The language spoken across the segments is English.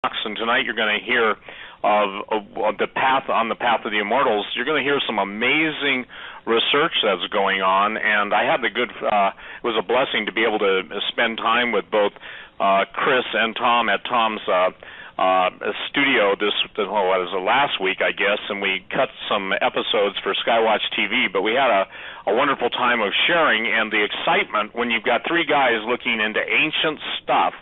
and tonight you're going to hear of the path of the immortals. You're going to hear some amazing research that's going on, and I had it was a blessing to be able to spend time with both Chris and Tom at Tom's studio it was last week, I guess, and we cut some episodes for Skywatch TV, but we had a wonderful time of sharing, and the excitement when you've got three guys looking into ancient stuff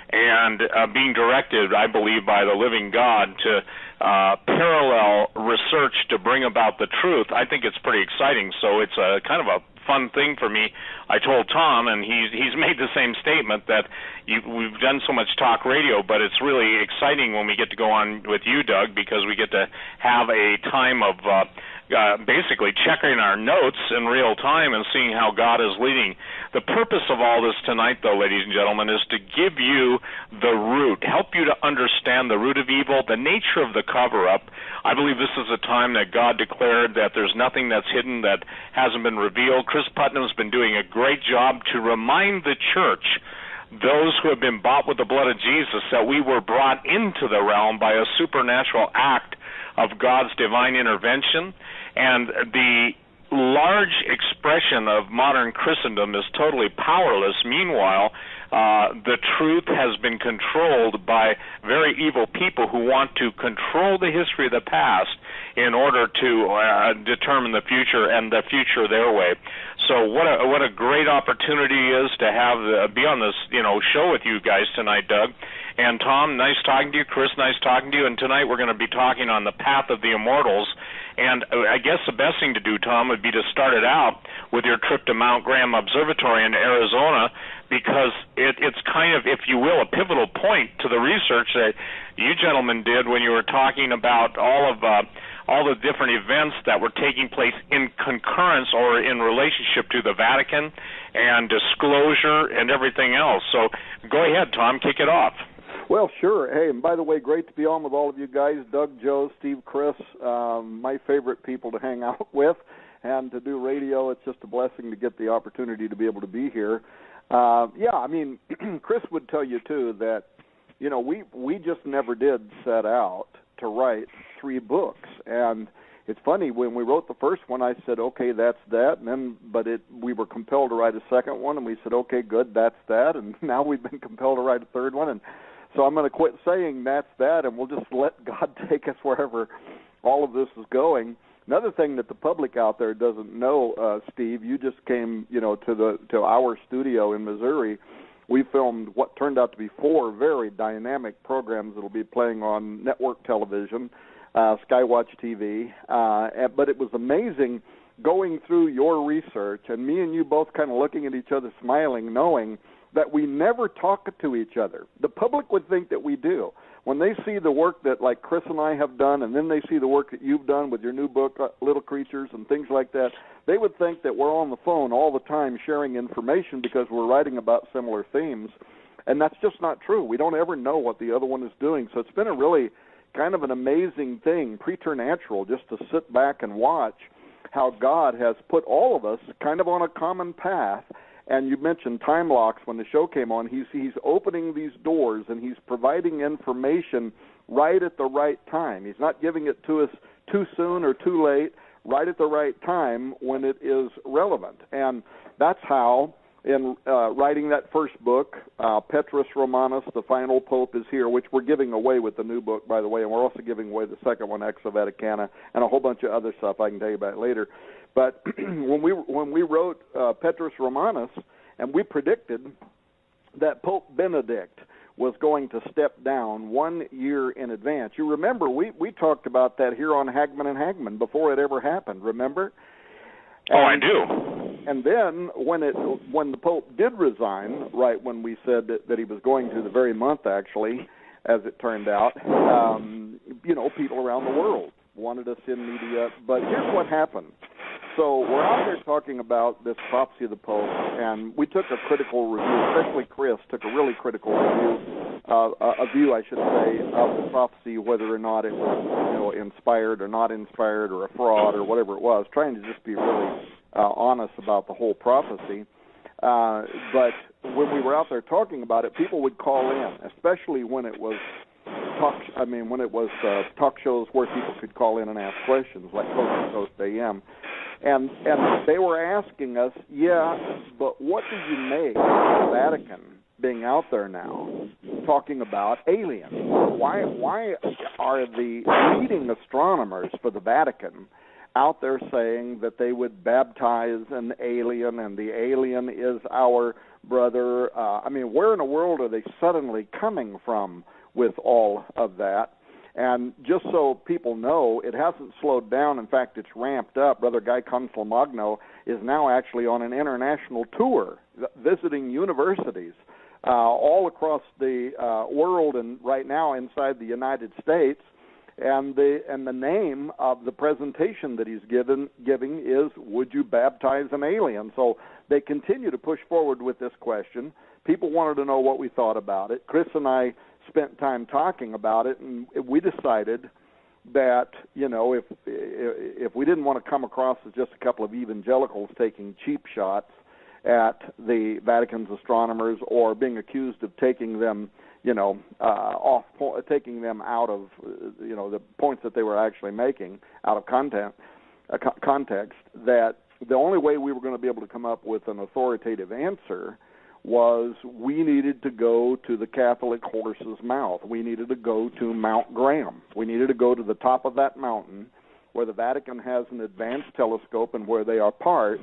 and being directed, I believe, by the living God to parallel research to bring about the truth. I think it's pretty exciting, so it's a kind of a fun thing for me. I told Tom, and he's made the same statement, that we've done so much talk radio, but it's really exciting when we get to go on with you, Doug, because we get to have a time of basically checking our notes in real time and seeing how God is leading. The purpose of all this tonight, though, ladies and gentlemen, is to give you the root, help you to understand the root of evil, the nature of the cover-up. I believe this is a time that God declared that there's nothing that's hidden that hasn't been revealed. Chris Putnam's been doing a great job to remind the church, those who have been bought with the blood of Jesus, that we were brought into the realm by a supernatural act of God's divine intervention. And the large expression of modern Christendom is totally powerless. Meanwhile, the truth has been controlled by very evil people who want to control the history of the past in order to determine the future, and the future their way. So what a great opportunity is to have be on this show with you guys tonight, Doug. And Tom, nice talking to you. Chris, nice talking to you. And tonight we're going to be talking on the path of the immortals. And I guess the best thing to do, Tom, would be to start it out with your trip to Mount Graham Observatory in Arizona, because it's kind of, if you will, a pivotal point to the research that you gentlemen did when you were talking about all the different events that were taking place in concurrence or in relationship to the Vatican and disclosure and everything else. So go ahead, Tom, kick it off. Well, sure. Hey, and by the way, great to be on with all of you guys, Doug, Joe, Steve, Chris, my favorite people to hang out with and to do radio. It's just a blessing to get the opportunity to be able to be here. Chris would tell you, too, that, we just never did set out to write 3 books. And it's funny, when we wrote the first one, I said, okay, that's that. And then, we were compelled to write a second one, and we said, okay, good, that's that. And now we've been compelled to write a third one. And so I'm going to quit saying that's that, and we'll just let God take us wherever all of this is going. Another thing that the public out there doesn't know, Steve, you just came, to our studio in Missouri. We filmed what turned out to be 4 very dynamic programs that will be playing on network television, Skywatch TV. But it was amazing going through your research, and me and you both kind of looking at each other, smiling, knowing that we never talk to each other. The public would think that we do. When they see the work that, like, Chris and I have done, and then they see the work that you've done with your new book, Little Creatures, and things like that, they would think that we're on the phone all the time sharing information because we're writing about similar themes. And that's just not true. We don't ever know what the other one is doing. So it's been a really kind of an amazing thing, preternatural, just to sit back and watch how God has put all of us kind of on a common path. And you mentioned time locks when the show came on. He's opening these doors, and he's providing information right at the right time. He's not giving it to us too soon or too late, right at the right time when it is relevant. And that's how, in writing that first book, Petrus Romanus, the Final Pope is Here, which we're giving away with the new book, by the way, and we're also giving away the second one, Ex Vaticana, and a whole bunch of other stuff I can tell you about later. But when we wrote Petrus Romanus, and we predicted that Pope Benedict was going to step down 1 year in advance. You remember, we talked about that here on Hagman and Hagman before it ever happened, remember? I do. And then when the Pope did resign, right when we said that he was going to, the very month actually, as it turned out, people around the world wanted us in media. But here's what happened. So we're out there talking about this prophecy of the Pope, and we took a critical review, especially Chris took a really critical review, I should say, of the prophecy, whether or not it was inspired or not inspired or a fraud or whatever it was, trying to just be really honest about the whole prophecy. But when we were out there talking about it, people would call in, especially when it was talk shows where people could call in and ask questions, like Coast to Coast AM, and they were asking us, but what do you make of the Vatican being out there now talking about aliens? Why are the leading astronomers for the Vatican out there saying that they would baptize an alien and the alien is our brother? Where in the world are they suddenly coming from with all of that? And just so people know, it hasn't slowed down. In fact, it's ramped up. Brother Guy Consolmagno is now actually on an international tour, visiting universities all across the world, and right now inside the United States. And the name of the presentation that he's giving is, "Would you baptize an alien?" So they continue to push forward with this question. People wanted to know what we thought about it. Chris and I spent time talking about it, and we decided that, if we didn't want to come across as just a couple of evangelicals taking cheap shots at the Vatican's astronomers or being accused of taking them, taking them out of, the points that they were actually making out of context, that the only way we were going to be able to come up with an authoritative answer was we needed to go to the Catholic horse's mouth. We needed to go to Mount Graham. We needed to go to the top of that mountain where the Vatican has an advanced telescope and where they are part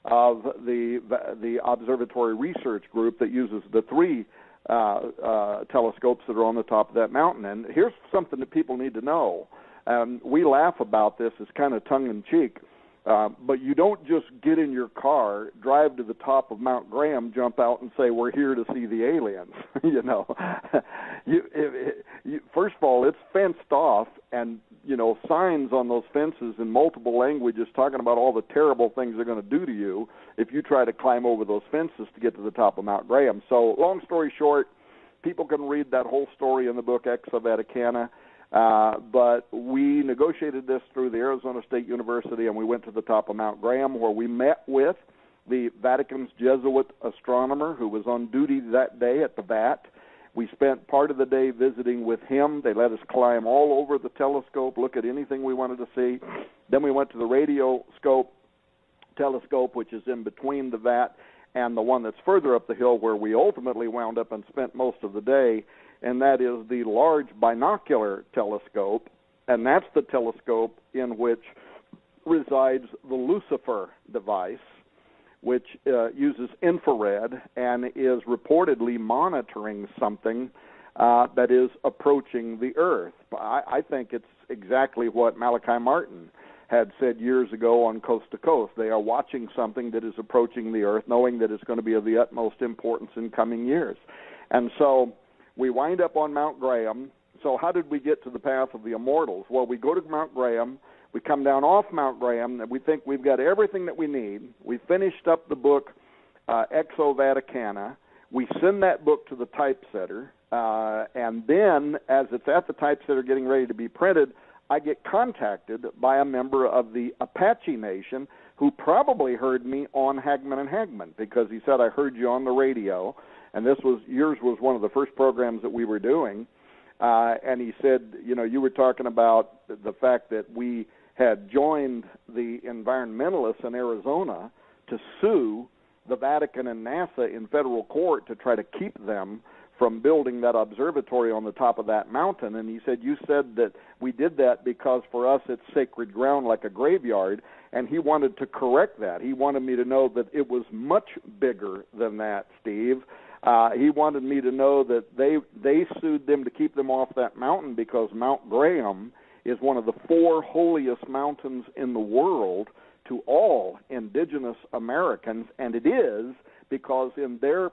of the observatory research group that uses the three telescopes that are on the top of that mountain. And here's something that people need to know. We laugh about this as kind of tongue-in-cheek, but you don't just get in your car, drive to the top of Mount Graham, jump out and say, "We're here to see the aliens." First of all, it's fenced off, and signs on those fences in multiple languages talking about all the terrible things they're going to do to you if you try to climb over those fences to get to the top of Mount Graham. So, long story short, people can read that whole story in the book Exa Vaticana. But we negotiated this through the Arizona State University, and we went to the top of Mount Graham, where we met with the Vatican's Jesuit astronomer who was on duty that day at the VAT. We spent part of the day visiting with him. They let us climb all over the telescope, look at anything we wanted to see. Then we went to the radio telescope, which is in between the VAT and the one that's further up the hill, where we ultimately wound up and spent most of the day, and that is the large binocular telescope, and that's the telescope in which resides the Lucifer device, which uses infrared and is reportedly monitoring something that is approaching the Earth. I think it's exactly what Malachi Martin had said years ago on Coast to Coast. They are watching something that is approaching the Earth, knowing that it's going to be of the utmost importance in coming years. And so we wind up on Mount Graham. So how did we get to the path of the immortals? Well, we go to Mount Graham. We come down off Mount Graham, and we think we've got everything that we need. We finished up the book Exa Vaticana. We send that book to the typesetter, and then as it's at the typesetter getting ready to be printed, I get contacted by a member of the Apache Nation who probably heard me on Hagman and Hagman, because he said, "I heard you on the radio," and yours was one of the first programs that we were doing, and he said, you were talking about the fact that we had joined the environmentalists in Arizona to sue the Vatican and NASA in federal court to try to keep them from building that observatory on the top of that mountain. And he said, "You said that we did that because for us it's sacred ground like a graveyard," and he wanted to correct that. He wanted me to know that it was much bigger than that, Steve. He wanted me to know that they sued them to keep them off that mountain because Mount Graham is one of the 4 holiest mountains in the world to all indigenous Americans, and it is because in their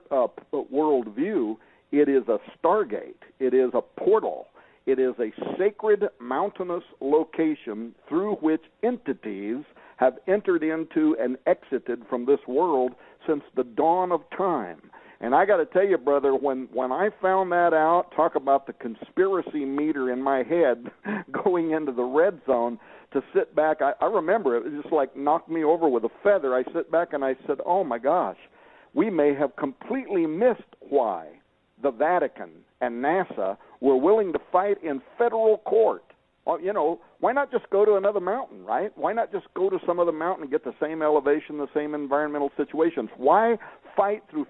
worldview, it is a stargate. It is a portal. It is a sacred mountainous location through which entities have entered into and exited from this world since the dawn of time. And I got to tell you, brother, when I found that out, talk about the conspiracy meter in my head going into the red zone, to sit back, I remember it just like knocked me over with a feather. I sit back and I said, oh my gosh, we may have completely missed why the Vatican and NASA were willing to fight in federal court. You know, why not just go to another mountain, right? Why not just go to some other mountain and get the same elevation, the same environmental situations? Why fight through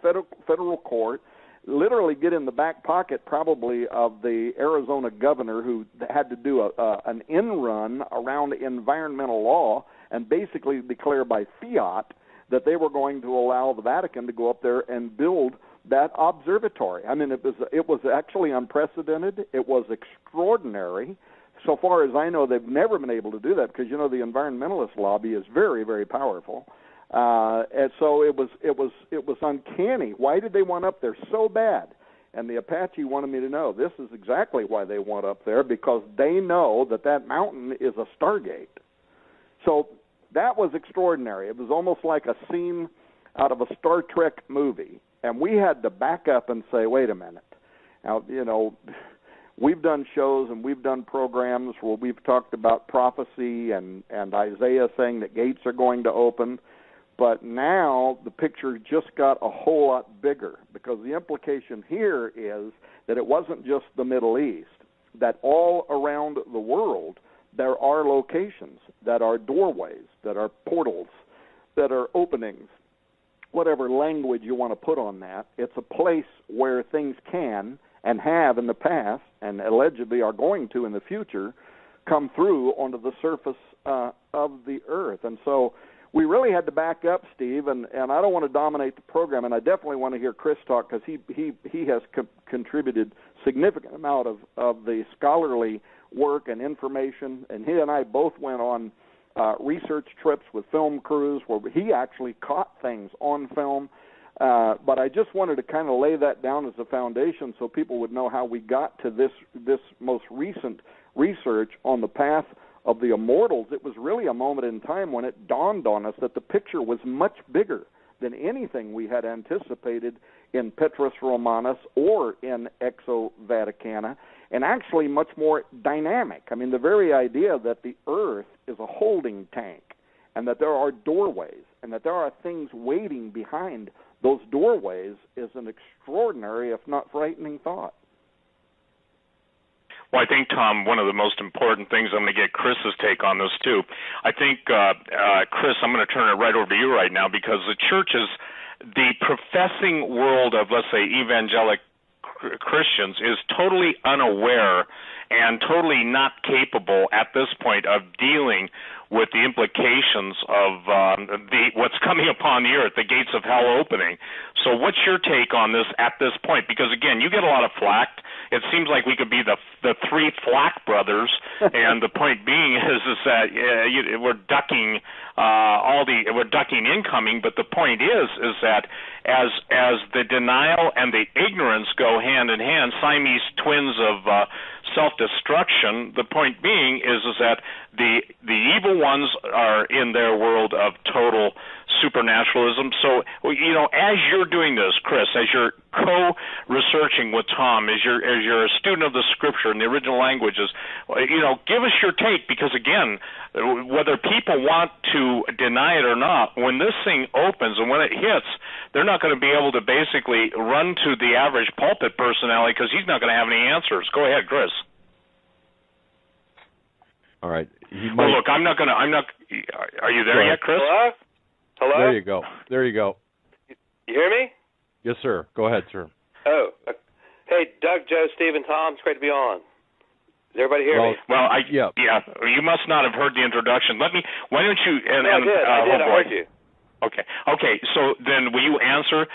federal court, literally get in the back pocket probably of the Arizona governor who had to do an in-run around environmental law and basically declare by fiat that they were going to allow the Vatican to go up there and build that observatory. I mean, it was actually unprecedented. It was extraordinary. So far as I know, they've never been able to do that because, you know, the environmentalist lobby is very, very powerful. And so it was uncanny. Why did they want up there so bad? And the Apache wanted me to know this is exactly why they want up there, because they know that mountain is a stargate. So that was extraordinary. It was almost like a scene out of a Star Trek movie. And we had to back up and say, wait a minute. Now, you know, we've done shows and we've done programs where we've talked about prophecy and Isaiah saying that gates are going to open. But now the picture just got a whole lot bigger, because the implication here is that it wasn't just the Middle East, that all around the world there are locations that are doorways, that are portals, that are openings, whatever language you want to put on that. It's a place where things can and have in the past and allegedly are going to in the future come through onto the surface of the earth. And so we really had to back up, Steve, and I don't want to dominate the program, and I definitely want to hear Chris talk, because he has contributed significant amount of the scholarly work and information, and he and I both went on research trips with film crews where he actually caught things on film. But I just wanted to kind of lay that down as a foundation so people would know how we got to this most recent research on the path of the immortals. It was really a moment in time when it dawned on us that the picture was much bigger than anything we had anticipated in Petrus Romanus or in Exo Vaticana, and actually much more dynamic. I mean, the very idea that the earth is a holding tank and that there are doorways and that there are things waiting behind those doorways is an extraordinary, if not frightening, thought. Well, I think, Tom, one of the most important things, I'm going to get Chris's take on this, too. I think, Chris, I'm going to turn it right over to you right now, because the church is, the professing world of, let's say, evangelic Christians is totally unaware and totally not capable at this point of dealing with the implications of what's coming upon the earth, the gates of hell opening. So what's your take on this at this point? Because, again, you get a lot of flack. It seems like we could be the three Flack brothers, and the point being is that we're ducking we're ducking incoming. But the point is that as the denial and the ignorance go hand in hand, Siamese twins of self-destruction, the point being is that the evil ones are in their world of total supernaturalism. So, you know, as you're doing this, Chris, as you're co-researching with Tom, as you're a student of the Scripture and the original languages, you know, give us your take, because, again, whether people want to deny it or not, when this thing opens and when it hits, they're not going to be able to basically run to the average pulpit personality, because he's not going to have any answers. Go ahead, Chris. All right. Well, look, I'm not. Are you there yet, Chris? Hello? There you go. You hear me? Yes, sir. Go ahead, sir. Oh. Hey, Doug, Joe, Steve, and Tom, it's great to be on. Does everybody hear me? Well, yeah. You must not have heard the introduction. Why don't you? I did. I heard you. Okay. So then, will you answer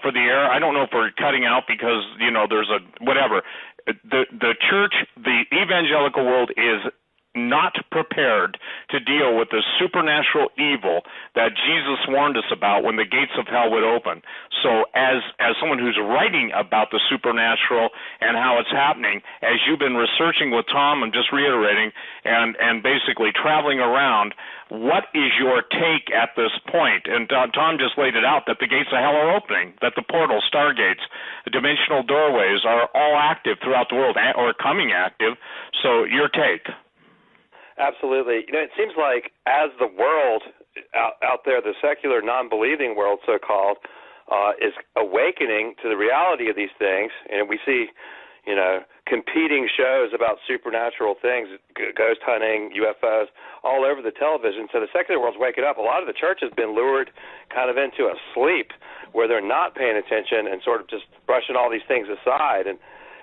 for the air? I don't know if we're cutting out because there's a whatever. The church, the evangelical world is not prepared to deal with the supernatural evil that Jesus warned us about when the gates of hell would open. So as someone who's writing about the supernatural and how it's happening, as you've been researching with Tom and just reiterating and basically traveling around, what is your take at this point? And Tom just laid it out, that the gates of hell are opening, that the portals, stargates, the dimensional doorways are all active throughout the world, or coming active. So your take. Absolutely. It seems like as the world out there, the secular, non-believing world, so-called, is awakening to the reality of these things, and we see, competing shows about supernatural things, ghost hunting, UFOs, all over the television. So the secular world's waking up. A lot of the church has been lured kind of into a sleep where they're not paying attention and sort of just brushing all these things aside. And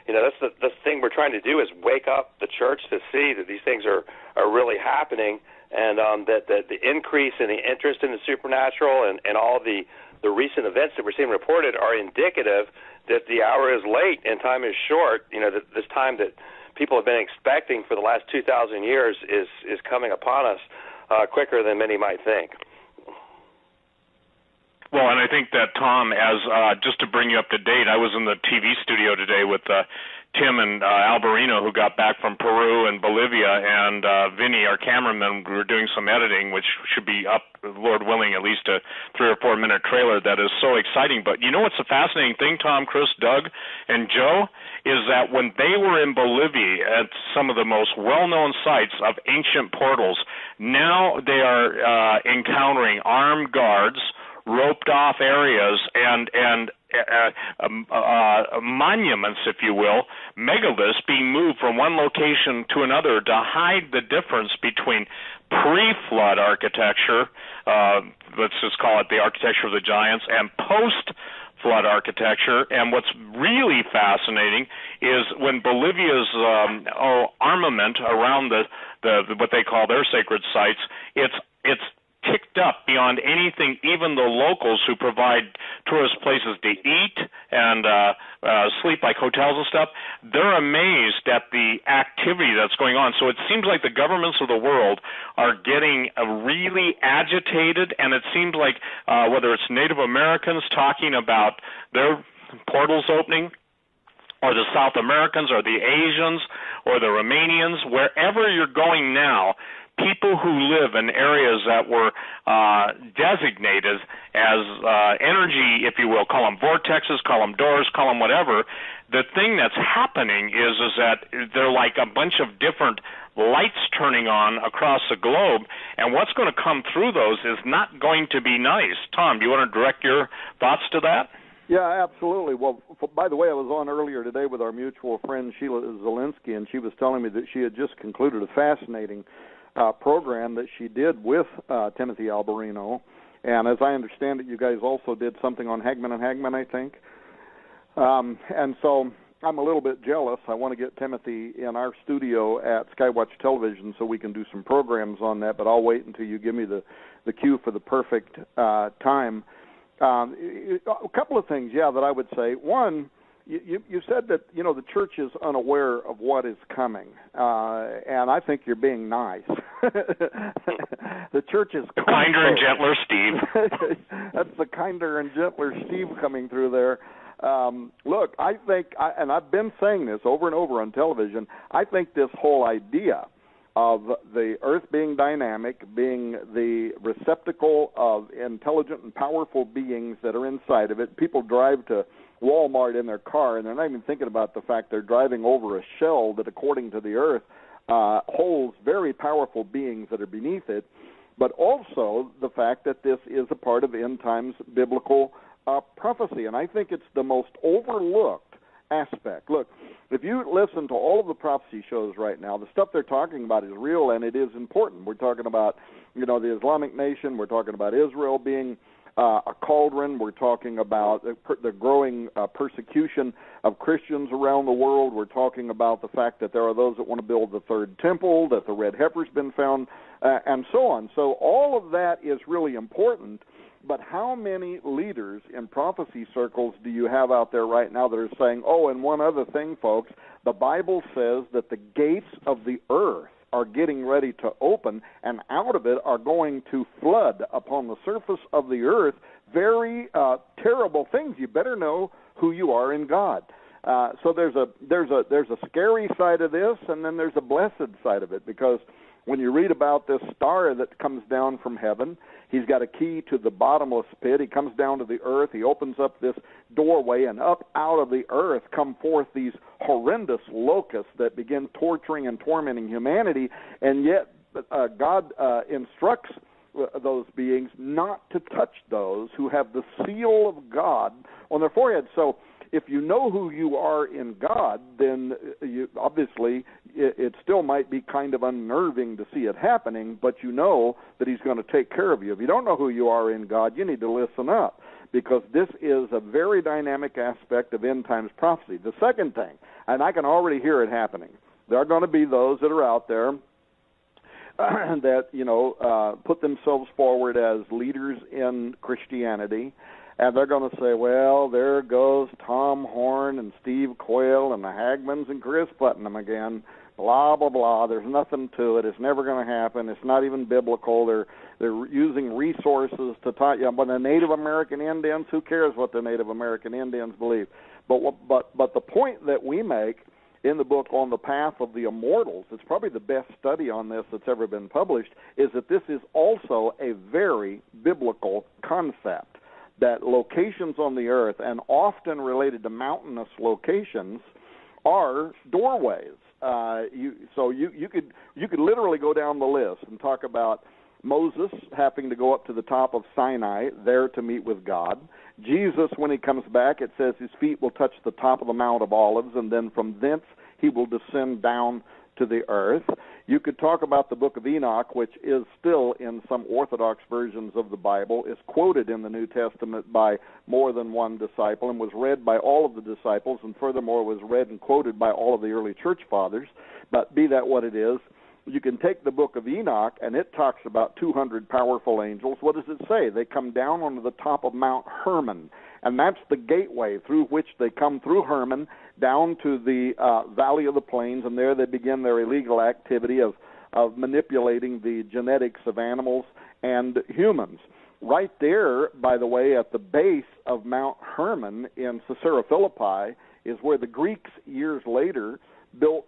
that's the thing we're trying to do, is wake up the church to see that these things are really happening, and that the increase in the interest in the supernatural and all the recent events that we're seeing reported are indicative that the hour is late and time is short. This time that people have been expecting for the last 2,000 years is coming upon us quicker than many might think. Well, and I think that, Tom, as just to bring you up to date, I was in the TV studio today with Tim and Alberino, who got back from Peru and Bolivia, and Vinny, our cameraman. We were doing some editing, which should be up, Lord willing, at least a 3 or 4 minute trailer that is so exciting. But you know what's a fascinating thing, Tom, Chris, Doug, and Joe, is that when they were in Bolivia at some of the most well-known sites of ancient portals, now they are encountering armed guards, roped off areas, and monuments, if you will, megaliths being moved from one location to another to hide the difference between pre-flood architecture, let's just call it the architecture of the giants, and post-flood architecture. And what's really fascinating is when Bolivia's armament around the what they call their sacred sites, it's ticked up beyond anything even the locals who provide tourist places to eat and sleep, like hotels and stuff, they're amazed at the activity that's going on. So it seems like the governments of the world are getting really agitated, and it seems like whether it's Native Americans talking about their portals opening, or the South Americans, or the Asians, or the Romanians, wherever you're going now, people who live in areas that were designated as energy, if you will, call them vortexes, call them doors, call them whatever, the thing that's happening is that they're like a bunch of different lights turning on across the globe, and what's going to come through those is not going to be nice. Tom, do you want to direct your thoughts to that? Yeah, absolutely. Well, by the way, I was on earlier today with our mutual friend Sheila Zielinski, and she was telling me that she had just concluded a fascinating program that she did with Timothy Alberino. And as I understand it, you guys also did something on Hagman and Hagman, I think. And so I'm a little bit jealous. I want to get Timothy in our studio at Skywatch Television so we can do some programs on that, but I'll wait until you give me the cue for the perfect time. A couple of things, that I would say. One, you said that, the church is unaware of what is coming, and I think you're being nice. The church is kinder and gentler Steve. That's the kinder and gentler Steve coming through there. Look, I think, and I've been saying this over and over on television, I think this whole idea of the earth being dynamic, being the receptacle of intelligent and powerful beings that are inside of it. People drive to Walmart in their car, and they're not even thinking about the fact they're driving over a shell that, according to the earth, holds very powerful beings that are beneath it, but also the fact that this is a part of end times biblical prophecy. And I think it's the most overlooked aspect. Look, if you listen to all of the prophecy shows right now, the stuff they're talking about is real and it is important. We're talking about, the Islamic nation. We're talking about Israel being a cauldron. We're talking about the growing persecution of Christians around the world. We're talking about the fact that there are those that want to build the third temple, that the red heifer's been found, and so on. So all of that is really important. But how many leaders in prophecy circles do you have out there right now that are saying, and one other thing, folks, the Bible says that the gates of the earth are getting ready to open, and out of it are going to flood upon the surface of the earth very terrible things. You better know who you are in God. So there's a scary side of this, and then there's a blessed side of it, because when you read about this star that comes down from heaven, he's got a key to the bottomless pit. He comes down to the earth. He opens up this doorway, and up out of the earth come forth these horrendous locusts that begin torturing and tormenting humanity, and yet God instructs those beings not to touch those who have the seal of God on their forehead. So if you know who you are in God, then obviously it still might be kind of unnerving to see it happening, but you know that he's going to take care of you. If you don't know who you are in God, you need to listen up, because this is a very dynamic aspect of end times prophecy. The second thing, and I can already hear it happening, there are going to be those that are out there that, put themselves forward as leaders in Christianity, and they're going to say, well, there goes Tom Horn and Steve Quayle and the Hagmans and Chris Putnam again, blah, blah, blah. There's nothing to it. It's never going to happen. It's not even biblical. They're using resources to talk. But the Native American Indians, who cares what the Native American Indians believe? But the point that we make in the book On the Path of the Immortals, it's probably the best study on this that's ever been published, is that this is also a very biblical concept, that locations on the earth, and often related to mountainous locations, are doorways. You could literally go down the list and talk about Moses having to go up to the top of Sinai there to meet with God. Jesus, when he comes back, it says his feet will touch the top of the Mount of Olives, and then from thence he will descend down to the earth. You could talk about the book of Enoch, which is still in some Orthodox versions of the Bible, is quoted in the New Testament by more than one disciple and was read by all of the disciples, and furthermore was read and quoted by all of the early church fathers. But be that what it is, you can take the book of Enoch, and it talks about 200 powerful angels. What does it say? They come down onto the top of Mount Hermon, and that's the gateway through which they come through Hermon down to the Valley of the Plains, and there they begin their illegal activity of manipulating the genetics of animals and humans. Right there, by the way, at the base of Mount Hermon in Caesarea Philippi is where the Greeks years later built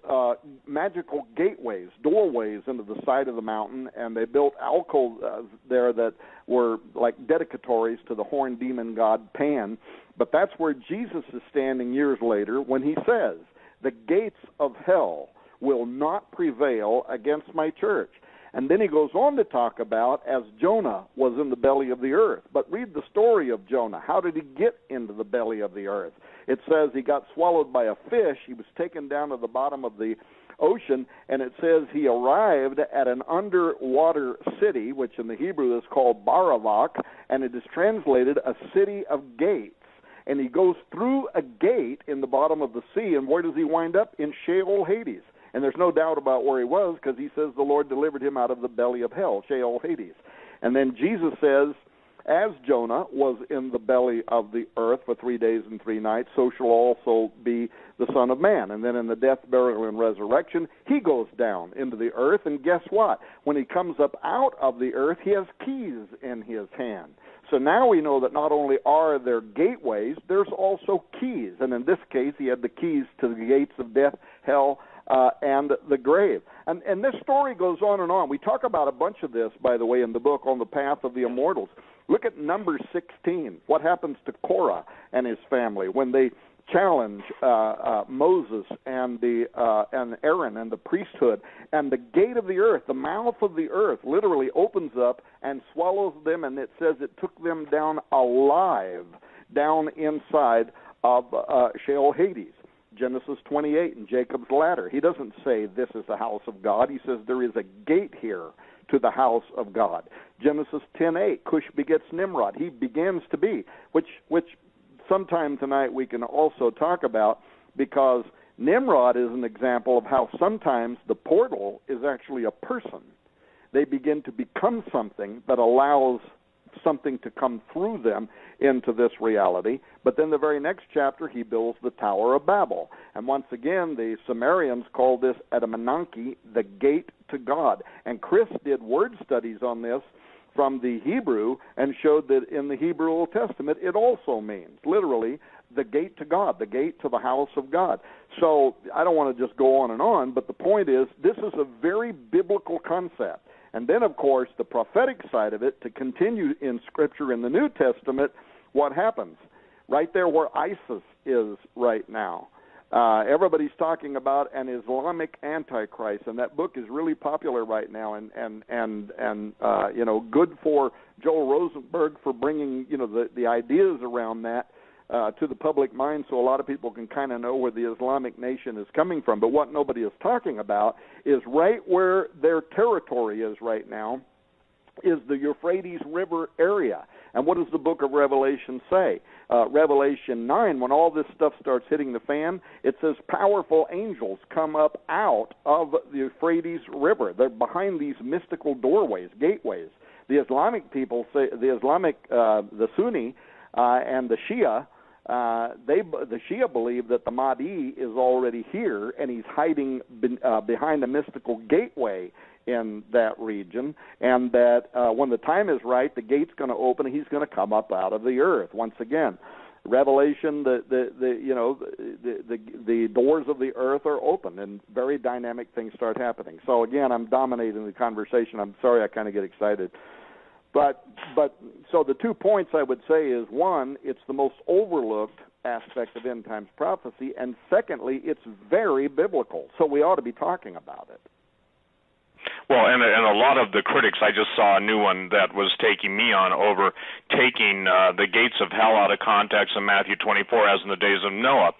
magical gateways, doorways into the side of the mountain, and they built alcoves there that were like dedicatories to the horned demon god Pan. But that's where Jesus is standing years later when he says, the gates of hell will not prevail against my church. And then he goes on to talk about as Jonah was in the belly of the earth. But read the story of Jonah. How did he get into the belly of the earth? It says he got swallowed by a fish. He was taken down to the bottom of the ocean, and it says he arrived at an underwater city, which in the Hebrew is called Baravak, and it is translated a city of gates. And he goes through a gate in the bottom of the sea, and where does he wind up? In Sheol, Hades. And there's no doubt about where he was, because he says the Lord delivered him out of the belly of hell, Sheol, Hades. And then Jesus says, as Jonah was in the belly of the earth for 3 days and 3 nights, so shall also be the Son of Man. And then in the death, burial, and resurrection, he goes down into the earth, and guess what? When he comes up out of the earth, he has keys in his hand. So now we know that not only are there gateways, there's also keys. And in this case, he had the keys to the gates of death, hell, and the grave. And this story goes on and on. We talk about a bunch of this, by the way, in the book On the Path of the Immortals. Look at number 16. What happens to Korah and his family when they challenge Moses and Aaron and the priesthood, and the gate of the earth, the mouth of the earth, literally opens up and swallows them, and it says it took them down alive, down inside of Sheol, Hades. Genesis 28 and Jacob's ladder. He doesn't say this is the house of God. He says there is a gate here to the house of God. Genesis 10:8, Cush begets Nimrod. He begins to be, which sometime tonight we can also talk about, because Nimrod is an example of how sometimes the portal is actually a person. They begin to become something that allows something to come through them into this reality. But then the very next chapter, he builds the Tower of Babel. And once again, the Sumerians call this Edamananki, the gate to God. And Chris did word studies on this from the Hebrew and showed that in the Hebrew Old Testament, it also means, literally, the gate to God, the gate to the house of God. So I don't want to just go on, but the point is, this is a very biblical concept. And then, of course, the prophetic side of it, to continue in Scripture in the New Testament, what happens? Right there where ISIS is right now. Everybody's talking about an Islamic Antichrist, and that book is really popular right now, and good for Joel Rosenberg for bringing the ideas around that to the public mind so a lot of people can kind of know where the Islamic nation is coming from. But what nobody is talking about is right where their territory is right now is the Euphrates River area. And what does the book of Revelation say? Revelation 9, when all this stuff starts hitting the fan, it says powerful angels come up out of the Euphrates River. They're behind these mystical doorways, gateways. The Islamic people say, the Sunni and the Shia, the Shia believe that the Mahdi is already here and he's hiding behind a mystical gateway in that region, and that when the time is right, the gate's going to open and he's going to come up out of the earth once again. Revelation, the doors of the earth are open and very dynamic things start happening. So again, I'm dominating the conversation. I'm sorry, I kind of get excited. But so the 2 points I would say is, one, it's the most overlooked aspect of end times prophecy, and secondly, it's very biblical. So we ought to be talking about it. Well, and a lot of the critics, I just saw a new one that was taking me on over taking the gates of hell out of context in Matthew 24 as in the days of Noah.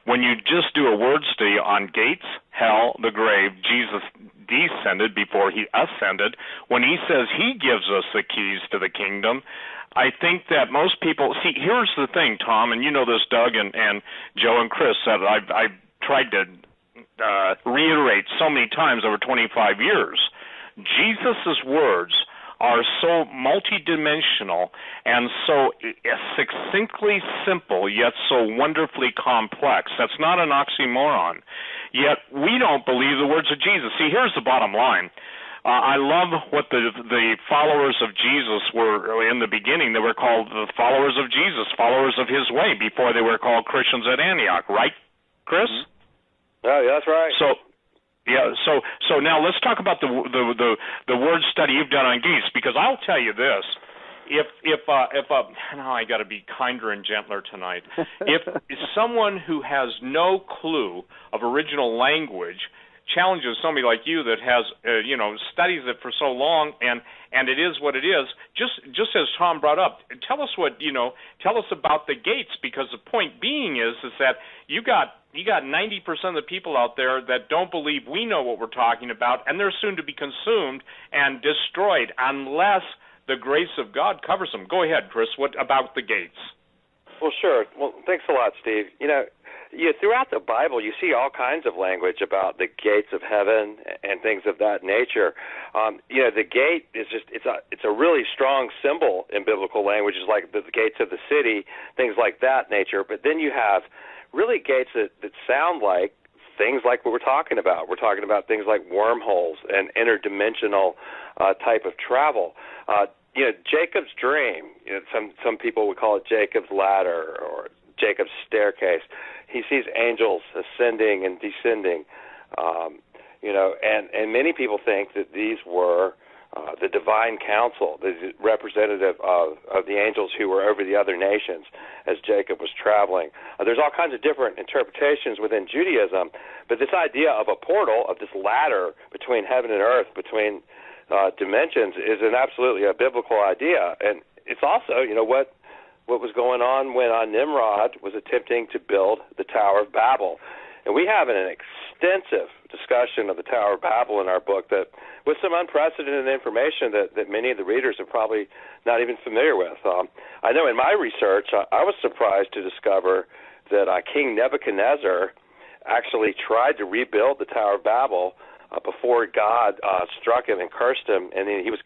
When you just do a word study on gates, hell, the grave, Jesus descended before he ascended. When he says he gives us the keys to the kingdom, I think that most people, see, here's the thing, Tom, and you know this, Doug and Joe and Chris, that I've tried to reiterate so many times over 25 years. Jesus' words are so multidimensional and so succinctly simple, yet so wonderfully complex. That's not an oxymoron. Yet we don't believe the words of Jesus. See, here's the bottom line. I love what the followers of Jesus were in the beginning. They were called the followers of Jesus, followers of his way, before they were called Christians at Antioch, right, Chris? Mm-hmm. Oh, yeah, that's right. So now let's talk about the word study you've done on geese, because I'll tell you this: if now I got to be kinder and gentler tonight. If someone who has no clue of original language challenges somebody like you that has studies it for so long and it is what it is, just as Tom brought up, tell us about the gates, because the point being is that you got 90% of the people out there that don't believe we know what we're talking about, and they're soon to be consumed and destroyed unless the grace of God covers them. Go ahead, Chris. What about the gates? Well, sure. Well, thanks a lot, Steve. Throughout the Bible, you see all kinds of language about the gates of heaven and things of that nature. The gate is it's a really strong symbol in biblical languages, like the gates of the city, things like that nature. But then you have really gates that sound like things like what we're talking about. We're talking about things like wormholes and interdimensional type of travel. Jacob's dream, some people would call it Jacob's ladder or Jacob's staircase. He sees angels ascending and descending, and many people think that these were the divine council, the representative of the angels who were over the other nations as Jacob was traveling. There's all kinds of different interpretations within Judaism, but this idea of a portal, of this ladder between heaven and earth, between dimensions, is absolutely a biblical idea. And it's also, what was going on when Nimrod was attempting to build the Tower of Babel. And we have an extensive discussion of the Tower of Babel in our book that with some unprecedented information that many of the readers are probably not even familiar with. I know in my research, I was surprised to discover that King Nebuchadnezzar actually tried to rebuild the Tower of Babel before God struck him and cursed him, and he was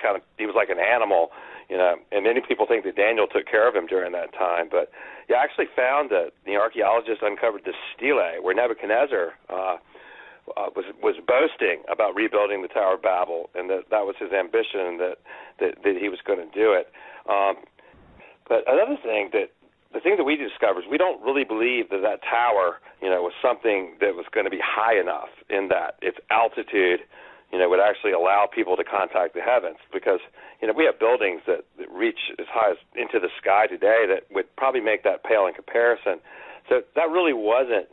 like an animal, and many people think that Daniel took care of him during that time. But you actually found that the archaeologists uncovered this stele where Nebuchadnezzar was boasting about rebuilding the Tower of Babel, and that was his ambition, that he was going to do it. But another thing the thing that we discovered is we don't really believe that tower, was something that was going to be high enough in that its altitude, would actually allow people to contact the heavens, because, we have buildings that reach as high as into the sky today that would probably make that pale in comparison. So that really wasn't,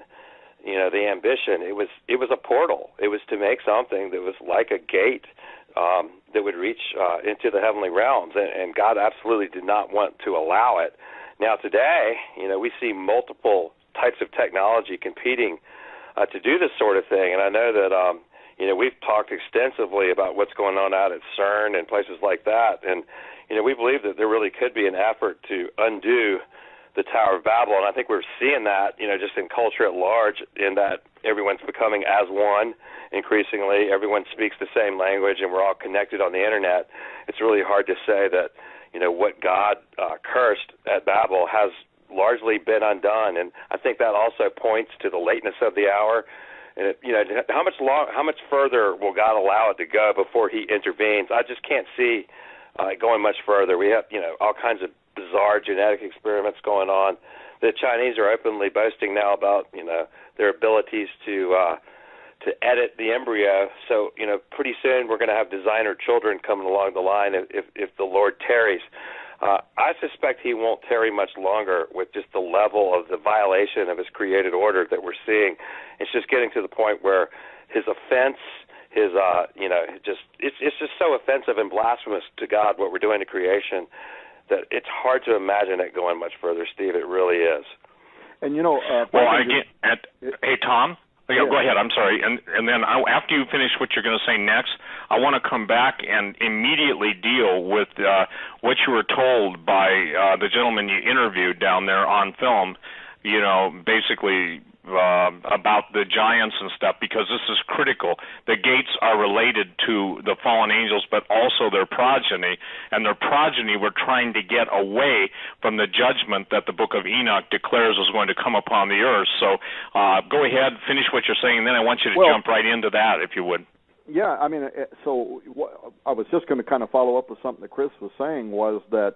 the ambition. It was a portal. It was to make something that was like a gate that would reach into the heavenly realms, and God absolutely did not want to allow it. Now today, we see multiple types of technology competing to do this sort of thing, and I know that we've talked extensively about what's going on out at CERN and places like that, and we believe that there really could be an effort to undo the Tower of Babel, and I think we're seeing that, just in culture at large, in that everyone's becoming as one increasingly. Everyone speaks the same language, and we're all connected on the internet. It's really hard to say that, what God cursed at Babel has largely been undone, and I think that also points to the lateness of the hour. And how much further will God allow it to go before He intervenes? I just can't see going much further. We have, all kinds of bizarre genetic experiments going on. The Chinese are openly boasting now about, their abilities to edit the embryo. So, pretty soon we're going to have designer children coming along the line if the Lord tarries. I suspect He won't tarry much longer with just the level of the violation of His created order that we're seeing. It's just getting to the point where His offense, it's just so offensive and blasphemous to God what we're doing to creation that it's hard to imagine it going much further, Steve. It really is. And hey, Tom. Yeah, go ahead. I'm sorry. And then after you finish what you're going to say next, I want to come back and immediately deal with what you were told by the gentleman you interviewed down there on film, basically about the giants and stuff, because this is critical. The gates are related to the fallen angels, but also their progeny, and their progeny were trying to get away from the judgment that the book of Enoch declares is going to come upon the earth. So go ahead, finish what you're saying, and then I want you to jump right into that, if you would. Yeah, I mean, so I was just going to kind of follow up with something that Chris was saying, was that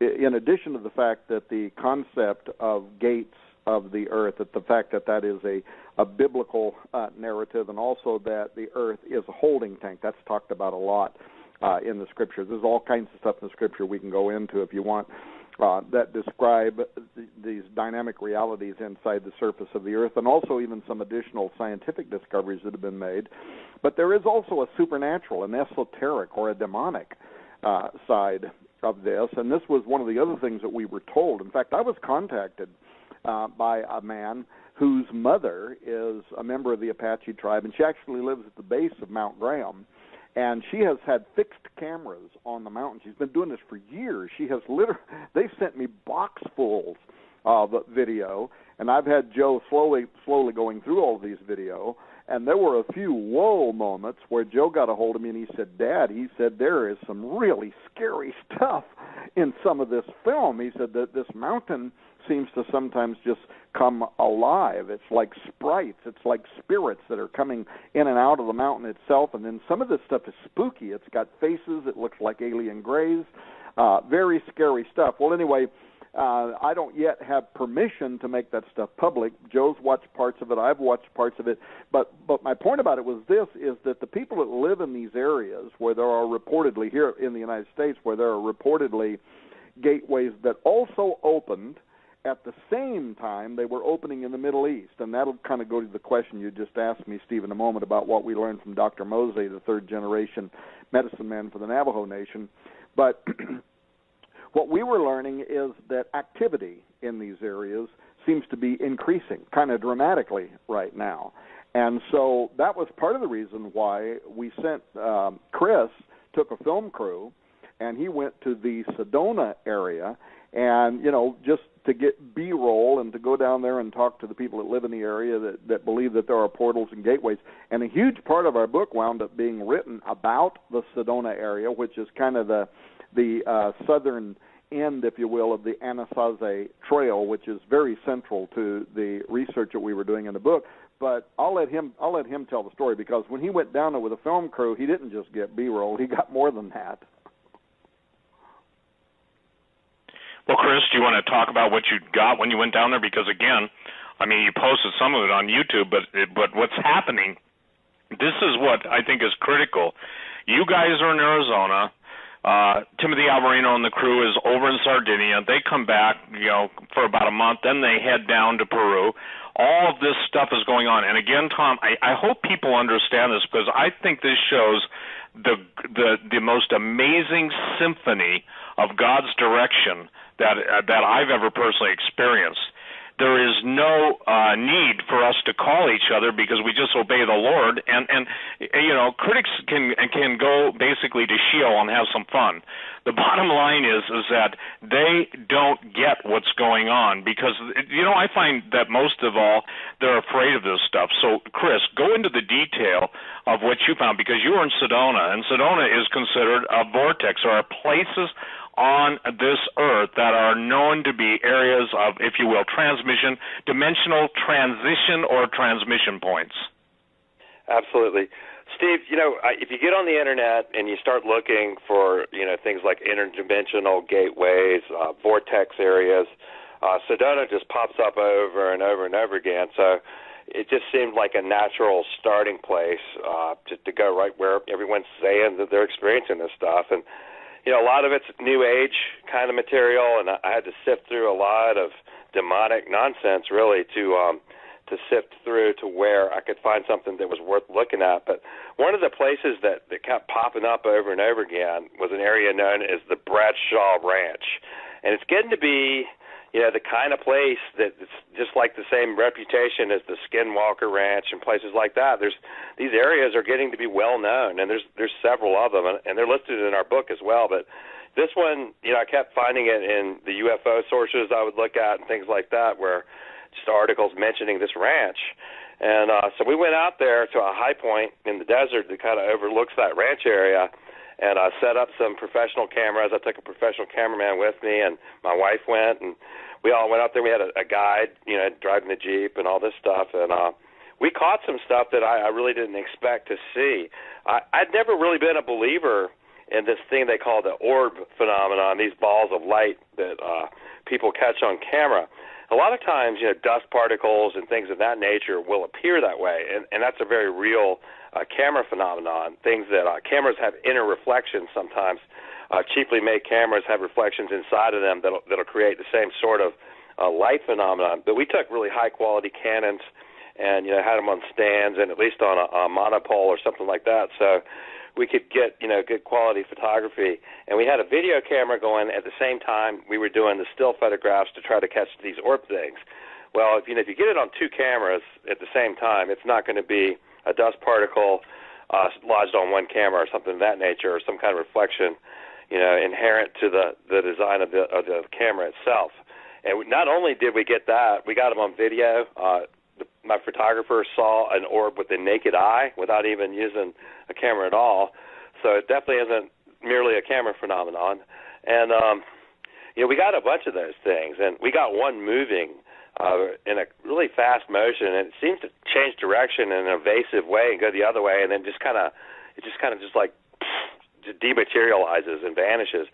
in addition to the fact that the concept of gates of the earth, that the fact that is a biblical narrative, and also that the earth is a holding tank. That's talked about a lot in the Scriptures. There's all kinds of stuff in the Scripture we can go into if you want that describe these dynamic realities inside the surface of the earth, and also even some additional scientific discoveries that have been made. But there is also a supernatural, an esoteric, or a demonic side of this, and this was one of the other things that we were told. In fact, I was contacted by a man whose mother is a member of the Apache tribe, and she actually lives at the base of Mount Graham, and she has had fixed cameras on the mountain. She's been doing this for years. She has they've sent me boxfuls of video, and I've had Joe slowly going through all of these video, and there were a few whoa moments where Joe got a hold of me and he said, Dad, there is some really scary stuff in some of this film. He said that this mountain seems to sometimes just come alive. It's like sprites. It's like spirits that are coming in and out of the mountain itself. And then some of this stuff is spooky. It's got faces. It looks like alien grays. Very scary stuff. Well, anyway, I don't yet have permission to make that stuff public. Joe's watched parts of it. I've watched parts of it. But my point about it was this, is that the people that live in these areas where there are reportedly, here in the United States, where there are reportedly gateways that also opened at the same time they were opening in the Middle East. And that'll kind of go to the question you just asked me, Steve, in a moment about what we learned from Dr. Mose, the third-generation medicine man for the Navajo Nation. But what we were learning is that activity in these areas seems to be increasing kind of dramatically right now. And so that was part of the reason why we sent Chris, took a film crew, and he went to the Sedona area, and, just to get B-roll and to go down there and talk to the people that live in the area that believe that there are portals and gateways. And a huge part of our book wound up being written about the Sedona area, which is kind of the southern end, if you will, of the Anasazi Trail, which is very central to the research that we were doing in the book. But I'll let him tell the story, because when he went down there with a film crew, he didn't just get B-roll. He got more than that. Well, Chris, do you want to talk about what you got when you went down there? Because, again, I mean, you posted some of it on YouTube, but what's happening, this is what I think is critical. You guys are in Arizona. Timothy Alvarino and the crew is over in Sardinia. They come back, for about a month. Then they head down to Peru. All of this stuff is going on. And, again, Tom, I hope people understand this, because I think this shows the most amazing symphony of God's direction that I've ever personally experienced. There is no need for us to call each other because we just obey the Lord. And critics can go basically to Sheol and have some fun. The bottom line is that they don't get what's going on because, I find that most of all, they're afraid of this stuff. So, Chris, go into the detail of what you found because you were in Sedona, and Sedona is considered a vortex. There are places on this earth that are known to be areas of, if you will, dimensional transition or transmission points. Absolutely. Steve, if you get on the Internet and you start looking for, things like interdimensional gateways, vortex areas, Sedona just pops up over and over and over again. So it just seemed like a natural starting place to go right where everyone's saying that they're experiencing this stuff. And a lot of it's New Age kind of material, and I had to sift through a lot of demonic nonsense, really, to sift through to where I could find something that was worth looking at. But one of the places that kept popping up over and over again was an area known as the Bradshaw Ranch. And it's getting to be, the kind of place that's just like the same reputation as the Skinwalker Ranch and places like that. These areas are getting to be well known, and there's several of them, and they're listed in our book as well. But this one, I kept finding it in the UFO sources I would look at and things like that, where just articles mentioning this ranch. And so we went out there to a high point in the desert that kind of overlooks that ranch area, and I set up some professional cameras. I took a professional cameraman with me, and my wife went, and we all went out there. We had a guide, driving the Jeep and all this stuff, and we caught some stuff that I really didn't expect to see. I'd never really been a believer in this thing they call the orb phenomenon, these balls of light that people catch on camera. A lot of times, dust particles and things of that nature will appear that way, and that's a very real camera phenomenon. Things that cameras have inner reflections sometimes. Cheaply made cameras have reflections inside of them that'll create the same sort of light phenomenon. But we took really high-quality Canons and, had them on stands and at least on a monopole or something like that. So we could get, good quality photography. And we had a video camera going at the same time we were doing the still photographs to try to catch these orb things. Well, if you get it on two cameras at the same time, it's not going to be a dust particle lodged on one camera or something of that nature, or some kind of reflection, inherent to the design of the camera itself. And not only did we get that, we got them on video. My photographer saw an orb with the naked eye without even using a camera at all. So it definitely isn't merely a camera phenomenon. And, we got a bunch of those things. And we got one moving in a really fast motion, and it seems to change direction in an evasive way and go the other way, and then just dematerializes and vanishes.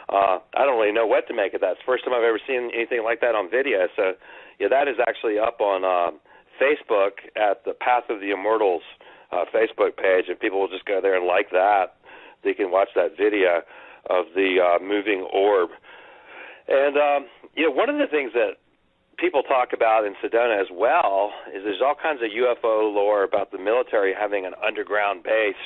I don't really know what to make of that. It's the first time I've ever seen anything like that on video. So, that is actually up on Facebook at the Path of the Immortals Facebook page, and people will just go there and like that. They can watch that video of the moving orb. And, one of the things that people talk about in Sedona as well is there's all kinds of UFO lore about the military having an underground base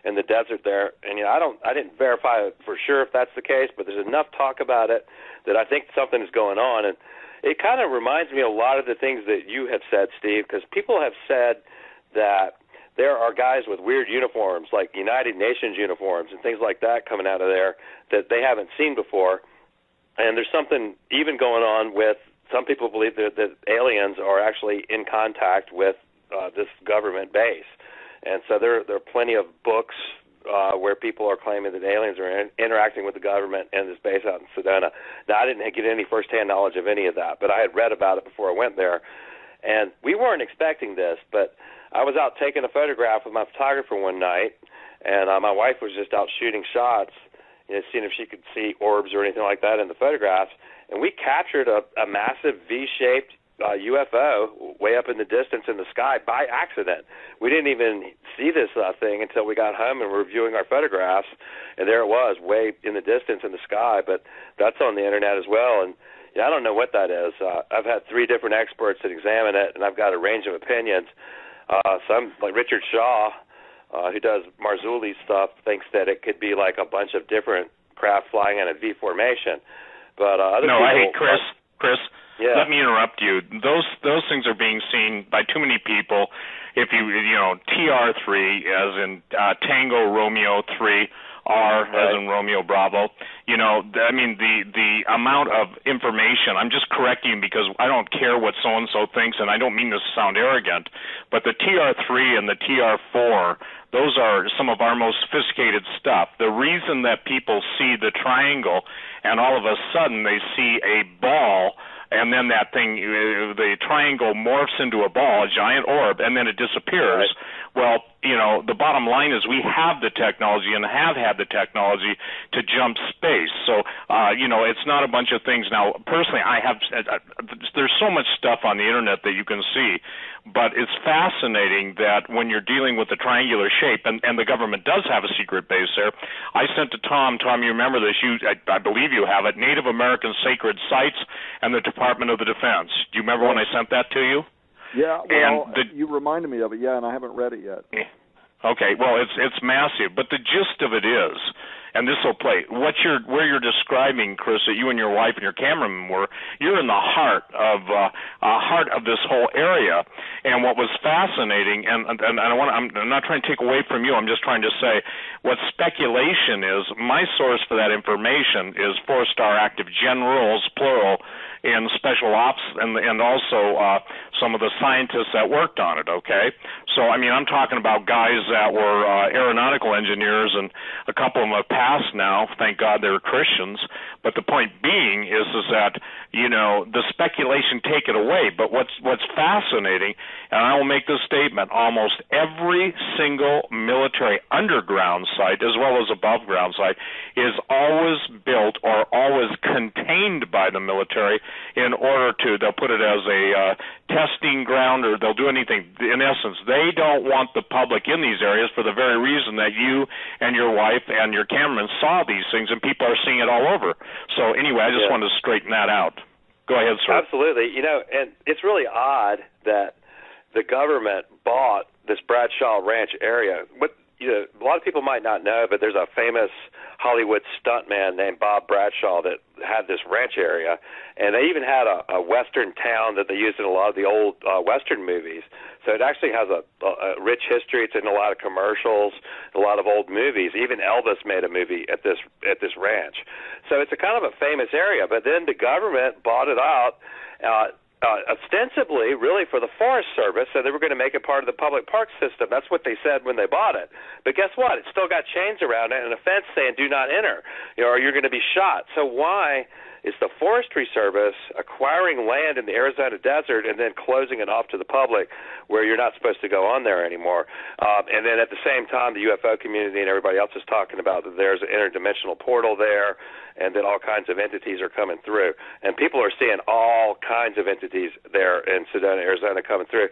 in the desert there. And I didn't verify for sure if that's the case, but there's enough talk about it that I think something is going on. And it kind of reminds me a lot of the things that you have said, Steve, because people have said that there are guys with weird uniforms, like United Nations uniforms and things like that coming out of there that they haven't seen before. And there's something even going on with some people believe that aliens are actually in contact with this government base. And so there are plenty of books where people are claiming that aliens are interacting with the government and this base out in Sedona. Now, I didn't get any firsthand knowledge of any of that, but I had read about it before I went there. And we weren't expecting this, but I was out taking a photograph with my photographer one night, and my wife was just out shooting shots, seeing if she could see orbs or anything like that in the photographs. And we captured a massive V-shaped UFO way up in the distance in the sky by accident. We didn't even see this thing until we got home and were reviewing our photographs, and there it was, way in the distance in the sky. But that's on the Internet as well, and I don't know what that is. I've had 3 different experts that examine it, and I've got a range of opinions. Some, like Richard Shaw, who does Marzulli's stuff, thinks that it could be like a bunch of different craft flying in a V formation. But other no, people, Chris. Yeah. Let me interrupt you. Those things are being seen by too many people. If you TR3 as in Tango Romeo 3, R as in Romeo Bravo. I mean the amount of information. I'm just correcting you because I don't care what so and so thinks, and I don't mean this to sound arrogant, but the TR3 and the TR4, those are some of our most sophisticated stuff. The reason that people see the triangle and all of a sudden they see a ball, and then that thing, the triangle morphs into a ball, a giant orb, and then it disappears. Right. Well, the bottom line is we have the technology and have had the technology to jump space. So, it's not a bunch of things. Now, personally, there's so much stuff on the Internet that you can see, but it's fascinating that when you're dealing with the triangular shape, and the government does have a secret base there. I sent to Tom, you remember this, I believe you have it, Native American Sacred Sites and the Department of the Defense. Do you remember when I sent that to you? Yeah, well, you reminded me of it, and I haven't read it yet. Okay, well, it's massive, but the gist of it is, and this will play, where you're describing, Chris, that you and your wife and your cameraman were, you're in the heart of this whole area. And what was fascinating, and I'm not trying to take away from you, I'm just trying to say what speculation is. My source for that information is 4-star active generals, plural, in special ops, and also some of the scientists that worked on it, okay? So, I mean, I'm talking about guys that were aeronautical engineers, and a couple of them have passed now. Thank God they're Christians. But the point being is that, the speculation, take it away. But what's fascinating, and I will make this statement, almost every single military underground site, as well as above ground site, is always built or always contained by the military in order to, they'll put it as a testing ground, or they'll do anything. In essence, they don't want the public in these areas for the very reason that you and your wife and your cameraman saw these things, and people are seeing it all over. So anyway, I just wanted to straighten that out. Go ahead, sir. Absolutely. And it's really odd that the government bought this Bradshaw Ranch area. A lot of people might not know, but there's a famous Hollywood stuntman named Bob Bradshaw that had this ranch area, and they even had a western town that they used in a lot of the old western movies. So it actually has a rich history. It's in a lot of commercials, a lot of old movies. Even Elvis made a movie at this ranch. So it's a kind of a famous area. But then the government bought it out. Ostensibly, really, for the Forest Service, so they were going to make it part of the public park system. That's what they said when they bought it. But guess what? It's still got chains around it and a fence saying, do not enter, or you're going to be shot. So why is the Forestry Service acquiring land in the Arizona desert and then closing it off to the public where you're not supposed to go on there anymore? And then at the same time, the UFO community and everybody else is talking about that there's an interdimensional portal there and that all kinds of entities are coming through. And people are seeing all kinds of entities there in Sedona, Arizona coming through.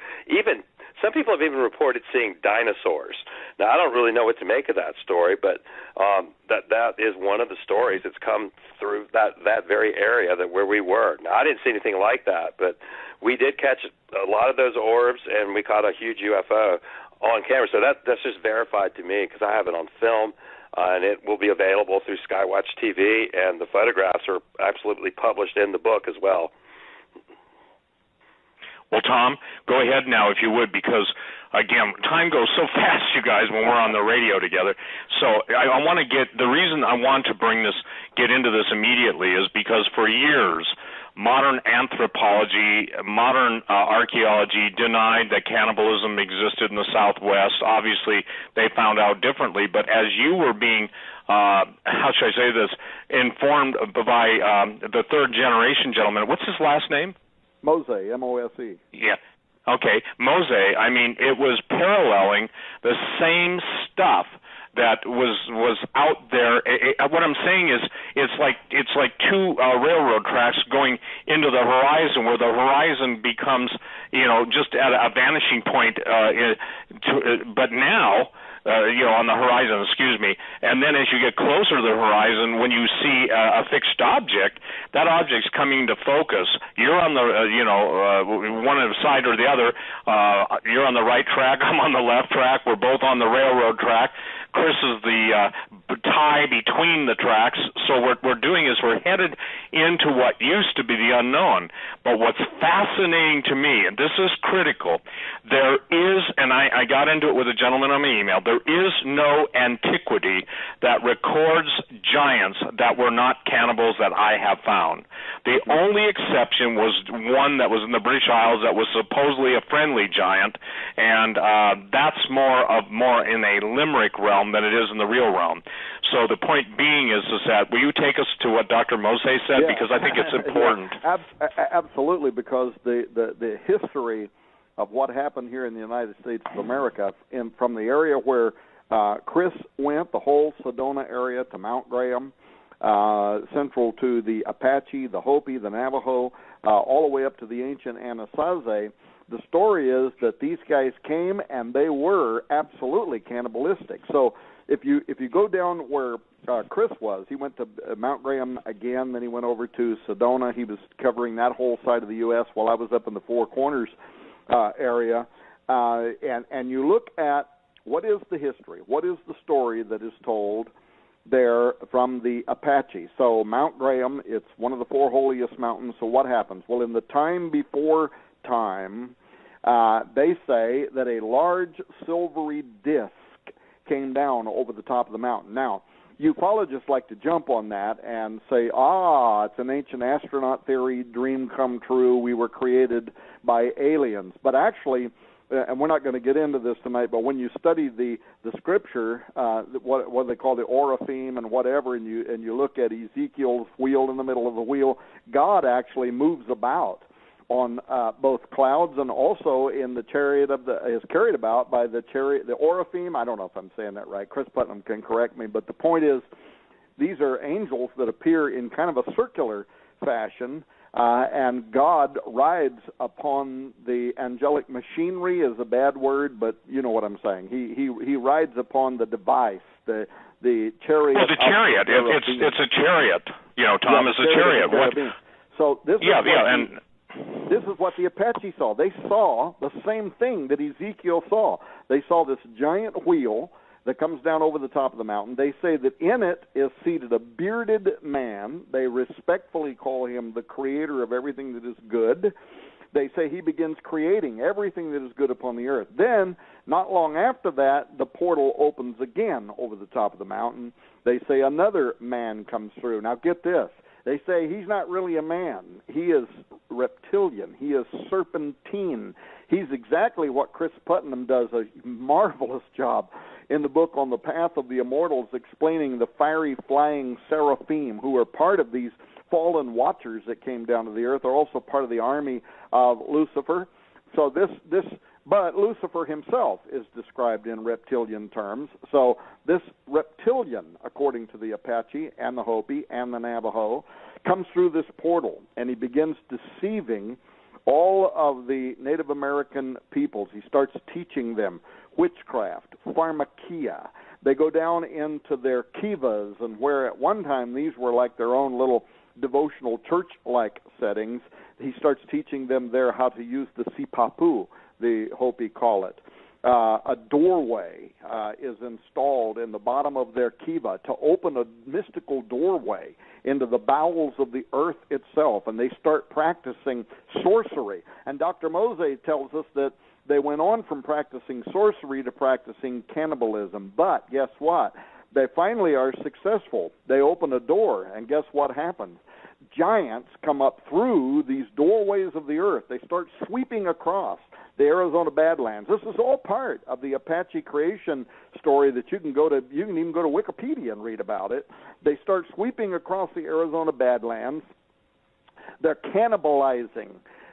Some people have even reported seeing dinosaurs. Now, I don't really know what to make of that story, but that is one of the stories that's come through that very area where we were. Now, I didn't see anything like that, but we did catch a lot of those orbs, and we caught a huge UFO on camera. So that's just verified to me because I have it on film, and it will be available through Skywatch TV, and the photographs are absolutely published in the book as well. Well, Tom, go ahead now if you would, because, again, time goes so fast, you guys, when we're on the radio together. So I want to the reason I want to get into this immediately is because for years, modern anthropology, modern archaeology denied that cannibalism existed in the Southwest. Obviously, they found out differently, but as you were being how should I say this, informed by the third generation gentleman, what's his last name? Mose, M-O-S-E. Yeah. Okay, Mose, I mean, it was paralleling the same stuff that was out there. What I'm saying is it's like two railroad tracks going into the horizon, where the horizon becomes, just at a vanishing point, but now, on the horizon, and then as you get closer to the horizon, when you see a fixed object, that object's coming to focus. You're on the, one side or the other. You're on the right track, I'm on the left track, we're both on the railroad track. Chris is the tie between the tracks, so what we're doing is we're headed into what used to be the unknown. But what's fascinating to me, and this is critical, there is, and I got into it with a gentleman on my email, there is no antiquity that records giants that were not cannibals that I have found. The only exception was one that was in the British Isles that was supposedly a friendly giant, and that's more in a limerick realm than it is in the real realm. So the point being is that will you take us to what Dr. Mose said, because I think it's important. Absolutely, because the history of what happened here in the United States of America, from the area where Chris went, the whole Sedona area to Mount Graham, central to the Apache, the Hopi, the Navajo, all the way up to the ancient Anasazi. The story is that these guys came and they were absolutely cannibalistic. So if you go down where Chris was, he went to Mount Graham again, then he went over to Sedona. He was covering that whole side of the U.S. while I was up in the Four Corners area. And you look at what is the history, what is the story that is told there from the Apache. So Mount Graham, it's one of the four holiest mountains. So what happens? Well, in the time before time, they say that a large silvery disc came down over the top of the mountain. Now, ufologists like to jump on that and say, it's an ancient astronaut theory, dream come true, we were created by aliens. But actually, and we're not going to get into this tonight, but when you study the scripture, what they call the Oraphim and whatever, and you look at Ezekiel's wheel in the middle of the wheel, God actually moves about on both clouds and also in the chariot is carried about by the chariot, the Oraphim. I don't know if I'm saying that right. Chris Putnam can correct me, but the point is, these are angels that appear in kind of a circular fashion, and God rides upon the angelic machinery is a bad word, but you know what I'm saying. He rides upon the device, the chariot. Well, the chariot. It's a chariot. You know, Tom, is a chariot. What? So this this is what the Apache saw. They saw the same thing that Ezekiel saw. They saw this giant wheel that comes down over the top of the mountain. They say that in it is seated a bearded man. They respectfully call him the creator of everything that is good. They say he begins creating everything that is good upon the earth. Then, not long after that, the portal opens again over the top of the mountain. They say another man comes through. Now get this. They say he's not really a man. He is reptilian. He is serpentine. He's exactly what Chris Putnam does a marvelous job in the book On the Path of the Immortals, explaining the fiery flying seraphim who are part of these fallen watchers that came down to the earth, are also part of the army of Lucifer. So but Lucifer himself is described in reptilian terms. So this reptilian, according to the Apache and the Hopi and the Navajo, comes through this portal, and he begins deceiving all of the Native American peoples. He starts teaching them witchcraft, pharmakia. They go down into their kivas, and where at one time these were like their own little devotional church-like settings, he starts teaching them there how to use the sipapu, the Hopi call it. A doorway is installed in the bottom of their kiva to open a mystical doorway into the bowels of the earth itself, and they start practicing sorcery. And Dr. Mose tells us that they went on from practicing sorcery to practicing cannibalism. But guess what? They finally are successful. They open a door, and guess what happens? Giants come up through these doorways of the earth. They start sweeping across the Arizona Badlands. This is all part of the Apache creation story that you can even go to Wikipedia and read about it. They start sweeping across the Arizona Badlands. They're cannibalizing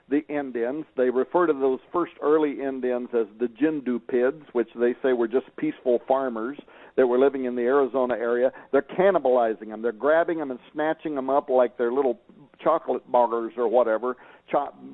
the Indians. They refer to those first early Indians as the Jindupids, which they say were just peaceful farmers that were living in the Arizona area. They're cannibalizing them. They're grabbing them and snatching them up like they're little chocolate bars or whatever,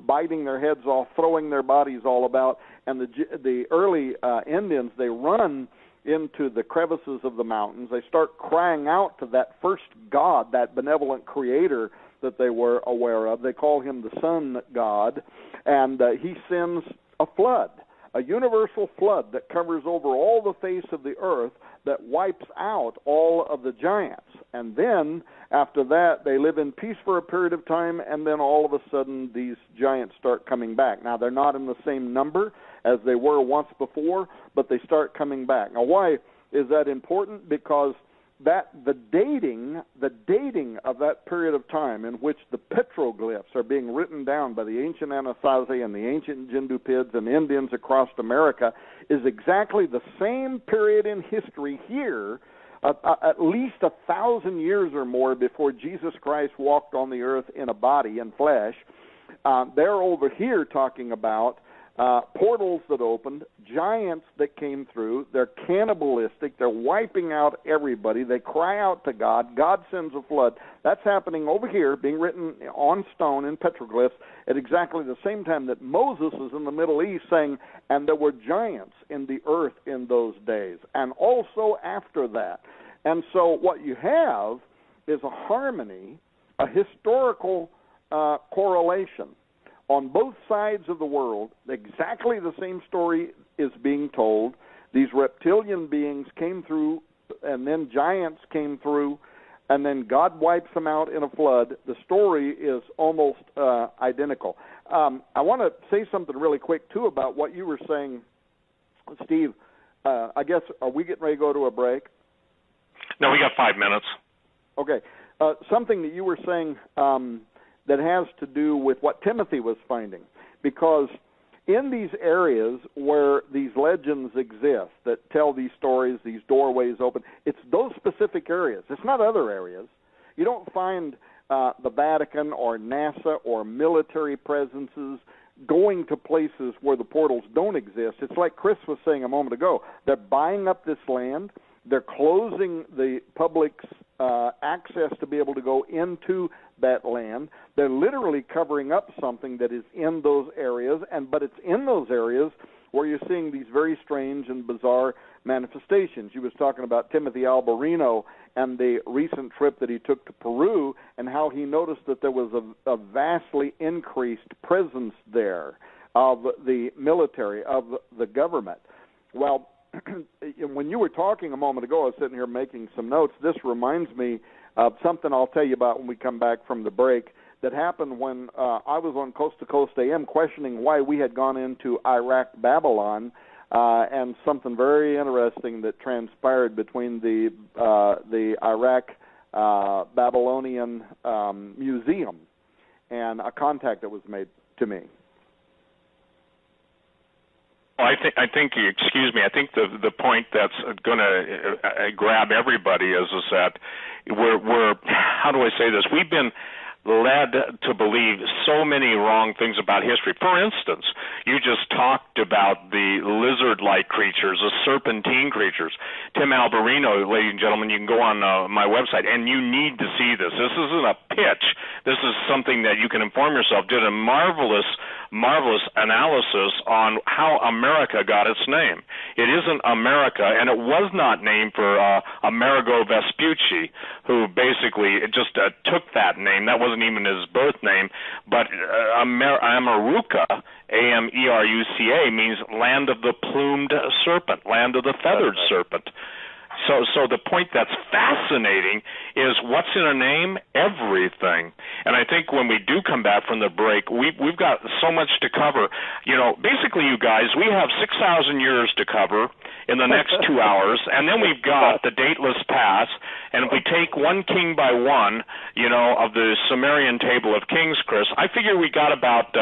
biting their heads off, throwing their bodies all about. And the early Indians, they run into the crevices of the mountains. They start crying out to that first god, that benevolent creator that they were aware of. They call him the sun god, and he sends a flood, a universal flood that covers over all the face of the earth that wipes out all of the giants. And then after that, they live in peace for a period of time, and then all of a sudden these giants start coming back. Now, they're not in the same number as they were once before, but they start coming back. Now, why is that important? Because the dating of that period of time in which the petroglyphs are being written down by the ancient Anasazi and the ancient Jindupids and Indians across America is exactly the same period in history here, at least 1,000 years or more before Jesus Christ walked on the earth in a body and flesh. They're over here talking about portals that opened, giants that came through. They're cannibalistic. They're wiping out everybody. They cry out to God. God sends a flood. That's happening over here, being written on stone in petroglyphs at exactly the same time that Moses is in the Middle East saying, and there were giants in the earth in those days, and also after that. And so what you have is a harmony, a historical correlation. On both sides of the world, exactly the same story is being told. These reptilian beings came through, and then giants came through, and then God wipes them out in a flood. The story is almost identical. I want to say something really quick, too, about what you were saying, Steve. I guess, are we getting ready to go to a break? No, we got 5 minutes. Okay. Something that you were saying that has to do with what Timothy was finding, because in these areas where these legends exist that tell these stories, these doorways open, it's those specific areas. It's not other areas. You don't find the Vatican or NASA or military presences going to places where the portals don't exist. It's like Chris was saying a moment ago. They're buying up this land. They're closing the public's access to be able to go into that land. They're literally covering up something that is in those areas, but it's in those areas where you're seeing these very strange and bizarre manifestations. You was talking about Timothy Alberino and the recent trip that he took to Peru and how he noticed that there was a vastly increased presence there of the military, of the government. Well, when you were talking a moment ago, I was sitting here making some notes. This reminds me of something I'll tell you about when we come back from the break that happened when I was on Coast to Coast AM questioning why we had gone into Iraq, Babylon, and something very interesting that transpired between the Iraq Babylonian Museum and a contact that was made to me. I think. Excuse me. I think the point that's going to grab everybody is that we're. How do I say this? We've been led to believe so many wrong things about history. For instance, you just talked about the lizard-like creatures, the serpentine creatures. Tim Alberino, ladies and gentlemen, you can go on my website, and you need to see this. This isn't a pitch. This is something that you can inform yourself. Did a marvelous analysis on how America got its name. It isn't America, and it was not named for Amerigo Vespucci, who basically just took that name. That wasn't even his birth name, but Amaruca, Ameruca, means land of the plumed serpent, land of the feathered serpent. So the point that's fascinating is what's in a name? Everything. And I think when we do come back from the break, we've got so much to cover. You know, basically, you guys, we have 6,000 years to cover in the next 2 hours, and then we've got the dateless past. And if we take one king by one, you know, of the Sumerian table of kings, Chris, I figure we got about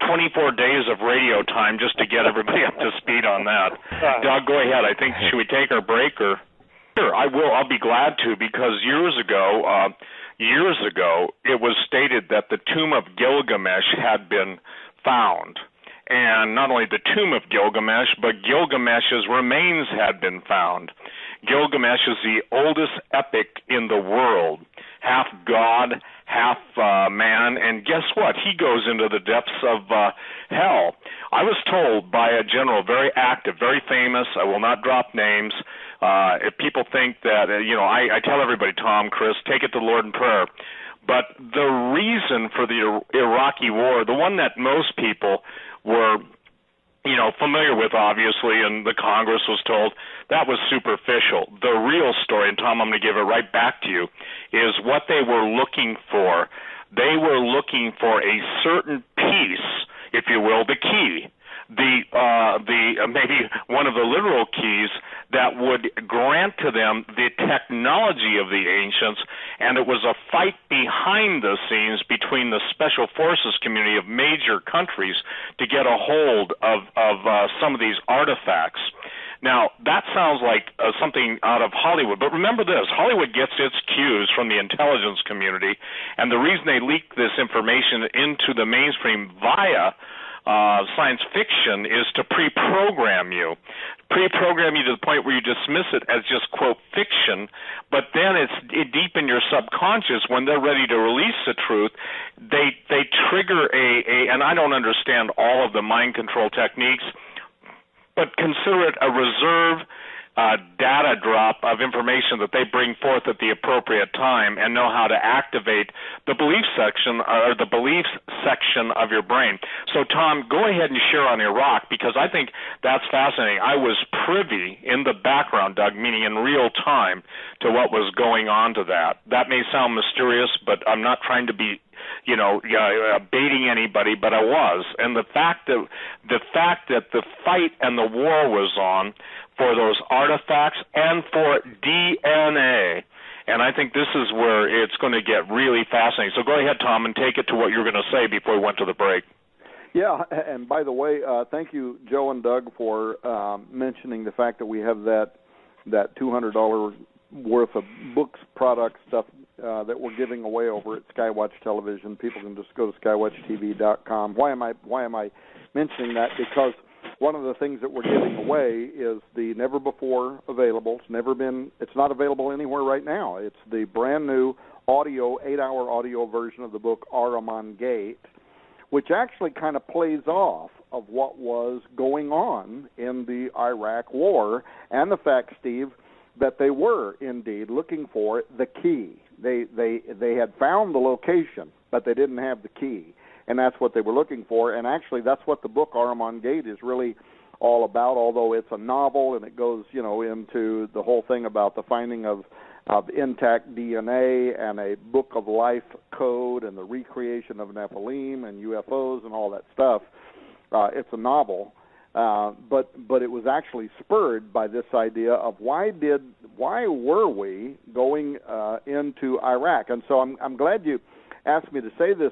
24 days of radio time just to get everybody up to speed on that. Doug, go ahead. I think, should we take our break or? Sure, I will. I'll be glad to, because years ago, it was stated that the tomb of Gilgamesh had been found. And not only the tomb of Gilgamesh, but Gilgamesh's remains had been found. Gilgamesh is the oldest epic in the world, half god, half man, and guess what? He goes into the depths of hell. I was told by a general, very active, very famous, I will not drop names. If people think that, I tell everybody, Tom, Chris, take it to the Lord in prayer. But the reason for the Iraqi war, the one that most people were familiar with, obviously, and the Congress was told, that was superficial. The real story, and Tom, I'm going to give it right back to you, is what they were looking for. They were looking for a certain piece, if you will, the key, maybe one of the literal keys that would grant to them the technology of the ancients, and it was a fight behind the scenes between the special forces community of major countries to get a hold of some of these artifacts. Now, that sounds like something out of Hollywood, but remember this, Hollywood gets its cues from the intelligence community, and the reason they leak this information into the mainstream via science fiction is to pre-program you to the point where you dismiss it as just, quote, fiction, but then it's deep in your subconscious when they're ready to release the truth, they trigger and I don't understand all of the mind control techniques, but consider it a reserve data drop of information that they bring forth at the appropriate time and know how to activate the belief section of your brain. So, Tom, go ahead and share on Iraq, because I think that's fascinating. I was privy in the background, Doug, meaning in real time, to what was going on to that. That may sound mysterious, but I'm not trying to be baiting anybody, but I was. And the fact that the fight and the war was on for those artifacts and for DNA, and I think this is where it's going to get really fascinating. So go ahead, Tom, and take it to what you were going to say before we went to the break. Yeah, and by the way, thank you, Joe and Doug, for mentioning the fact that we have that $200 worth of books, product stuff that we're giving away over at Skywatch Television. People can just go to skywatchtv.com. Why am I mentioning that? Because one of the things that we're giving away is the never before available. It's not available anywhere right now. It's the brand new 8-hour audio version of the book Ahriman Gate, which actually kind of plays off of what was going on in the Iraq War, and the fact, Steve, that they were indeed looking for the key. They had found the location, but they didn't have the key, and that's what they were looking for. And actually, that's what the book Ahriman Gate is really all about. Although it's a novel, and it goes into the whole thing about the finding of intact DNA and a book of life code and the recreation of Nephilim and UFOs and all that stuff. It's a novel. But it was actually spurred by this idea of why were we going into Iraq? And so I'm glad you asked me to say this,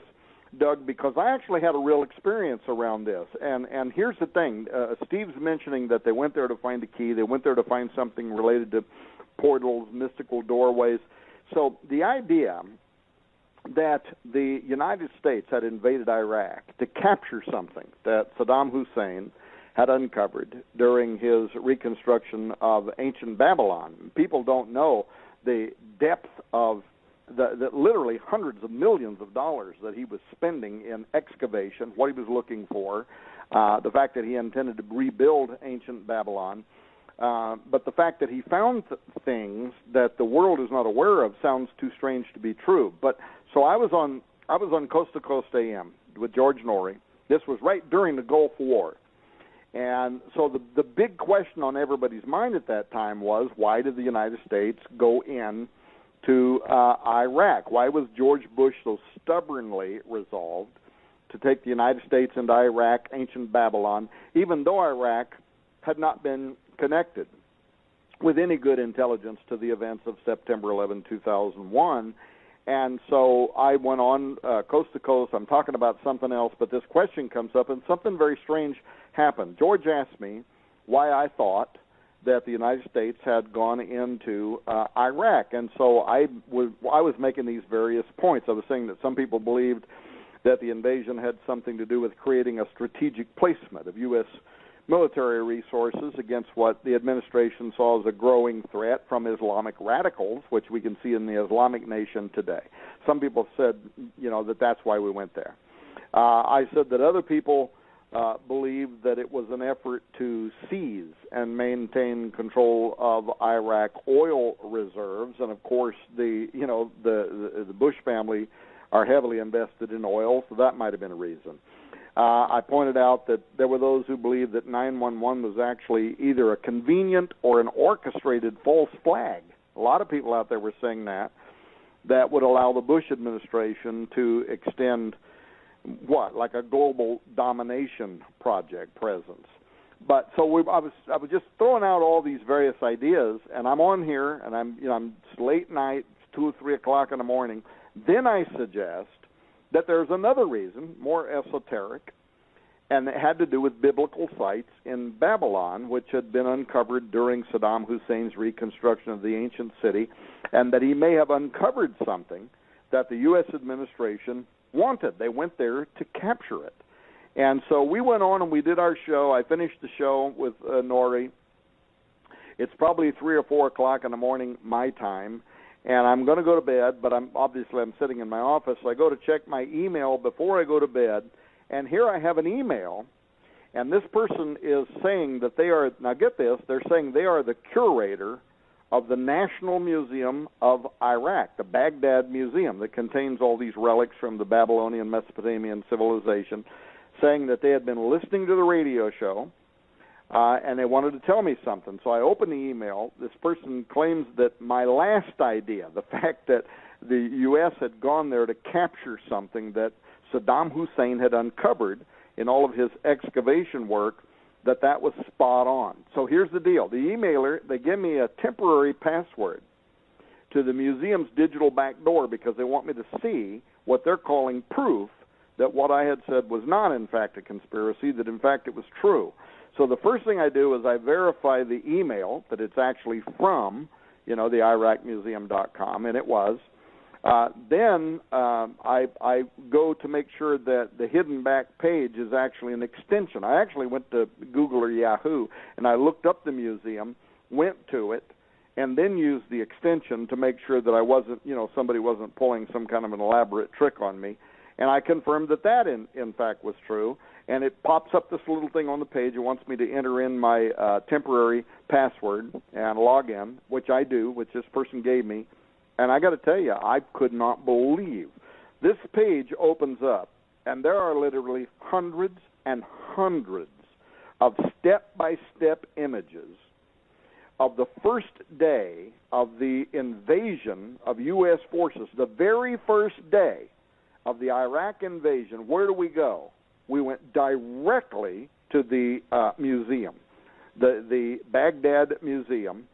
Doug, because I actually had a real experience around this. And here's the thing: Steve's mentioning that they went there to find a key. They went there to find something related to portals, mystical doorways. So the idea that the United States had invaded Iraq to capture something that Saddam Hussein had uncovered during his reconstruction of ancient Babylon. People don't know the depth of the literally hundreds of millions of dollars that he was spending in excavation, what he was looking for, the fact that he intended to rebuild ancient Babylon, but the fact that he found things that the world is not aware of sounds too strange to be true. But so I was on Coast to Coast AM with George Norrie. This was right during the Gulf War. And so the big question on everybody's mind at that time was, why did the United States go in to Iraq? Why was George Bush so stubbornly resolved to take the United States into Iraq, ancient Babylon, even though Iraq had not been connected with any good intelligence to the events of September 11, 2001? And so I went on coast to coast. I'm talking about something else, but this question comes up, and something very strange happened. George asked me why I thought that the United States had gone into Iraq, and so I was making these various points. I was saying that some people believed that the invasion had something to do with creating a strategic placement of U.S. military resources against what the administration saw as a growing threat from Islamic radicals, which we can see in the Islamic nation today. Some people said, that that's why we went there. I said that other people believed that it was an effort to seize and maintain control of Iraq oil reserves, and of course the Bush family are heavily invested in oil, so that might have been a reason. I pointed out that there were those who believed that 911 was actually either a convenient or an orchestrated false flag. A lot of people out there were saying that would allow the Bush administration to extend like a global domination project presence. But so I was just throwing out all these various ideas, and I'm on here, and I'm late night, 2 or 3 o'clock in the morning. Then I suggest that there's another reason, more esoteric, and it had to do with biblical sites in Babylon, which had been uncovered during Saddam Hussein's reconstruction of the ancient city, and that he may have uncovered something that the U.S. administration wanted. They went there to capture it. And so we went on and we did our show. I finished the show with Nori. It's probably 3 or 4 o'clock in the morning my time, and I'm going to go to bed, but I'm sitting in my office, so I go to check my email before I go to bed, and here I have an email, and this person is saying that they are, now get this, they're saying they are the curator of the National Museum of Iraq, the Baghdad Museum that contains all these relics from the Babylonian Mesopotamian civilization, saying that they had been listening to the radio show, and they wanted to tell me something. So I opened the email. This person claims that my last idea, the fact that the U.S. had gone there to capture something that Saddam Hussein had uncovered in all of his excavation work, that was spot on. So here's the deal. The emailer, they give me a temporary password to the museum's digital back door because they want me to see what they're calling proof that what I had said was not, in fact, a conspiracy, that, in fact, it was true. So the first thing I do is I verify the email that it's actually from, the IraqMuseum.com, and it was. Then I go to make sure that the hidden back page is actually an extension. I actually went to Google or Yahoo, and I looked up the museum, went to it, and then used the extension to make sure that I wasn't, somebody wasn't pulling some kind of an elaborate trick on me. And I confirmed that in fact was true. And it pops up this little thing on the page. It wants me to enter in my temporary password and log in, which I do, which this person gave me. And I got to tell you, I could not believe. This page opens up, and there are literally hundreds and hundreds of step-by-step images of the first day of the invasion of U.S. forces, the very first day of the Iraq invasion. Where do we go? We went directly to the museum, the Baghdad Museum.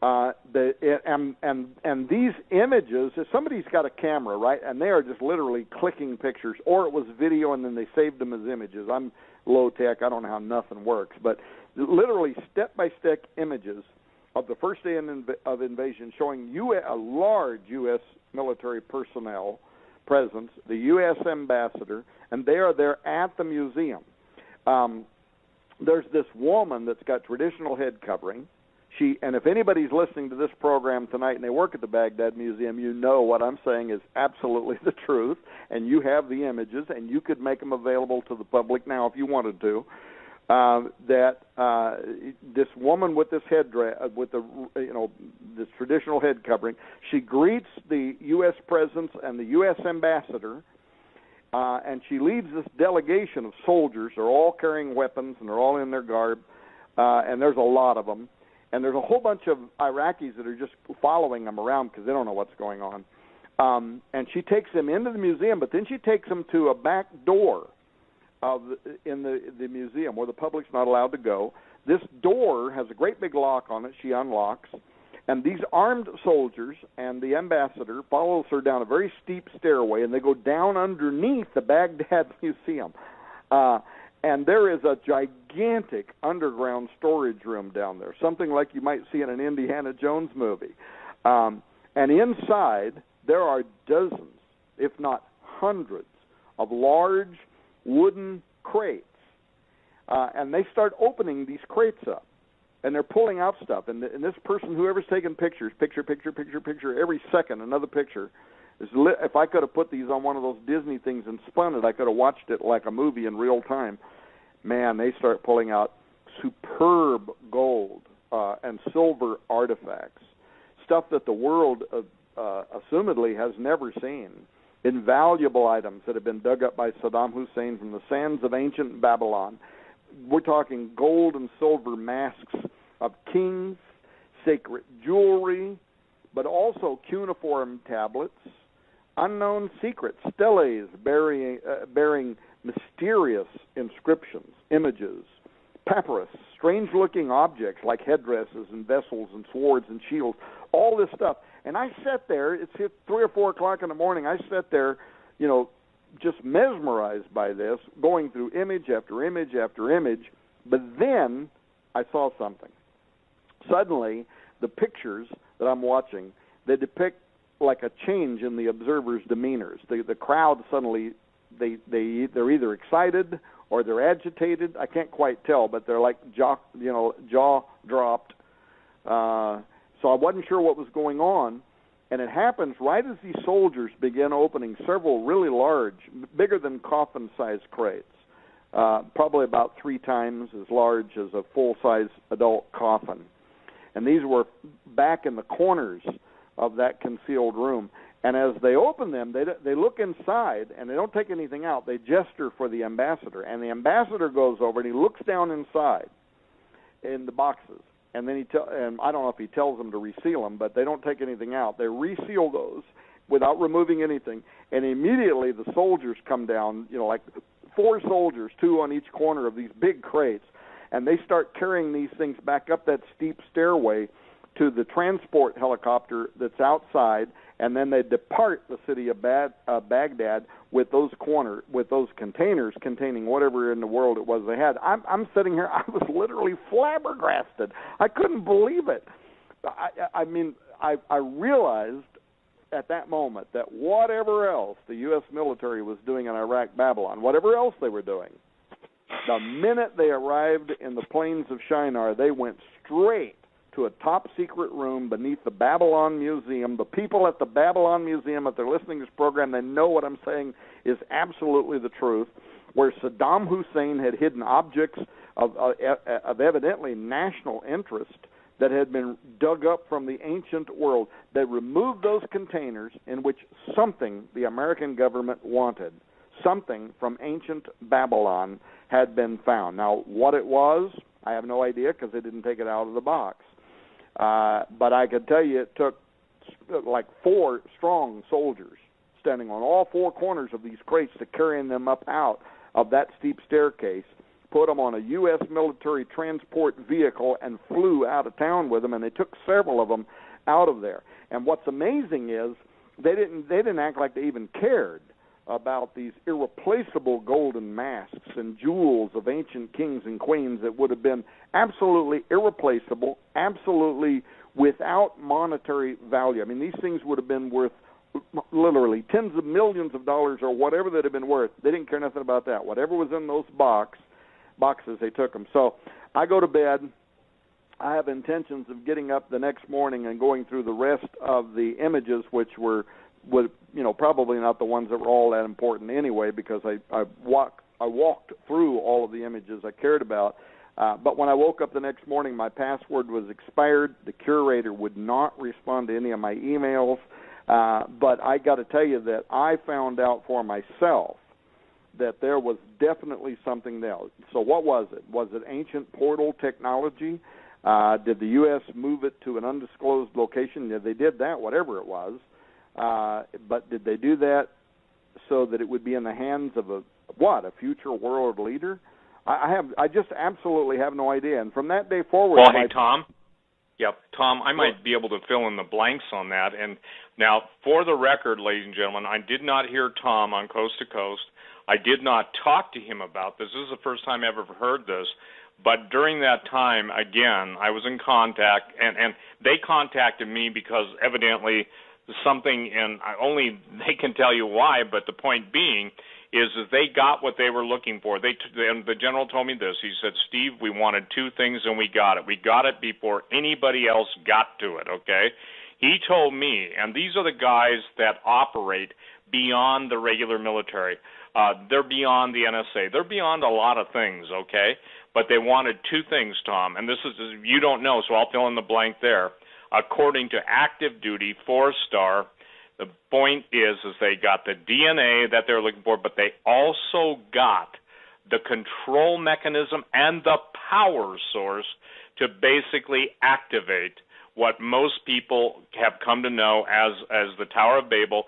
And these images, if somebody's got a camera, right, and they are just literally clicking pictures, or it was video and then they saved them as images. I'm low tech. I don't know how nothing works, but literally step-by-step images of the first day of invasion showing a large U.S. military personnel presence, the U.S. ambassador, and they are there at the museum. There's this woman that's got traditional head covering. And if anybody's listening to this program tonight and they work at the Baghdad Museum, you know what I'm saying is absolutely the truth, and you have the images, and you could make them available to the public now if you wanted to. This woman with this headdress, with this traditional head covering, she greets the U.S. presence and the U.S. ambassador, and she leads this delegation of soldiers. They're all carrying weapons, and they're all in their garb, and there's a lot of them. And there's a whole bunch of Iraqis that are just following them around because they don't know what's going on. And she takes them into the museum, but then she takes them to a back door in the museum where the public's not allowed to go. This door has a great big lock on it. She unlocks. And these armed soldiers and the ambassador follows her down a very steep stairway, and they go down underneath the Baghdad Museum. And there is a gigantic underground storage room down there, something like you might see in an Indiana Jones movie. And inside, there are dozens, if not hundreds, of large wooden crates. And they start opening these crates up, and they're pulling out stuff. And this person, whoever's taking pictures, picture, every second, another picture. If I could have put these on one of those Disney things and spun it, I could have watched it like a movie in real time. Man, they start pulling out superb gold and silver artifacts, stuff that the world assumedly has never seen. invaluable items that have been dug up by Saddam Hussein from the sands of ancient Babylon. We're talking gold and silver masks of kings, sacred jewelry, but also cuneiform tablets, unknown secrets, steles bearing mysterious inscriptions, images, papyrus, strange-looking objects like headdresses and vessels and swords and shields, all this stuff. And I sat there, it's 3 or 4 o'clock in the morning, I sat there, just mesmerized by this, going through image after image after image, but then I saw something. Suddenly, the pictures that I'm watching, they depict like a change in the observers' demeanors. The crowd suddenly, they're either excited or they're agitated. I can't quite tell, but they're like jaw dropped. So I wasn't sure what was going on, and it happens right as these soldiers begin opening several really large, bigger than coffin-sized crates, probably about 3 times as large as a full-size adult coffin. And these were back in the corners of that concealed room. And as they open them, they look inside, and they don't take anything out. They gesture for the ambassador, and the ambassador goes over, and he looks down inside in the boxes. And then and I don't know if he tells them to reseal them, but they don't take anything out. They reseal those without removing anything, and immediately the soldiers come down, like 4 soldiers, 2 on each corner of these big crates, and they start carrying these things back up that steep stairway to the transport helicopter that's outside, and then they depart the city of Baghdad with those containers containing whatever in the world it was they had. I'm sitting here, I was literally flabbergasted. I couldn't believe it. I realized at that moment that whatever else the U.S. military was doing in Iraq, Babylon, whatever else they were doing, the minute they arrived in the plains of Shinar, they went straight to a top-secret room beneath the Babylon Museum. The people at the Babylon Museum, if they're listening to this program, they know what I'm saying is absolutely the truth, where Saddam Hussein had hidden objects of evidently national interest that had been dug up from the ancient world. They removed those containers in which something the American government wanted, something from ancient Babylon, had been found. Now, what it was, I have no idea because they didn't take it out of the box. But I could tell you it took like 4 strong soldiers standing on all 4 corners of these crates to carry them up out of that steep staircase, put them on a U.S. military transport vehicle, and flew out of town with them, and they took several of them out of there. And what's amazing is they didn't act like they even cared about these irreplaceable golden masks and jewels of ancient kings and queens that would have been absolutely irreplaceable, absolutely without monetary value. I mean, these things would have been worth literally tens of millions of dollars or whatever they'd have been worth. They didn't care nothing about that. Whatever was in those boxes, they took them. So I go to bed. I have intentions of getting up the next morning and going through the rest of the images, which were probably not the ones that were all that important anyway, because I walked through all of the images I cared about. But when I woke up the next morning, my password was expired. The curator would not respond to any of my emails. But I got to tell you that I found out for myself that there was definitely something else. So what was it? Was it ancient portal technology? Did the U.S. move it to an undisclosed location? Yeah, they did that, whatever it was. But did they do that so that it would be in the hands of a future world leader? I just absolutely have no idea. And from that day forward... Well, hey, Tom. Yep, Tom, I might be able to fill in the blanks on that. And now, for the record, ladies and gentlemen, I did not hear Tom on Coast to Coast. I did not talk to him about this. This is the first time I've ever heard this. But during that time, again, I was in contact, and they contacted me because evidently something, and only they can tell you why, but the point being is that they got what they were looking for. And the general told me this. He said, Steve, we wanted 2 things, and we got it. We got it before anybody else got to it, okay? He told me, and these are the guys that operate beyond the regular military. They're beyond the NSA. They're beyond a lot of things, okay? But they wanted 2 things, Tom, and this is, you don't know, so I'll fill in the blank there. According to active duty 4-star The point is they got the DNA that they're looking for, but they also got the control mechanism and the power source to basically activate what most people have come to know as the Tower of Babel.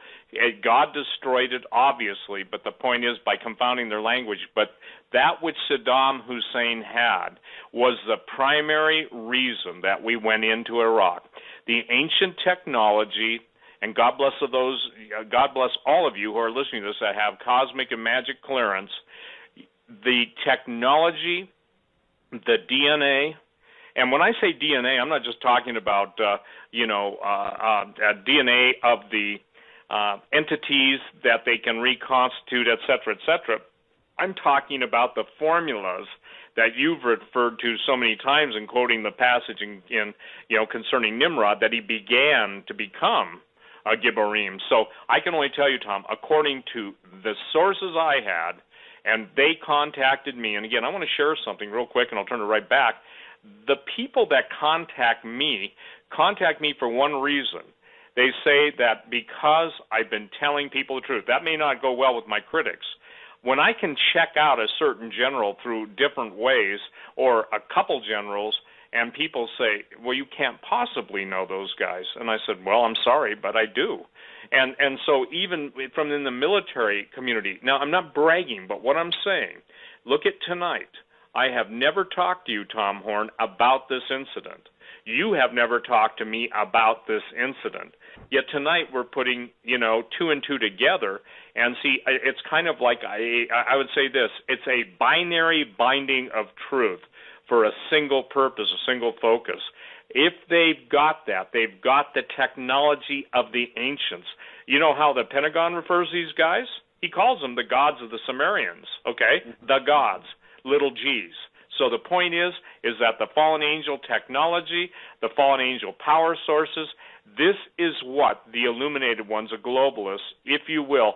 God destroyed it, obviously, but the point is by confounding their language. But that which Saddam Hussein had was the primary reason that we went into Iraq. The ancient technology, and God bless all of you who are listening to this that have cosmic and magic clearance, the technology, the DNA. And when I say DNA, I'm not just talking about DNA of the entities that they can reconstitute, et cetera, et cetera. I'm talking about the formulas that you've referred to so many times in quoting the passage in concerning Nimrod, that he began to become a Gibborim. So I can only tell you, Tom, according to the sources I had, and they contacted me, and again, I want to share something real quick, and I'll turn it right back. The people that contact me for one reason. They say that because I've been telling people the truth. That may not go well with my critics. When I can check out a certain general through different ways, or a couple generals, and people say, well, you can't possibly know those guys. And I said, well, I'm sorry, but I do. And so even from in the military community, now I'm not bragging, but what I'm saying, look at tonight. I have never talked to you, Tom Horn, about this incident. You have never talked to me about this incident. Yet tonight we're putting, two and two together. And see, it's kind of like, I would say this, it's a binary binding of truth for a single purpose, a single focus. If they've got that, they've got the technology of the ancients. You know how the Pentagon refers to these guys? He calls them the gods of the Sumerians, okay? The gods. Little g's. So the point is that the fallen angel technology, the fallen angel power sources, this is what the illuminated ones, the globalists, if you will,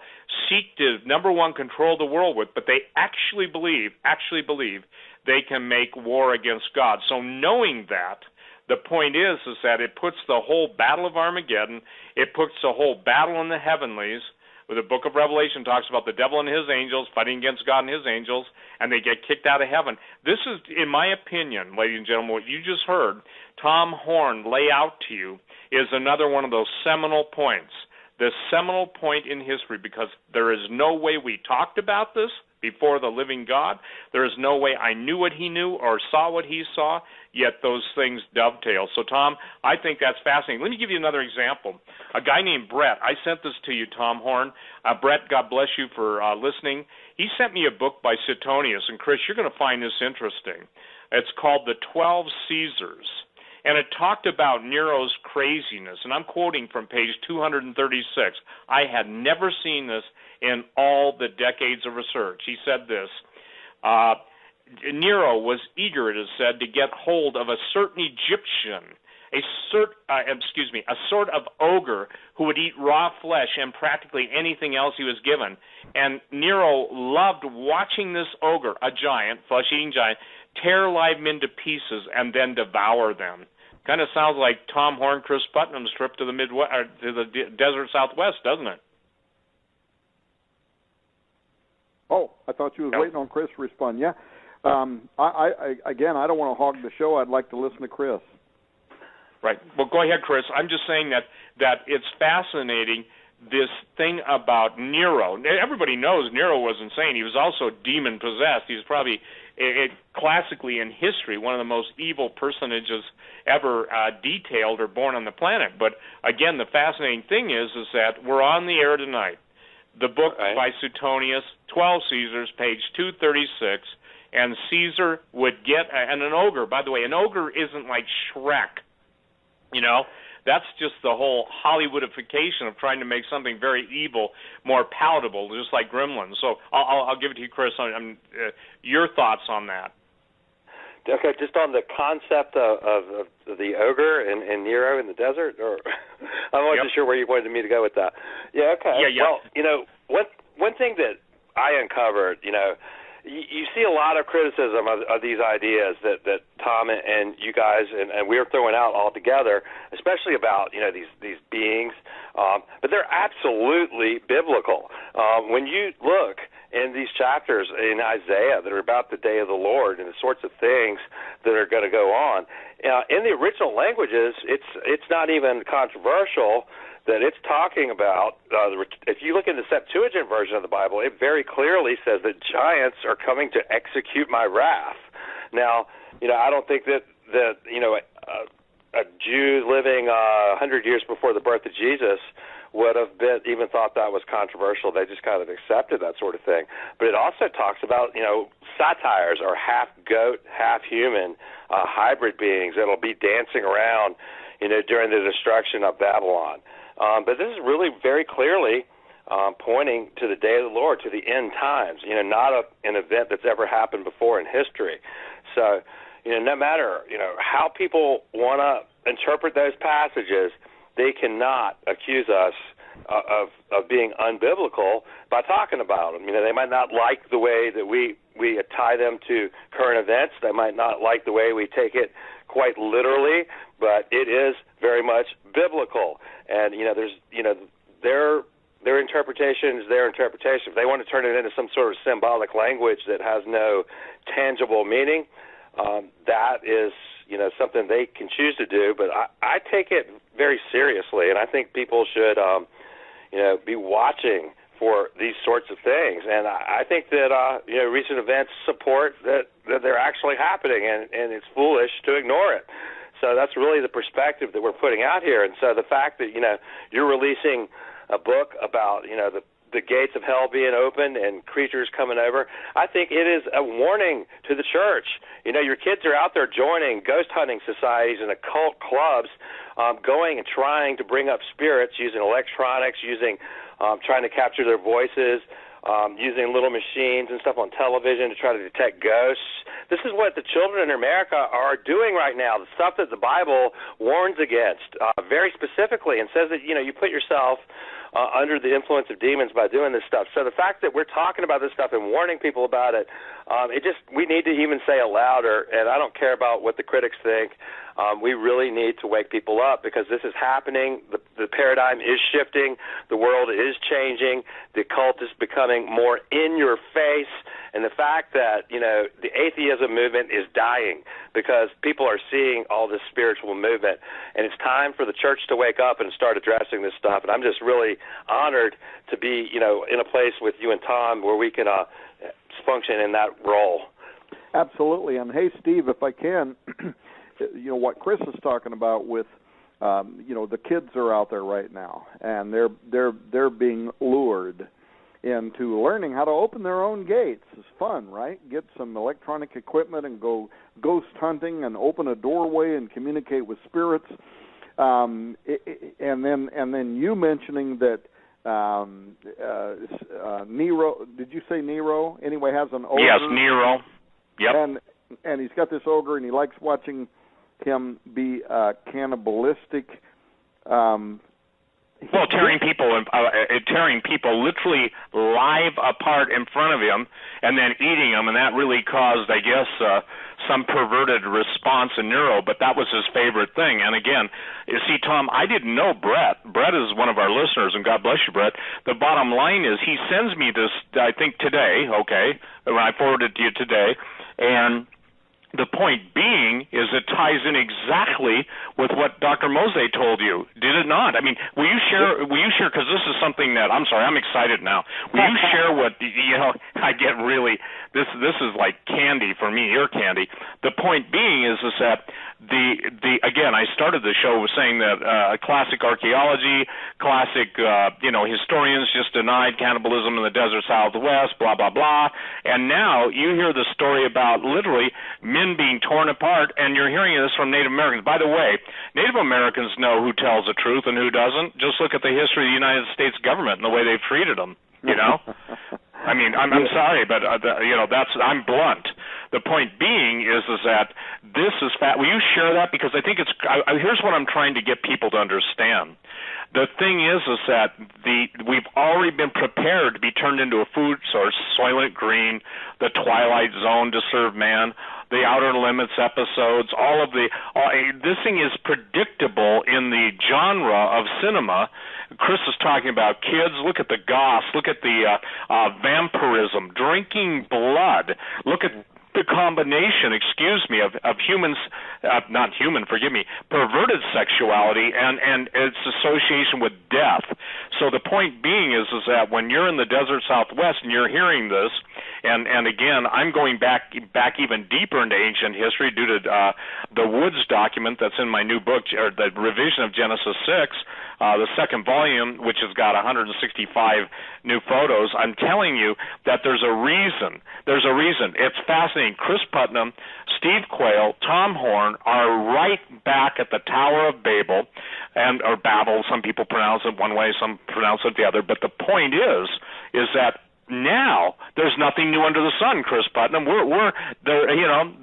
seek to, number one, control the world with, but they actually believe they can make war against God. So knowing that, the point is that it puts the whole battle of Armageddon, it puts the whole battle in the heavenlies. The book of Revelation talks about the devil and his angels fighting against God and his angels, and they get kicked out of heaven. This is, in my opinion, ladies and gentlemen, what you just heard Tom Horn lay out to you is another one of those seminal points, the seminal point in history, because there is no way we talked about this before the living God. There is no way I knew what he knew or saw what he saw, yet those things dovetail. So, Tom, I think that's fascinating. Let me give you another example. A guy named Brett, I sent this to you, Tom Horn. Brett, God bless you for listening. He sent me a book by Suetonius, and Chris, you're going to find this interesting. It's called The 12 Caesars, and it talked about Nero's craziness, and I'm quoting from page 236. I had never seen this in all the decades of research. He said this, Nero was eager, it is said, to get hold of a certain Egyptian, a sort of ogre who would eat raw flesh and practically anything else he was given. And Nero loved watching this ogre, a giant, flesh-eating giant, tear live men to pieces and then devour them. Kind of sounds like Tom Horn, Chris Putnam's trip to the Midwest, to the desert Southwest, doesn't it? Oh, I thought you was waiting on Chris to respond. Yeah. I don't want to hog the show. I'd like to listen to Chris. Right. Well, go ahead, Chris. I'm just saying that it's fascinating, this thing about Nero. Everybody knows Nero was insane. He was also demon-possessed. He was probably, classically in history, one of the most evil personages ever detailed or born on the planet. But, again, the fascinating thing is that we're on the air tonight. The book by Suetonius, 12 Caesars, page 236, and Caesar would get, and an ogre, by the way, an ogre isn't like Shrek, that's just the whole Hollywoodification of trying to make something very evil more palatable, just like Gremlins. So I'll give it to you, Chris, on your thoughts on that. Okay, just on the concept of the ogre and Nero in the desert, or I wasn't sure where you wanted me to go with that. Yeah, okay. Yeah. Well, one thing that I uncovered, you see a lot of criticism of these ideas that Tom and you guys and we're throwing out all together, especially about these beings but they're absolutely biblical. When you look in these chapters in Isaiah that are about the day of the Lord and the sorts of things that are going to go on, in the original languages, it's not even controversial that it's talking about, if you look in the Septuagint version of the Bible, it very clearly says that giants are coming to execute my wrath. Now, I don't think that a Jew living 100 years before the birth of Jesus would have even thought that was controversial. They just kind of accepted that sort of thing. But it also talks about, satyrs or half goat, half human, hybrid beings that'll be dancing around, during the destruction of Babylon. But this is really very clearly pointing to the day of the Lord, to the end times, not an event that's ever happened before in history. So, no matter, how people want to interpret those passages, they cannot accuse us of being unbiblical by talking about them. They might not like the way that we tie them to current events. They might not like the way we take it quite literally, but it is very much biblical. And, their interpretation is their interpretation. If they want to turn it into some sort of symbolic language that has no tangible meaning, that is, something they can choose to do. But I take it very seriously, and I think people should, be watching for these sorts of things. And I think that, recent events support that they're actually happening, and it's foolish to ignore it. So that's really the perspective that we're putting out here. And so the fact that, you're releasing a book about, the gates of hell being opened and creatures coming over, I think it is a warning to the church. Your kids are out there joining ghost hunting societies and occult clubs, going and trying to bring up spirits using electronics, trying to capture their voices, using little machines and stuff on television to try to detect ghosts. This is what the children in America are doing right now, the stuff that the Bible warns against very specifically, and says that, you put yourself under the influence of demons by doing this stuff. So the fact that we're talking about this stuff and warning people about it, we need to even say it louder, and I don't care about what the critics think. We really need to wake people up because this is happening. The paradigm is shifting. The world is changing. The occult is becoming more in your face. And the fact that, the atheism movement is dying because people are seeing all this spiritual movement. And it's time for the church to wake up and start addressing this stuff. And I'm just really honored to be, in a place with you and Tom where we can function in that role. Absolutely. And hey, Steve, if I can, what Chris is talking about with, the kids are out there right now, and they're being lured into learning how to open their own gates. It's fun, right? Get some electronic equipment and go ghost hunting and open a doorway and communicate with spirits. And then you mentioning that Nero, did you say Nero? Anyway, has an ogre. Yes, Nero. Yep. And he's got this ogre, and he likes watching him be cannibalistic. Tearing people literally live apart in front of him and then eating them, and that really caused, I guess, some perverted response in Nero, but that was his favorite thing. And again, you see, Tom, I didn't know Brett. Brett is one of our listeners, and God bless you, Brett. The bottom line is he sends me this, I think today, okay, when I forwarded it to you today, and the point being is it ties in exactly with what Dr. Mose told you, did it not? I mean, will you share, because this is something that, I'm sorry, I'm excited now. Will you share what, I get really, this is like candy for me, ear candy. The point being is that again, I started the show with saying that classic archaeology, classic, historians just denied cannibalism in the desert Southwest, blah, blah, blah. And now you hear the story about literally men being torn apart, and you're hearing this from Native Americans. By the way, Native Americans know who tells the truth and who doesn't. Just look at the history of the United States government and the way they've treated them, I mean, I'm sorry, but, I'm blunt. The point being is that this is will you share that? Because I think here's what I'm trying to get people to understand. The thing is that we've already been prepared to be turned into a food source, Soylent Green, the Twilight Zone to serve man. the Outer Limits episodes, this thing is predictable in the genre of cinema. Chris is talking about kids. Look at the goths. Look at the vampirism, drinking blood. Look at the combination, of humans, not human, forgive me, perverted sexuality and its association with death. So the point being is that when you're in the desert Southwest and you're hearing this, and again, I'm going back even deeper into ancient history due to the Woods document that's in my new book, or the revision of Genesis 6, the second volume, which has got 165 new photos. I'm telling you that there's a reason. There's a reason. It's fascinating. Chris Putnam, Steve Quayle, Tom Horn are right back at the Tower of Babel, or Babel. Some people pronounce it one way, some pronounce it the other. But the point is that now there's nothing new under the sun, Chris Putnam. We're there,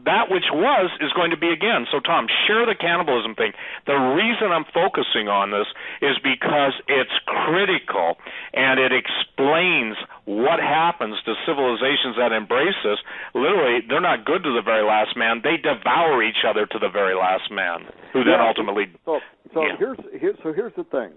that which was is going to be again. So Tom, share the cannibalism thing. The reason I'm focusing on this is because it's critical and it explains what happens to civilizations that embrace this. Literally, they're not good to the very last man. They devour each other to the very last man, who then ultimately. Here's the thing.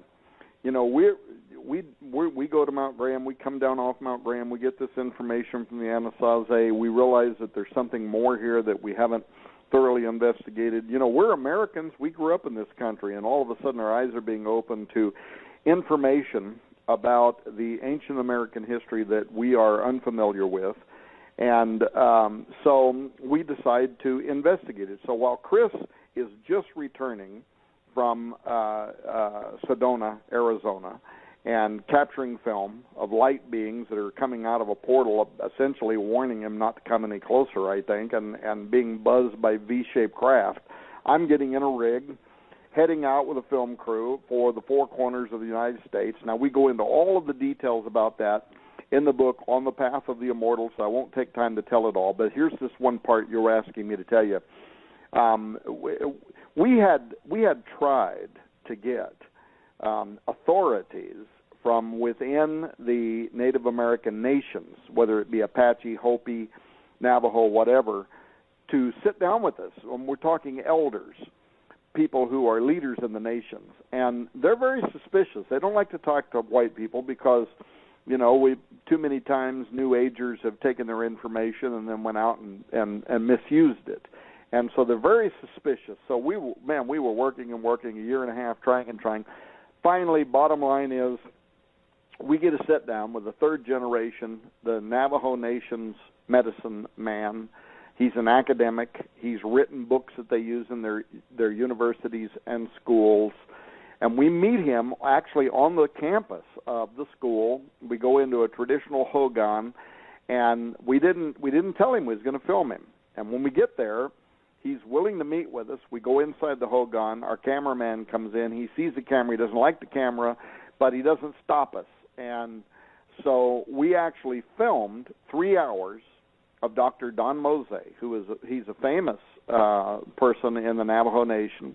We go to Mount Graham, we come down off Mount Graham, we get this information from the Anasazi, we realize that there's something more here that we haven't thoroughly investigated. We're Americans, we grew up in this country, and all of a sudden our eyes are being opened to information about the ancient American history that we are unfamiliar with, and so we decide to investigate it. So while Chris is just returning from Sedona, Arizona, and capturing film of light beings that are coming out of a portal, essentially warning him not to come any closer, I think, and being buzzed by V-shaped craft, I'm getting in a rig, heading out with a film crew for the four corners of the United States. Now, we go into all of the details about that in the book, On the Path of the Immortals, so I won't take time to tell it all, but here's this one part you were asking me to tell you. We had tried to get authorities from within the Native American nations, whether it be Apache, Hopi, Navajo, whatever, to sit down with us. We're talking elders, people who are leaders in the nations, and they're very suspicious. They don't like to talk to white people because, we too many times New Agers have taken their information and then went out and misused it. And so they're very suspicious. So we were working a year and a half, trying. Finally, bottom line is, we get a sit down with the third generation, the Navajo Nation's medicine man. He's an academic. He's written books that they use in their universities and schools. And we meet him actually on the campus of the school. We go into a traditional hogan, and we didn't tell him we was going to film him. And when we get there, he's willing to meet with us. We go inside the hogan. Our cameraman comes in. He sees the camera. He doesn't like the camera, but he doesn't stop us. And so we actually filmed 3 hours of Dr. Don Mose, he's a famous person in the Navajo Nation.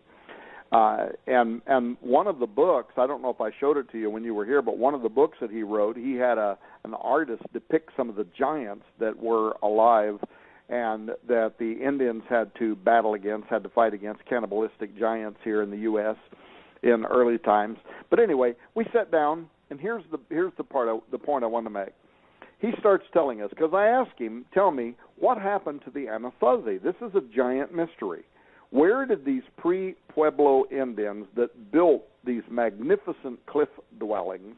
And one of the books, I don't know if I showed it to you when you were here, but one of the books that he wrote, he had an artist depict some of the giants that were alive and that the Indians had to fight against cannibalistic giants here in the U.S. in early times. But anyway, we sat down, and here's the point I want to make. He starts telling us, because I asked him, tell me, what happened to the Anasazi? This is a giant mystery. Where did these pre-Pueblo Indians that built these magnificent cliff dwellings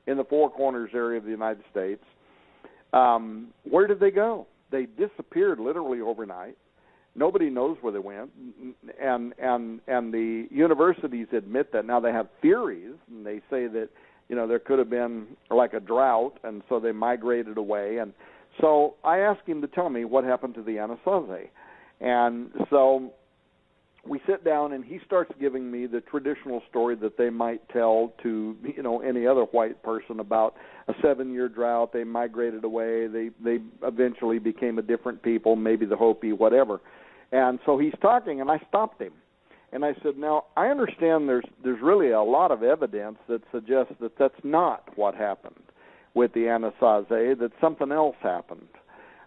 in the Four Corners area of the United States, where did they go? They disappeared literally overnight. Nobody knows where they went, and the universities admit that. Now they have theories, and they say that there could have been like a drought, and so they migrated away. And so I asked him to tell me what happened to the Anasazi, and so we sit down, and he starts giving me the traditional story that they might tell to any other white person about a 7-year drought. They migrated away. They eventually became a different people, maybe the Hopi, whatever. And so he's talking, and I stopped him, and I said, now I understand there's really a lot of evidence that suggests that that's not what happened with the Anasazi, that something else happened.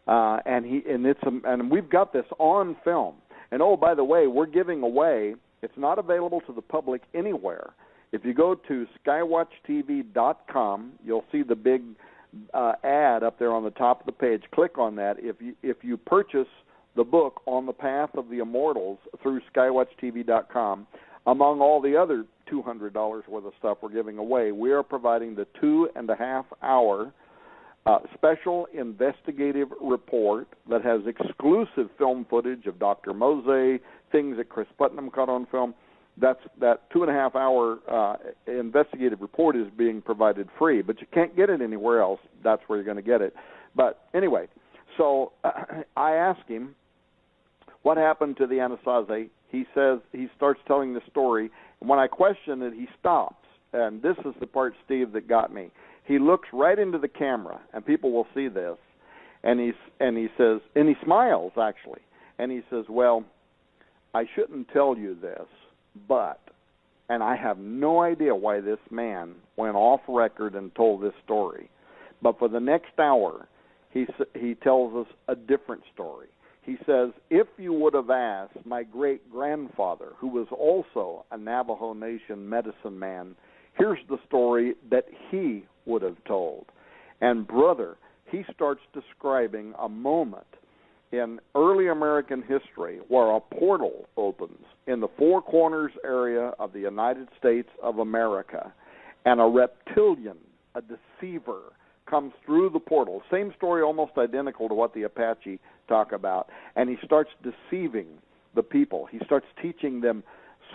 and we've got this on film. And oh, by the way, we're giving away. It's not available to the public anywhere. If you go to skywatchtv.com, you'll see the big ad up there on the top of the page. Click on that. If you purchase the book On the Path of the Immortals through skywatchtv.com, among all the other $200 worth of stuff we're giving away, we are providing the 2.5-hour special investigative report that has exclusive film footage of Dr. Mose, things that Chris Putnam caught on film. That 2.5-hour investigative report is being provided free, but you can't get it anywhere else. That's where you're going to get it. But anyway, so I asked him what happened to the Anasazi. He says, he starts telling the story, and when I question it, he stops. And this is the part, Steve, that got me. He looks right into the camera, and people will see this, and he says, and he smiles actually, and he says, "Well, I shouldn't tell you this, but," and I have no idea why this man went off record and told this story, but for the next hour, he tells us a different story. He says, "If you would have asked my great-grandfather, who was also a Navajo Nation medicine man, here's the story that he would have told." And brother, he starts describing a moment in early American history where a portal opens in the Four Corners area of the United States of America, and a reptilian, a deceiver, comes through the portal. Same story, almost identical to what the Apache talk about, and he starts deceiving the people. He starts teaching them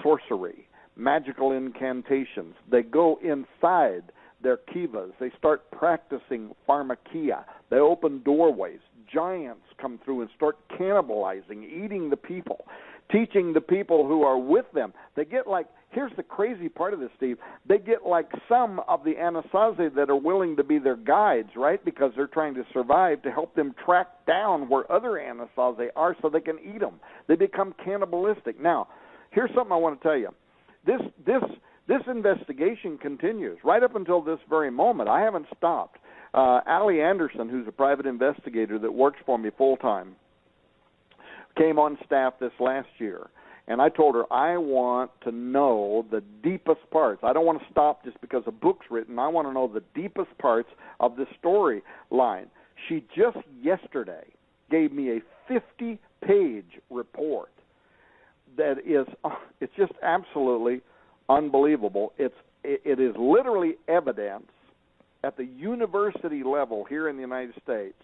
sorcery, magical incantations. They go inside their kivas. They start practicing pharmakia. They open doorways. Giants come through and start cannibalizing, eating the people, teaching the people who are with them. They get like, here's the crazy part of this, Steve, they get like some of the Anasazi that are willing to be their guides, right, because they're trying to survive, to help them track down where other Anasazi are so they can eat them. They become cannibalistic. Now, here's something I want to tell you. This investigation continues right up until this very moment. I haven't stopped. Allie Anderson, who's a private investigator that works for me full-time, came on staff this last year, and I told her I want to know the deepest parts. I don't want to stop just because a book's written. I want to know the deepest parts of this storyline. She just yesterday gave me a 50-page report that is, it's just absolutely unbelievable. It is literally evidence at the university level here in the United States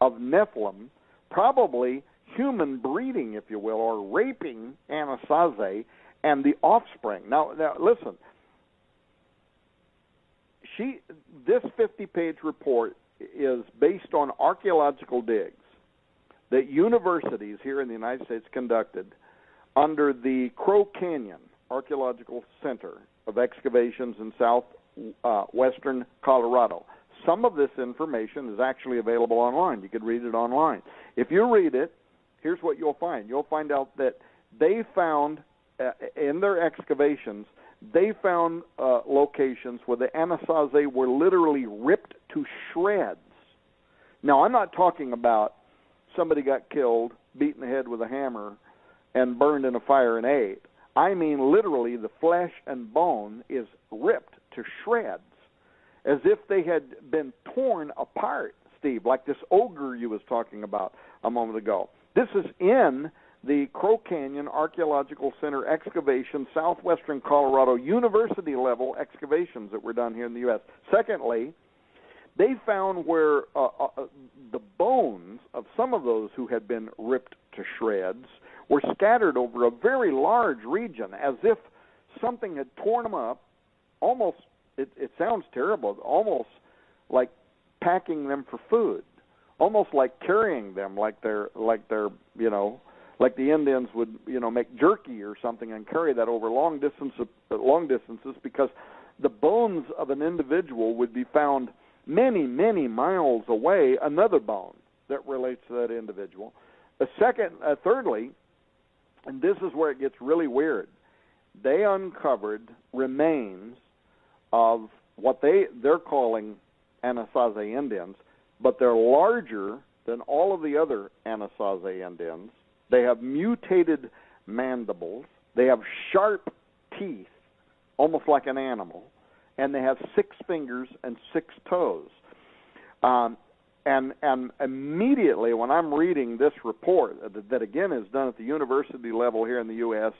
of Nephilim, probably human breeding, if you will, or raping Anasazi and the offspring. Now listen, this 50-page report is based on archaeological digs that universities here in the United States conducted under the Crow Canyon Archaeological Center of excavations in southwestern Colorado. Some of this information is actually available online. You could read it online. If you read it, here's what you'll find. You'll find out that they found, in their excavations, they found locations where the Anasazi were literally ripped to shreds. Now, I'm not talking about somebody got killed, beaten in the head with a hammer, and burned in a fire and ate. I mean literally the flesh and bone is ripped to shreds, as if they had been torn apart, Steve, like this ogre you was talking about a moment ago. This is in the Crow Canyon Archaeological Center excavation, southwestern Colorado, university-level excavations that were done here in the U.S. Secondly, they found where the bones of some of those who had been ripped to shreds were scattered over a very large region, as if something had torn them up, almost, it sounds terrible, almost like packing them for food, almost like carrying them like they're like the Indians would, make jerky or something and carry that over long distances, because the bones of an individual would be found many, many miles away, another bone that relates to that individual. Thirdly, and this is where it gets really weird, they uncovered remains of what they're calling Anasazi Indians, but they're larger than all of the other Anasazi-Indians. They have mutated mandibles. They have sharp teeth, almost like an animal, and they have 6 fingers and 6 toes. And immediately when I'm reading this report that again is done at the university level here in the U.S.,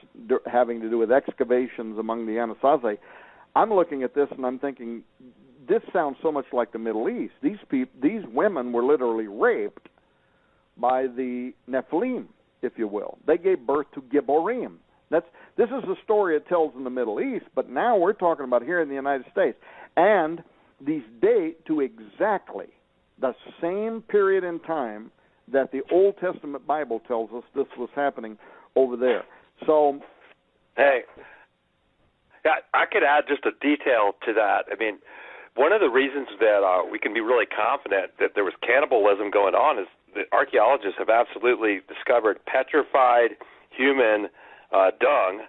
having to do with excavations among the Anasazi, I'm looking at this and I'm thinking, this sounds so much like the Middle East. These women were literally raped by the Nephilim, if you will. They gave birth to Gibborim. This is the story it tells in the Middle East, but now we're talking about here in the United States. And these date to exactly the same period in time that the Old Testament Bible tells us this was happening over there. So, hey, I could add just a detail to that. I mean, one of the reasons that we can be really confident that there was cannibalism going on is that archaeologists have absolutely discovered petrified human dung,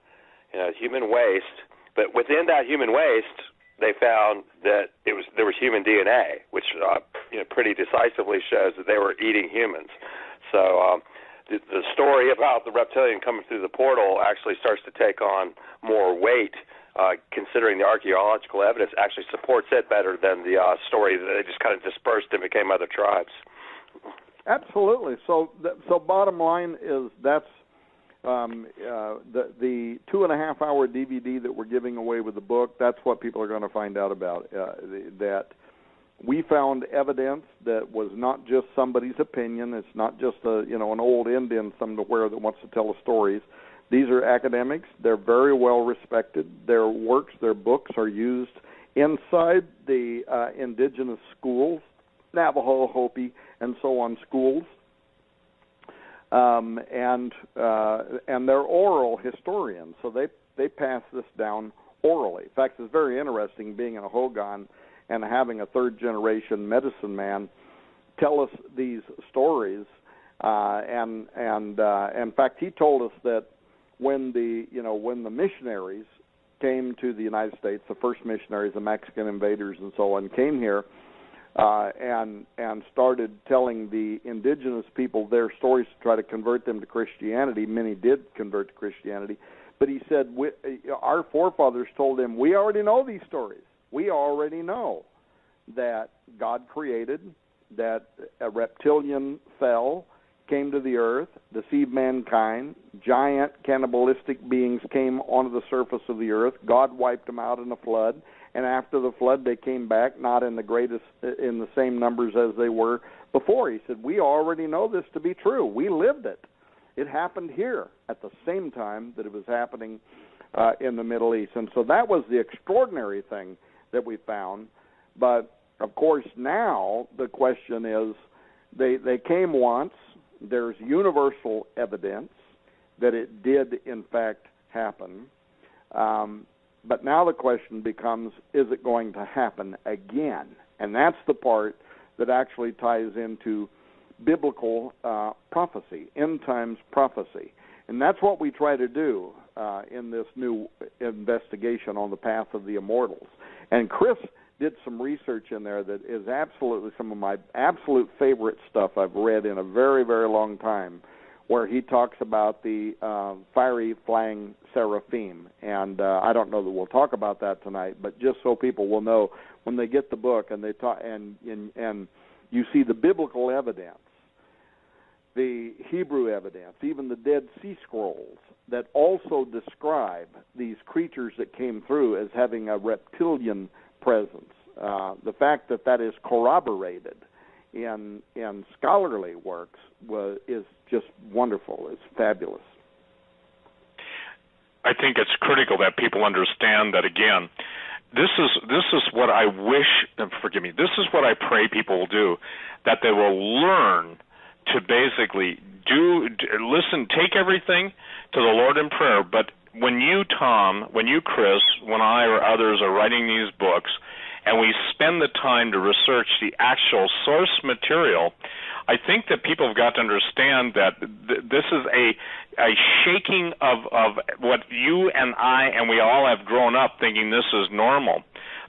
human waste. But within that human waste, they found that there was human DNA, which pretty decisively shows that they were eating humans. So the story about the reptilian coming through the portal actually starts to take on more weight, considering the archaeological evidence actually supports it better than the story that they just kind of dispersed and became other tribes. Absolutely. So bottom line is that's the 2.5-hour DVD that we're giving away with the book. That's what people are going to find out about. That we found evidence that was not just somebody's opinion. It's not just an old Indian somewhere that wants to tell us stories. These are academics. They're very well respected. Their works, their books are used inside the indigenous schools, Navajo, Hopi, and so on schools. And they're oral historians, so they pass this down orally. In fact, it's very interesting being in a Hogan and having a third-generation medicine man tell us these stories. And in fact, he told us that when the missionaries came to the United States, the first missionaries, the Mexican invaders and so on, came here. And started telling the indigenous people their stories to try to convert them to Christianity. Many did convert to Christianity. But he said, our forefathers told them, we already know these stories. We already know that God created, that a reptilian fell, came to the earth, deceived mankind, giant cannibalistic beings came onto the surface of the earth, God wiped them out in a flood, and after the flood they came back not in the same numbers as they were before. He said, we already know this to be true. We lived it. It happened here at the same time that it was happening in the Middle East. And so that was the extraordinary thing that we found. But, of course, now the question is, they came once. There's universal evidence that it did, in fact, happen. But now the question becomes, is it going to happen again? And that's the part that actually ties into biblical prophecy, end times prophecy. And that's what we try to do in this new investigation on the path of the immortals. And Chris did some research in there that is absolutely some of my absolute favorite stuff I've read in a very, very long time, where he talks about the fiery flying seraphim. And I don't know that we'll talk about that tonight, but just so people will know, when they get the book and they talk, and you see the biblical evidence, the Hebrew evidence, even the Dead Sea Scrolls that also describe these creatures that came through as having a reptilian presence. The fact that is corroborated in scholarly works is just wonderful. It's fabulous. I think it's critical that people understand that, again, this is what I wish, this is what I pray people will do, that they will learn to basically listen, take everything to the Lord in prayer. But when you, Tom, when you, Chris, when I or others are writing these books, and we spend the time to research the actual source material, I think that people have got to understand that this is a shaking of what you and I and we all have grown up thinking this is normal.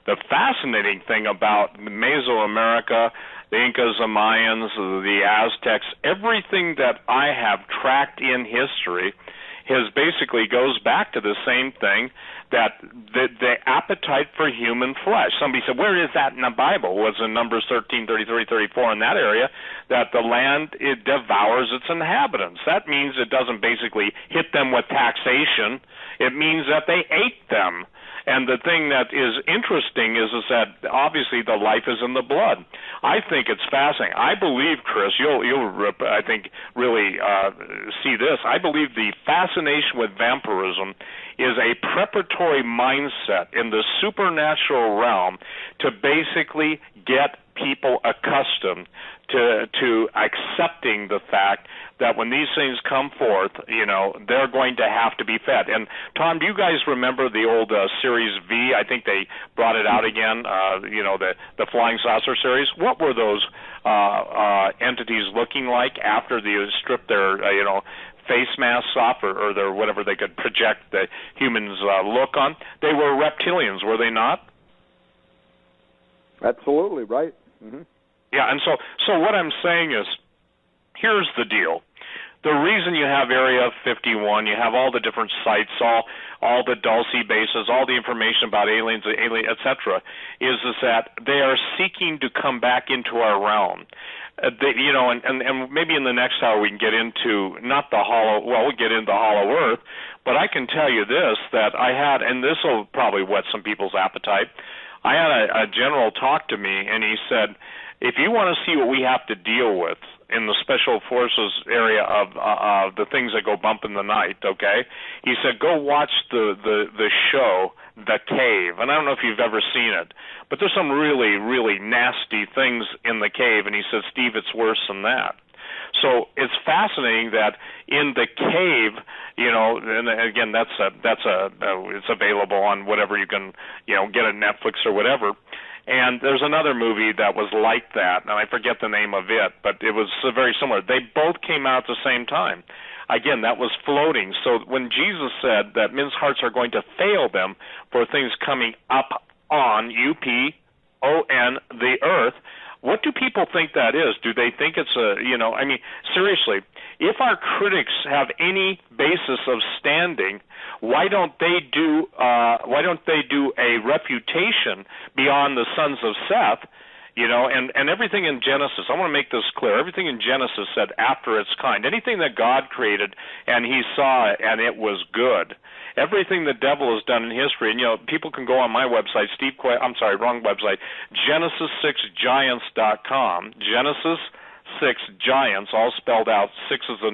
The fascinating thing about Mesoamerica, the Incas, the Mayans, the Aztecs, everything that I have tracked in history basically goes back to the same thing, that the appetite for human flesh. Somebody said, where is that in the Bible? It was in Numbers 13, 33, 34 in that area, that the land, it devours its inhabitants. That means it doesn't basically hit them with taxation. It means that they ate them. And the thing that is interesting is that obviously the life is in the blood. I think it's fascinating. I believe, Chris, you'll I think really see this. I believe the fascination with vampirism is a preparatory mindset in the supernatural realm to basically get people accustomed to accepting the fact that when these things come forth, they're going to have to be fed. And Tom, do you guys remember the old Series V? I think they brought it out again. The Flying Saucer series. What were those entities looking like after they stripped their face masks off, or their whatever they could project the humans' look on? They were reptilians, were they not? Absolutely right. Mm-hmm. Yeah, and so what I'm saying is, here's the deal. The reason you have Area 51, you have all the different sites, all the Dulce bases, all the information about aliens, etc., is that they are seeking to come back into our realm. And maybe in the next hour we can get into we'll get into Hollow Earth, but I can tell you this, that I had, and this will probably whet some people's appetite, I had a general talk to me, and he said, if you want to see what we have to deal with in the Special Forces area of the things that go bump in the night, okay, he said, go watch the show, The Cave. And I don't know if you've ever seen it, but there's some really, really nasty things in the cave, and he said, Steve, it's worse than that. So it's fascinating that in the cave, and again, it's available on whatever you can, get on Netflix or whatever. And there's another movie that was like that, and I forget the name of it, but it was very similar. They both came out at the same time. Again, that was floating. So when Jesus said that men's hearts are going to fail them for things coming up on, UPON, the earth, what do people think that is? Do they think it's seriously, if our critics have any basis of standing, why don't they do a refutation beyond the sons of Seth? And everything in Genesis, I want to make this clear, everything in Genesis said after its kind. Anything that God created and he saw it and it was good. Everything the devil has done in history, and people can go on my website, Genesis6Giants.com, Genesis 6 Giants, all spelled out. 6 is the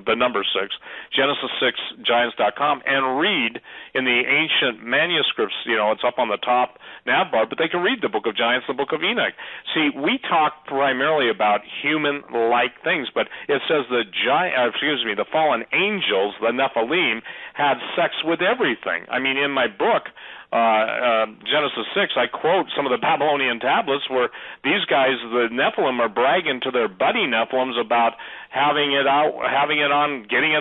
the number 6. Genesis6Giants.com, and read in the ancient manuscripts. It's up on the top nav bar, but they can read the Book of Giants, the Book of Enoch. See, we talk primarily about human-like things, but it says the fallen angels, the Nephilim, had sex with everything. I mean, in my book, Genesis 6, I quote some of the Babylonian tablets where these guys, the Nephilim, are bragging to their buddy Nephilims about getting it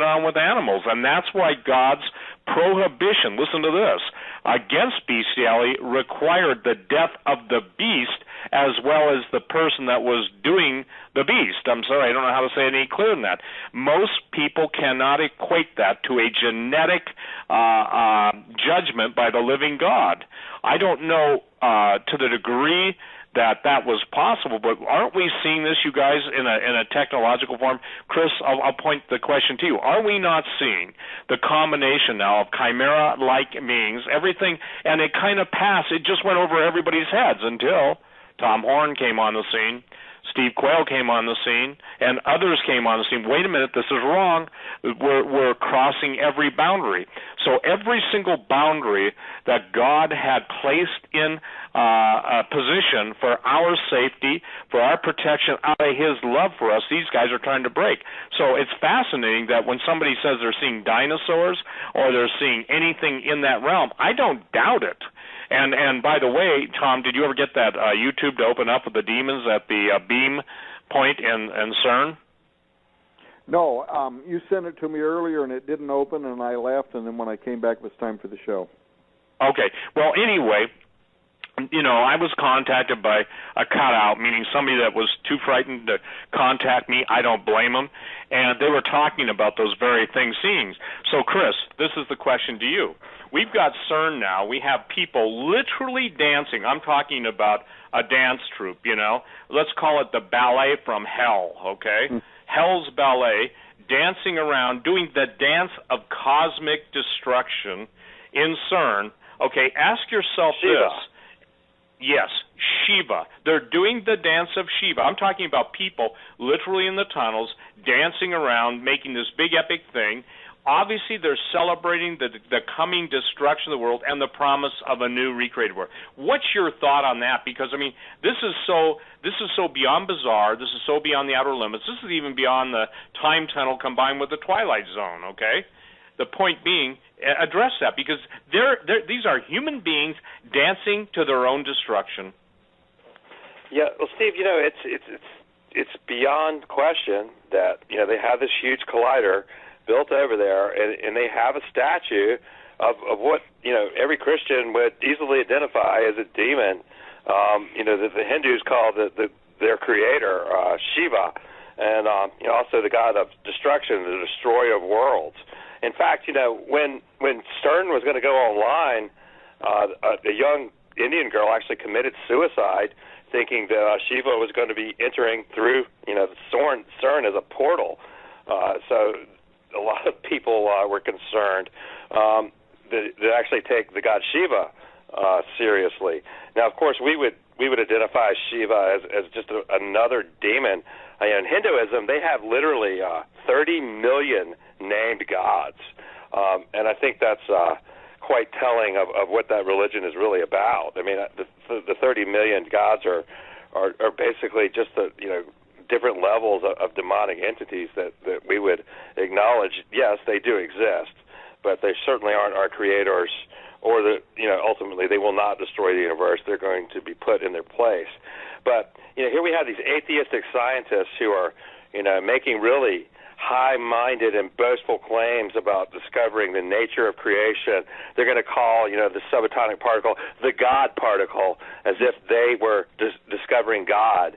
on with animals. And that's why God's prohibition, listen to this, against bestiality required the death of the beast as well as the person that was doing the beast. I'm sorry, I don't know how to say it any clearer than that. Most people cannot equate that to a genetic judgment by the living God. I don't know to the degree that was possible, but aren't we seeing this, you guys, in a technological form? Chris, I'll point the question to you. Are we not seeing the combination now of chimera-like beings, everything, and it kind of passed, it just went over everybody's heads until Tom Horn came on the scene, Steve Quayle came on the scene, and others came on the scene. Wait a minute, this is wrong. We're crossing every boundary. So every single boundary that God had placed in a position for our safety, for our protection, out of his love for us, these guys are trying to break. So it's fascinating that when somebody says they're seeing dinosaurs or they're seeing anything in that realm, I don't doubt it. And by the way, Tom, did you ever get that YouTube to open up with the demons at the beam point in CERN? No, you sent it to me earlier and it didn't open, and I left, and then when I came back it was time for the show. Okay. Well, anyway, I was contacted by a cutout, meaning somebody that was too frightened to contact me. I don't blame them. And they were talking about those very things, seeing. So, Chris, this is the question to you. We've got CERN now. We have people literally dancing. I'm talking about a dance troupe, Let's call it the ballet from hell, okay? Hell's ballet, dancing around, doing the dance of cosmic destruction in CERN. Okay, ask yourself this. Yes, Shiva. They're doing the dance of Shiva. I'm talking about people literally in the tunnels, dancing around, making this big epic thing. Obviously, they're celebrating the coming destruction of the world and the promise of a new recreated world. What's your thought on that? Because, this is so beyond bizarre. This is so beyond the outer limits. This is even beyond the time tunnel combined with the Twilight Zone, okay? The point being, address that, because these are human beings dancing to their own destruction. Yeah, well, Steve, it's beyond question that they have this huge collider built over there, and they have a statue of what every Christian would easily identify as a demon. That the Hindus call their creator Shiva, and also the god of destruction, the destroyer of worlds. In fact, when CERN was going to go online, a young Indian girl actually committed suicide, thinking that Shiva was going to be entering through, CERN as a portal. So a lot of people were concerned that actually take the god Shiva seriously. Now, of course, we would identify Shiva as just another demon. In Hinduism, they have literally 30 million named gods, and I think that's quite telling of what that religion is really about. The 30 million gods are basically just the different levels of demonic entities that we would acknowledge. Yes, they do exist, but they certainly aren't our creators, or ultimately they will not destroy the universe. They're going to be put in their place. But here we have these atheistic scientists who are making really high-minded and boastful claims about discovering the nature of creation. They're going to call, the subatomic particle the God particle, as if they were discovering God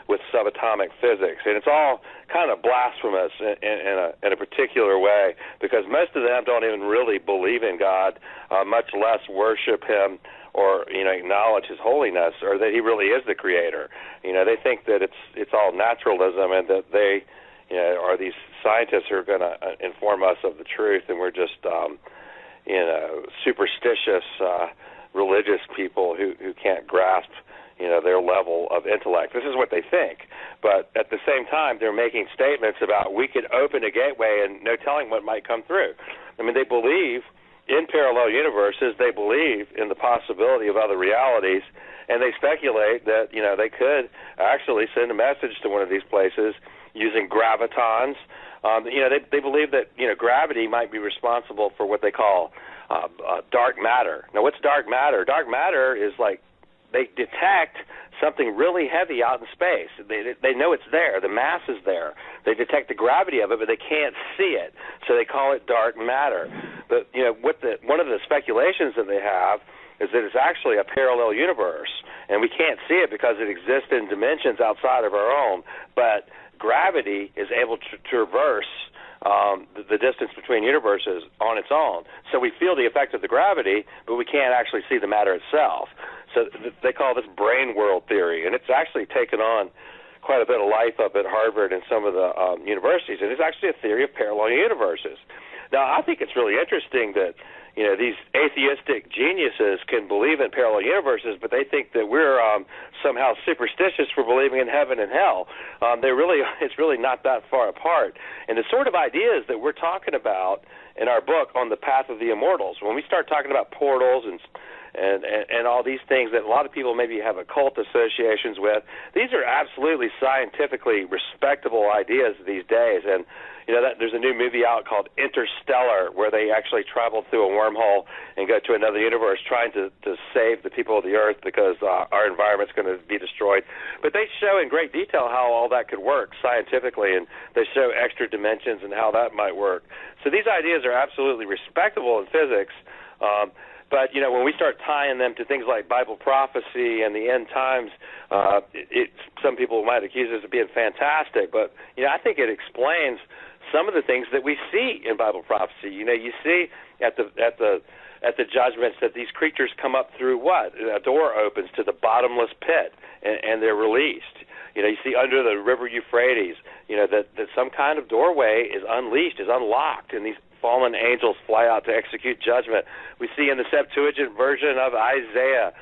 with subatomic physics. And it's all kind of blasphemous in a particular way, because most of them don't even really believe in God, much less worship Him or acknowledge His holiness, or that He really is the Creator. They think that it's all naturalism, and that they are these scientists who are going to inform us of the truth, and we're just, superstitious religious people who can't grasp, their level of intellect. This is what they think. But at the same time, they're making statements about we could open a gateway and no telling what might come through. They believe in parallel universes. They believe in the possibility of other realities, and they speculate that, they could actually send a message to one of these places using gravitons. They believe that gravity might be responsible for what they call dark matter. Now, what's dark matter? Dark matter is like they detect something really heavy out in space. They know it's there. The mass is there. They detect the gravity of it, but they can't see it. So they call it dark matter. But one of the speculations that they have is that it's actually a parallel universe, and we can't see it because it exists in dimensions outside of our own. But gravity is able to traverse the distance between universes on its own. So we feel the effect of the gravity, but we can't actually see the matter itself. So they call this brain world theory, and it's actually taken on quite a bit of life up at Harvard and some of the universities, and it's actually a theory of parallel universes. Now, I think it's really interesting that these atheistic geniuses can believe in parallel universes, but they think that we're somehow superstitious for believing in heaven and hell. It's really not that far apart. And the sort of ideas that we're talking about in our book on the path of the immortals, when we start talking about portals and all these things that a lot of people maybe have occult associations with, these are absolutely scientifically respectable ideas these days. And there's a new movie out called Interstellar, where they actually travel through a wormhole and go to another universe trying to save the people of the Earth because our environment's going to be destroyed. But they show in great detail how all that could work scientifically, and they show extra dimensions and how that might work. So these ideas are absolutely respectable in physics. But, when we start tying them to things like Bible prophecy and the end times, some people might accuse us of being fantastic, but, I think it explains some of the things that we see in Bible prophecy. You see at the judgments that these creatures come up through what? A door opens to the bottomless pit, and they're released. You see under the river Euphrates, that some kind of doorway is unleashed, is unlocked, and these fallen angels fly out to execute judgment. We see in the Septuagint version of Isaiah,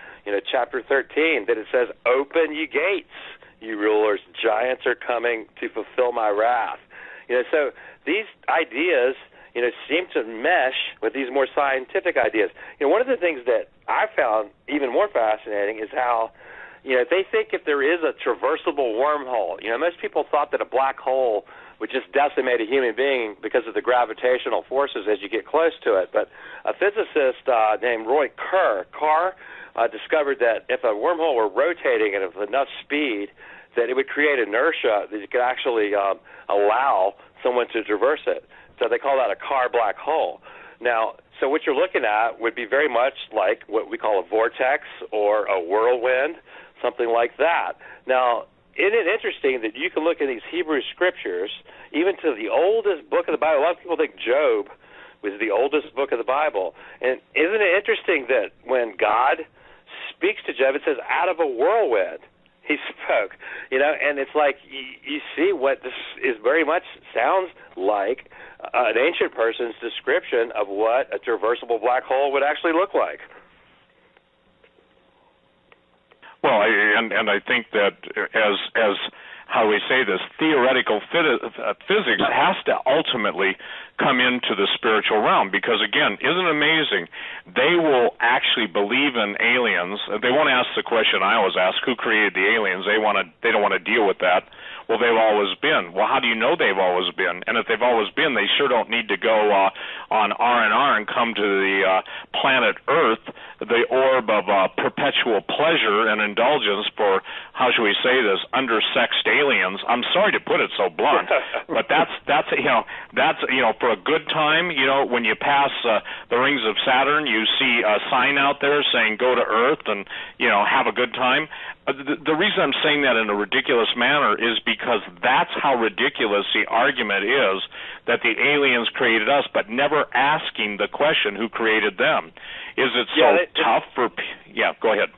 chapter 13, that it says, "Open ye gates, you rulers, giants are coming to fulfill my wrath." So these ideas, seem to mesh with these more scientific ideas. One of the things that I found even more fascinating is how, they think if there is a traversable wormhole, most people thought that a black hole would just decimate a human being because of the gravitational forces as you get close to it. But a physicist named Roy Kerr discovered that if a wormhole were rotating at enough speed, that it would create inertia that you could actually allow someone to traverse it. So they call that a Kerr black hole. Now, so what you're looking at would be very much like what we call a vortex or a whirlwind, something like that. Now, isn't it interesting that you can look at these Hebrew scriptures, even to the oldest book of the Bible? A lot of people think Job was the oldest book of the Bible. And isn't it interesting that when God speaks to Job, it says, out of a whirlwind he spoke, and it's like you see what this is very much sounds like an ancient person's description of what a traversable black hole would actually look like. Well, and I think that as how we say this, theoretical physics has to ultimately come into the spiritual realm, because again, isn't it amazing? They will actually believe in aliens. They won't ask the question I always ask: who created the aliens? They don't want to deal with that. Well, they've always been. Well, how do you know they've always been? And if they've always been, they sure don't need to go on R&R and come to the planet Earth, the orb of perpetual pleasure and indulgence for, how should we say this, undersexed aliens. I'm sorry to put it so blunt, but that's for a good time. When you pass the rings of Saturn, you see a sign out there saying "Go to Earth" and have a good time. The reason I'm saying that in a ridiculous manner is because that's how ridiculous the argument is that the aliens created us, but never asking the question who created them. Is it so tough for... Yeah, go ahead.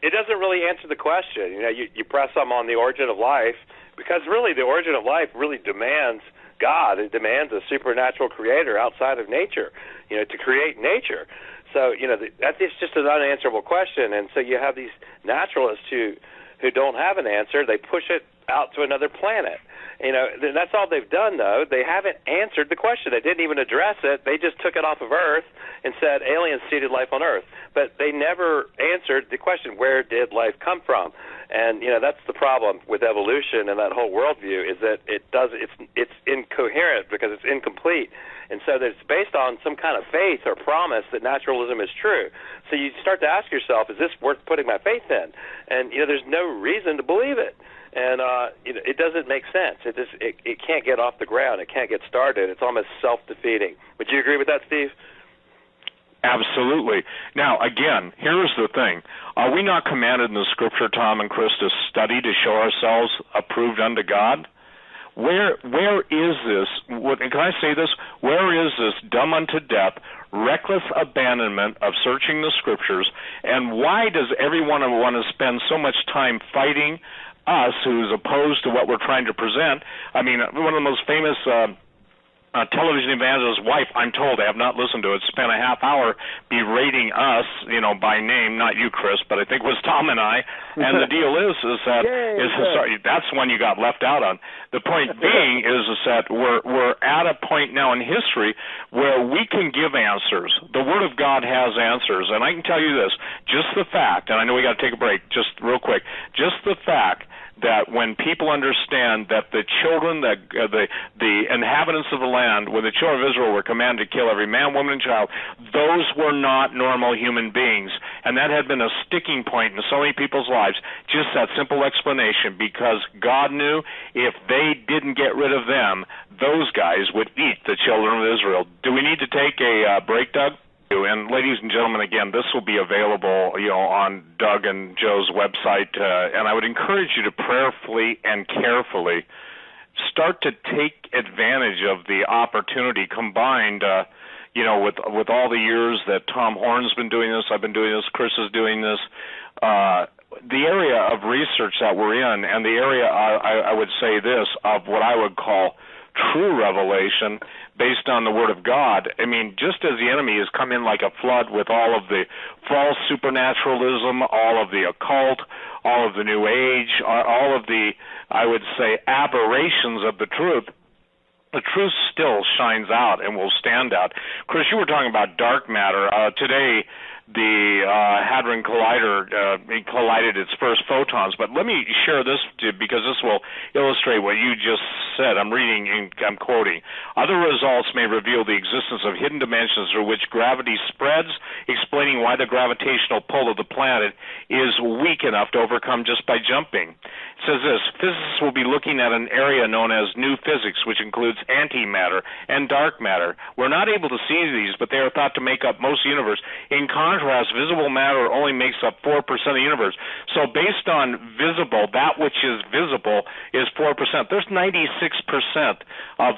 It doesn't really answer the question. You press them on the origin of life, because really the origin of life really demands God. It demands a supernatural creator outside of nature, to create nature. So, that is just an unanswerable question. And so you have these naturalists who don't have an answer. They push it out to another planet. That's all they've done, though. They haven't answered the question. They didn't even address it. They just took it off of Earth and said aliens seeded life on Earth. But they never answered the question, where did life come from? And, that's the problem with evolution and that whole worldview, is that it's incoherent because it's incomplete. And so it's based on some kind of faith or promise that naturalism is true. So you start to ask yourself, is this worth putting my faith in? And, there's no reason to believe it. And, it doesn't make sense. It can't get off the ground. It can't get started. It's almost self-defeating. Would you agree with that, Steve? Absolutely. Now, again, here's the thing. Are we not commanded in the Scripture, Tom and Chris, to study to show ourselves approved unto God? Where is this, can I say this, where is this dumb unto death, reckless abandonment of searching the Scriptures, and why does everyone want to spend so much time fighting us who's opposed to what we're trying to present? I mean, one of the most famous television evangelist's wife, I'm told, I have not listened to it, spent a half hour berating us, by name, not you, Chris, but I think it was Tom and I. And the deal is that sorry, that's one you got left out on. The point being is that we're at a point now in history where we can give answers. The Word of God has answers, and I can tell you this: just the fact, and I know we got to take a break, just real quick, just the fact that when people understand that the children, the inhabitants of the land, when the children of Israel were commanded to kill every man, woman, and child, those were not normal human beings. And that had been a sticking point in so many people's lives, just that simple explanation, because God knew if they didn't get rid of them, those guys would eat the children of Israel. Do we need to take a break, Doug? And ladies and gentlemen, again, this will be available, on Doug and Joe's website, and I would encourage you to prayerfully and carefully start to take advantage of the opportunity combined, with all the years that Tom Horn's been doing this, I've been doing this, Chris is doing this, the area of research that we're in, and the area, I would say this, of what I would call true revelation based on the Word of God. I mean, just as the enemy has come in like a flood with all of the false supernaturalism, all of the occult, all of the New Age, all of the, I would say, aberrations of the truth still shines out and will stand out. Chris, you were talking about dark matter. Today, the Hadron Collider collided its first photons. But let me share this because this will illustrate what you just said. I'm quoting. Other results may reveal the existence of hidden dimensions through which gravity spreads, explaining why the gravitational pull of the planet is weak enough to overcome just by jumping. It says this: physicists will be looking at an area known as new physics, which includes antimatter and dark matter. We're not able to see these, but they are thought to make up most of the universe. In contrast, visible matter only makes up 4% of the universe. So based on visible, that which is visible is 4%. There's 96% of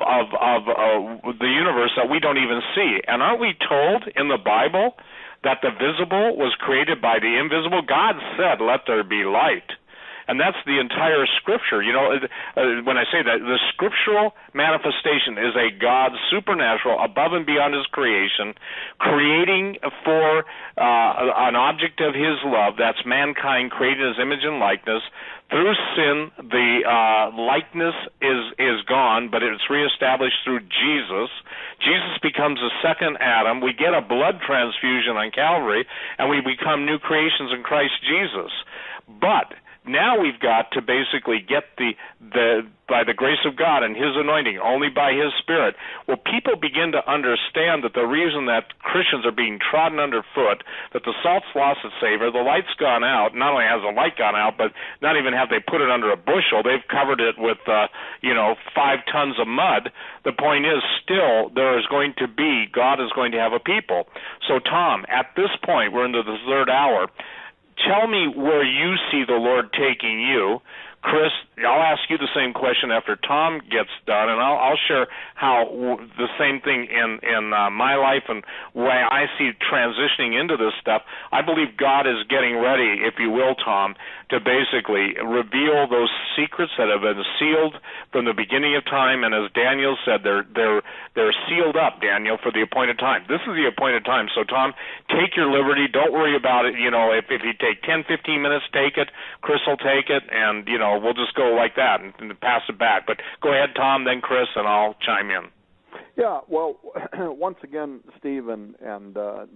the universe that we don't even see. And aren't we told in the Bible that the visible was created by the invisible? God said, "Let there be light." And that's the entire Scripture. When I say that, the scriptural manifestation is a God supernatural, above and beyond His creation, creating for an object of His love, that's mankind created in His image and likeness. Through sin, the likeness is gone, but it's reestablished through Jesus. Jesus becomes the second Adam. We get a blood transfusion on Calvary, and we become new creations in Christ Jesus. But now we've got to basically get by the grace of God and His anointing, only by His Spirit. Well, people begin to understand that the reason that Christians are being trodden underfoot, that the salt's lost its savor, the light's gone out. Not only has the light gone out, but not even have they put it under a bushel, they've covered it with 5 tons of mud. The point is, still, God is going to have a people. So, Tom, at this point, we're into the third hour. Tell me where you see the Lord taking you. Chris, I'll ask you the same question after Tom gets done, and I'll share how the same thing in my life and why I see transitioning into this stuff. I believe God is getting ready, if you will, Tom, to basically reveal those secrets that have been sealed from the beginning of time. And as Daniel said, they're sealed up, Daniel, for the appointed time. This is the appointed time. So, Tom, take your liberty. Don't worry about it. If you take 10, 15 minutes, take it. Chris will take it, and we'll just go like that and pass it back. But go ahead, Tom, then Chris, and I'll chime in. Yeah, well, once again, Steve and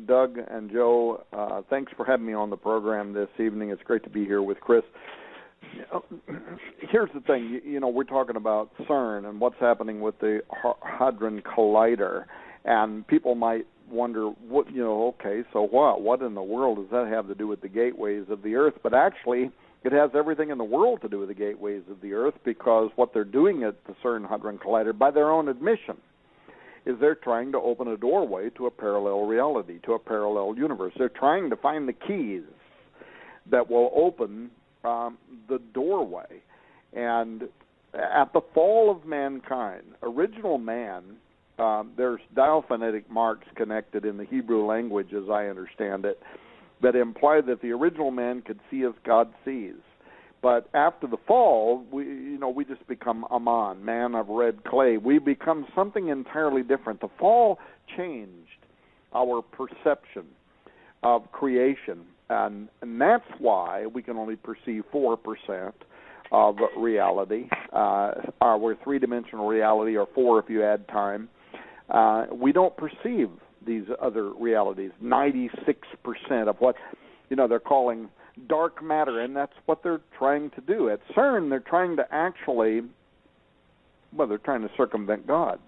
Doug and Joe, thanks for having me on the program this evening. It's great to be here with Chris. Here's the thing, we're talking about CERN and what's happening with the Hadron Collider, and people might wonder, okay, so what? What in the world does that have to do with the gateways of the Earth? But actually, it has everything in the world to do with the gateways of the Earth, because what they're doing at the CERN Hadron Collider, by their own admission, is they're trying to open a doorway to a parallel reality, to a parallel universe. They're trying to find the keys that will open the doorway. And at the fall of mankind, original man, there's diaphonetic marks connected in the Hebrew language, as I understand it, that imply that the original man could see as God sees. But after the fall, we just become Aman, man of red clay. We become something entirely different. The fall changed our perception of creation, and that's why we can only perceive 4% of reality. Our three-dimensional reality, or 4 if you add time. We don't perceive these other realities. 96% of what they're calling dark matter, and that's what they're trying to do. At CERN, they're trying to circumvent God.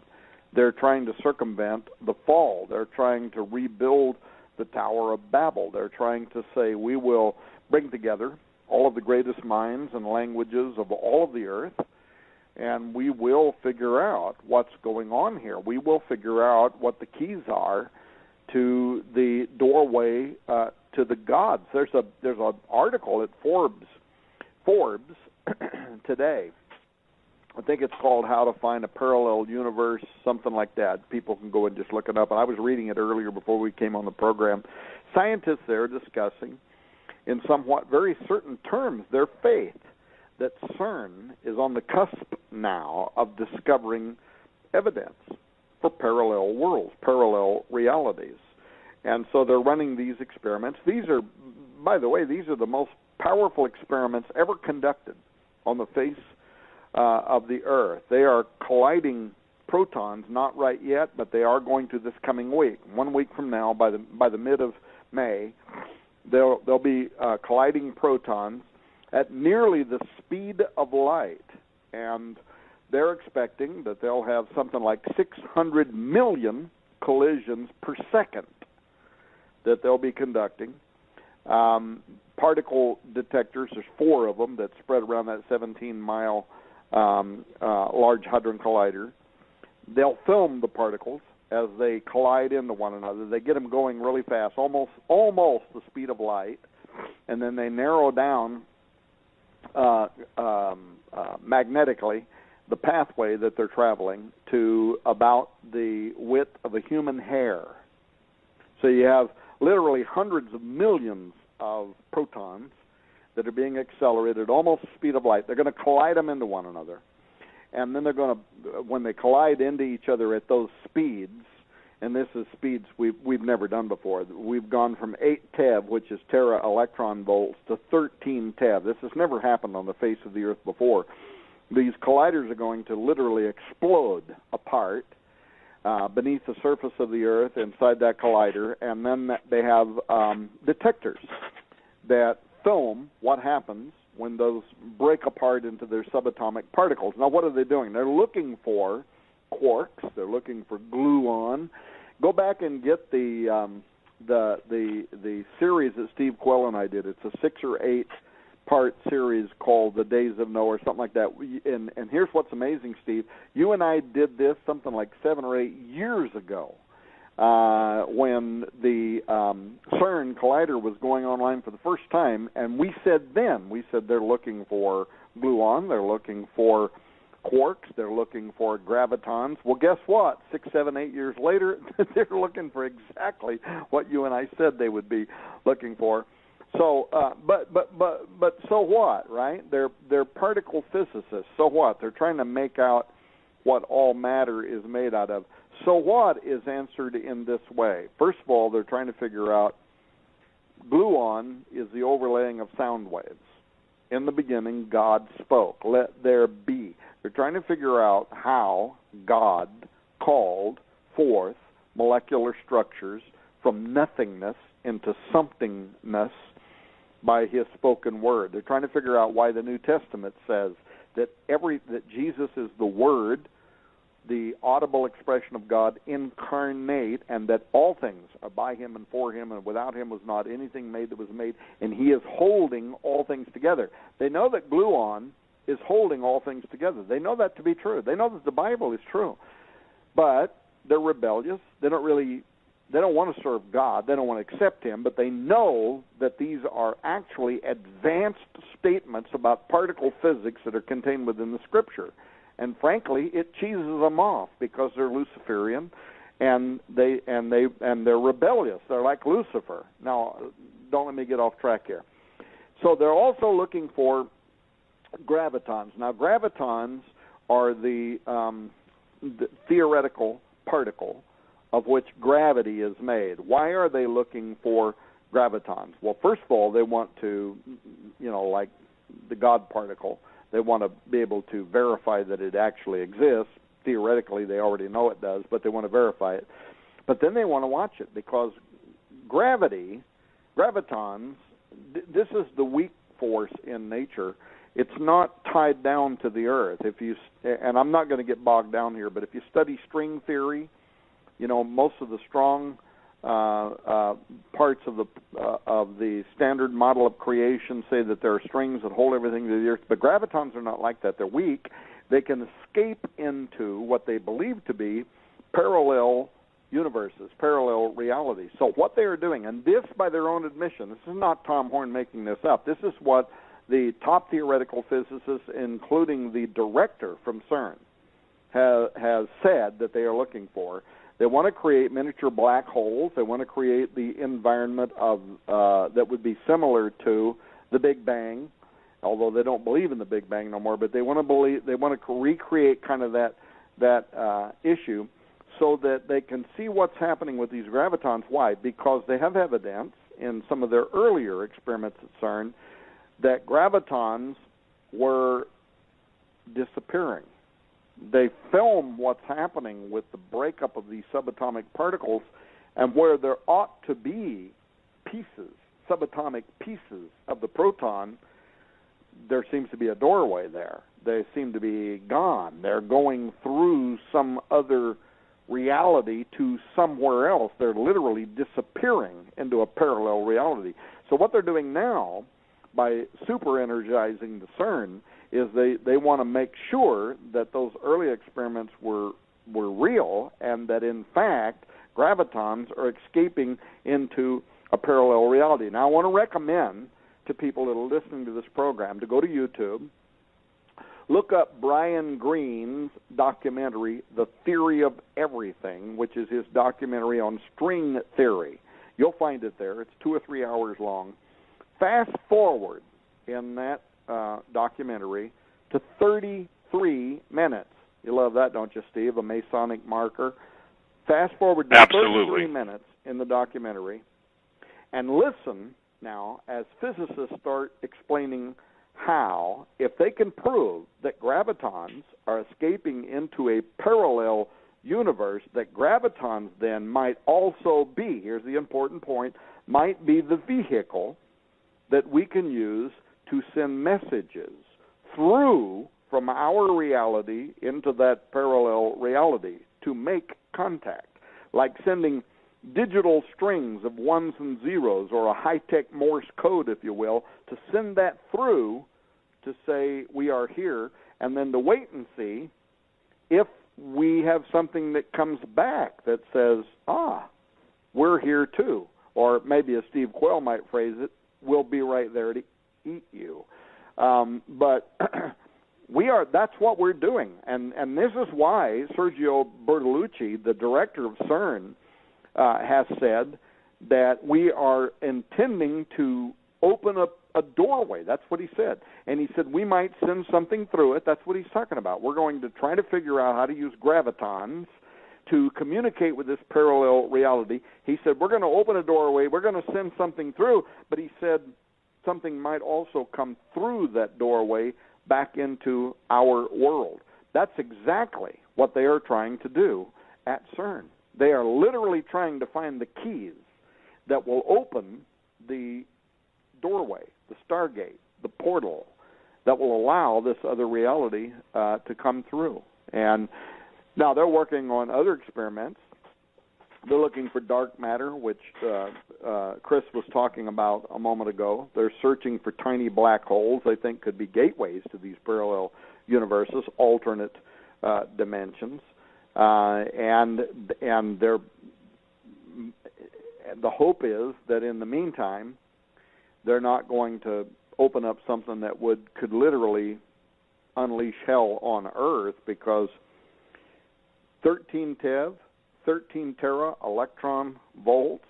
They're trying to circumvent the fall. They're trying to rebuild the Tower of Babel. They're trying to say, we will bring together all of the greatest minds and languages of all of the earth, and we will figure out what's going on here. We will figure out what the keys are to the doorway to the gods. There's an article at Forbes today. I think it's called How to Find a Parallel Universe, something like that. People can go and just look it up. And I was reading it earlier before we came on the program. Scientists there discussing in somewhat very certain terms their faith that CERN is on the cusp now of discovering evidence for parallel worlds, parallel realities. And so they're running these experiments. These are, by the way, these are the most powerful experiments ever conducted on the face of the Earth. They are colliding protons, not right yet, but they are going to this coming week. 1 week from now, by the mid of May, they'll be colliding protons at nearly the speed of light, and they're expecting that they'll have something like 600 million collisions per second that they'll be conducting. Particle detectors, there's 4 of them that spread around that 17-mile Large Hadron Collider. They'll film the particles as they collide into one another. They get them going really fast, almost the speed of light, and then they narrow down magnetically the pathway that they're traveling to about the width of a human hair. So you have literally hundreds of millions of protons that are being accelerated almost the speed of light. They're going to collide them into one another. And then they're going to, when they collide into each other at those speeds, and this is speeds we've never done before. We've gone from 8 TeV, which is tera electron volts, to 13 TeV. This has never happened on the face of the Earth before. These colliders are going to literally explode apart beneath the surface of the Earth inside that collider, and then they have detectors that film what happens when those break apart into their subatomic particles. Now, what are they doing? They're looking for quarks. They're looking for gluon. Go back and get the series that Steve Quayle and I did. It's a 6 or 8 part series called The Days of Noah or something like that. And here's what's amazing, Steve. You and I did this something like 7 or 8 years ago when the CERN collider was going online for the first time, and we said they're looking for gluon, they're looking for quarks, they're looking for gravitons. Well, guess what? 6, 7, 8 years later, they're looking for exactly what you and I said they would be looking for. So, but so what, right? They're particle physicists. So what? They're trying to make out what all matter is made out of. So what is answered in this way. First of all, they're trying to figure out gluon is the overlaying of sound waves. In the beginning, God spoke. Let there be. They're trying to figure out how God called forth molecular structures from nothingness into somethingness by his spoken word. They're trying to figure out why the New Testament says that Jesus is the Word, the audible expression of God incarnate, and that all things are by him and for him, and without him was not anything made that was made, and he is holding all things together. They know that gluon is holding all things together. They know that to be true. They know that the Bible is true. But they're rebellious. They don't want to serve God. They don't want to accept him, but they know that these are actually advanced statements about particle physics that are contained within the Scripture. And frankly, it cheeses them off because they're Luciferian and they're rebellious. They're like Lucifer. Now, don't let me get off track here. So they're also looking for gravitons. Now, gravitons are the theoretical particle of which gravity is made. Why are they looking for gravitons? Well, first of all, they want to, like the God particle, they want to be able to verify that it actually exists. Theoretically, they already know it does, but they want to verify it. But then they want to watch it because gravitons, this is the weak force in nature. It's not tied down to the Earth. And I'm not going to get bogged down here, but if you study string theory, most of the strong parts of the standard model of creation say that there are strings that hold everything to the Earth, but gravitons are not like that. They're weak. They can escape into what they believe to be parallel universes, parallel realities. So what they are doing, and this by their own admission, this is not Tom Horn making this up, this is what the top theoretical physicists, including the director from CERN, has said that they are looking for. They want to create miniature black holes. They want to create the environment of that would be similar to the Big Bang, although they don't believe in the Big Bang no more. But they want to recreate kind of that issue, so that they can see what's happening with these gravitons. Why? Because they have evidence in some of their earlier experiments at CERN that gravitons were disappearing. They film what's happening with the breakup of these subatomic particles, and where there ought to be pieces, subatomic pieces of the proton, there seems to be a doorway there. They seem to be gone. They're going through some other reality to somewhere else. They're literally disappearing into a parallel reality. So what they're doing now, by super energizing the CERN, is they want to make sure that those early experiments were real, and that in fact gravitons are escaping into a parallel reality. Now I want to recommend to people that are listening to this program to go to YouTube, look up Brian Greene's documentary, The Theory of Everything, which is his documentary on string theory. You'll find it there. It's 2 or 3 hours long. Fast forward in that documentary to 33 minutes. You love that, don't you, Steve? A Masonic marker. Fast forward to 33 minutes in the documentary, and listen now as physicists start explaining how, if they can prove that gravitons are escaping into a parallel universe, that gravitons then might also be, here's the important point, might be the vehicle that we can use to send messages through from our reality into that parallel reality to make contact, like sending digital strings of ones and zeros, or a high-tech Morse code, if you will, to send that through to say we are here, and then to wait and see if we have something that comes back that says, we're here too. Or maybe, as Steve Quayle might phrase it, we'll be right there to eat you. But that's what we're doing. And this is why Sergio Bertolucci, the director of CERN, has said that we are intending to open up a doorway. That's what he said. And he said we might send something through it. That's what he's talking about. We're going to try to figure out how to use gravitons to communicate with this parallel reality. He said we're going to open a doorway. We're going to send something through. But he said something might also come through that doorway back into our world. That's exactly what they are trying to do at CERN. They are literally trying to find the keys that will open the doorway, the stargate, the portal, that will allow this other reality to come through. And now they're working on other experiments. They're looking for dark matter, which Chris was talking about a moment ago. They're searching for tiny black holes they think could be gateways to these parallel universes, alternate dimensions. And the hope is that in the meantime, they're not going to open up something that could literally unleash hell on Earth, because 13 TeV, 13 tera electron volts,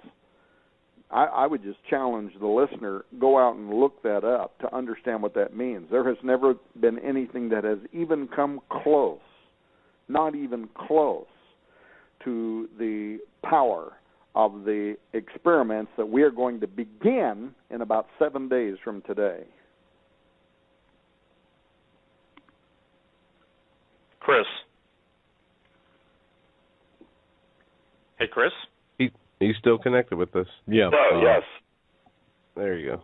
I would just challenge the listener, go out and look that up to understand what that means. There has never been anything that has even come close, not even close, to the power of the experiments that we are going to begin in about 7 days from today. Chris. Hey, Chris? He's still connected with us. Yeah. No, yes. There you go.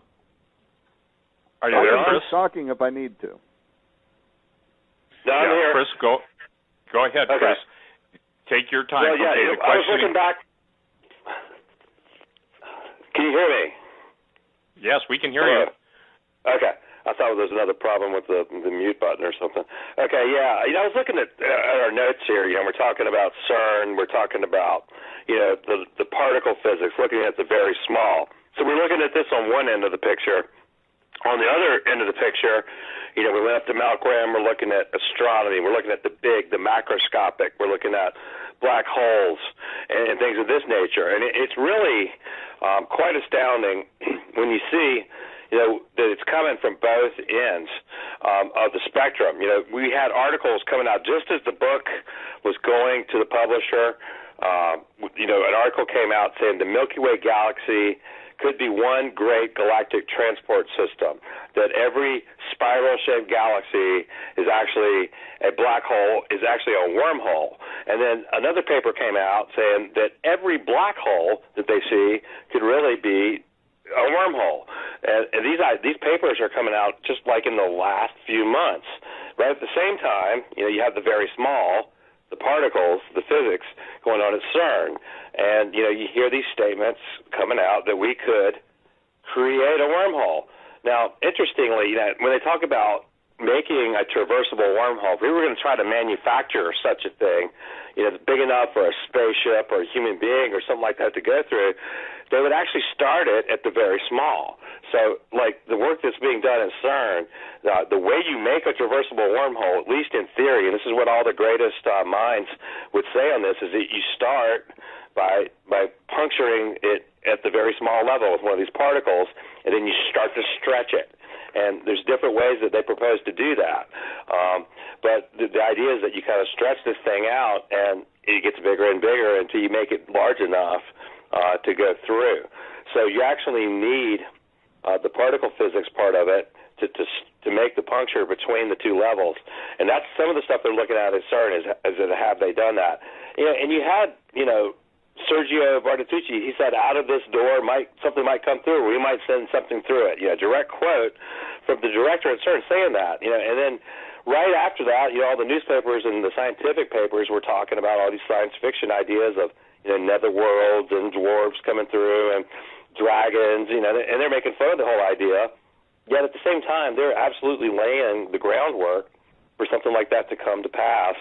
Are you there, Chris? I'm talking if I need to. No, I'm here. Chris, go ahead, Okay. Chris. Take your time. Well, yeah, okay, the I was question. looking back. Can you hear me? Yes, we can hear Hello? you. Okay. I thought there was another problem with the mute button or something. Okay, yeah. I was looking at our notes here. We're talking about CERN. We're talking about, the particle physics, looking at the very small. So we're looking at this on one end of the picture. On the other end of the picture, we went up to Mount Graham. We're looking at astronomy. We're looking at the big, the macroscopic. We're looking at black holes and things of this nature. And it's really quite astounding when you see that it's coming from both ends of the spectrum. We had articles coming out just as the book was going to the publisher. An article came out saying the Milky Way galaxy could be one great galactic transport system, that every spiral-shaped galaxy is actually a black hole, is actually a wormhole. And then another paper came out saying that every black hole that they see could really be a wormhole. And these papers are coming out just like in the last few months. Right at the same time, you have the very small, the particles, the physics going on at CERN. And, you hear these statements coming out that we could create a wormhole. Now, interestingly, when they talk about making a traversable wormhole, if we were going to try to manufacture such a thing, big enough for a spaceship or a human being or something like that to go through, they would actually start it at the very small. So, like the work that's being done in CERN, the way you make a traversable wormhole, at least in theory, and this is what all the greatest minds would say on this, is that you start by puncturing it at the very small level with one of these particles, and then you start to stretch it. And there's different ways that they propose to do that. But the idea is that you kind of stretch this thing out, and it gets bigger and bigger until you make it large enough to go through. So you actually need the particle physics part of it to make the puncture between the two levels. And that's some of the stuff they're looking at CERN is have they done that. And you had, Sergio Bartolucci, he said, out of this door something might come through. We might send something through it. Direct quote from the director at CERN saying that. And then right after that, all the newspapers and the scientific papers were talking about all these science fiction ideas of netherworlds and dwarves coming through and dragons, and they're making fun of the whole idea. Yet at the same time, they're absolutely laying the groundwork for something like that to come to pass.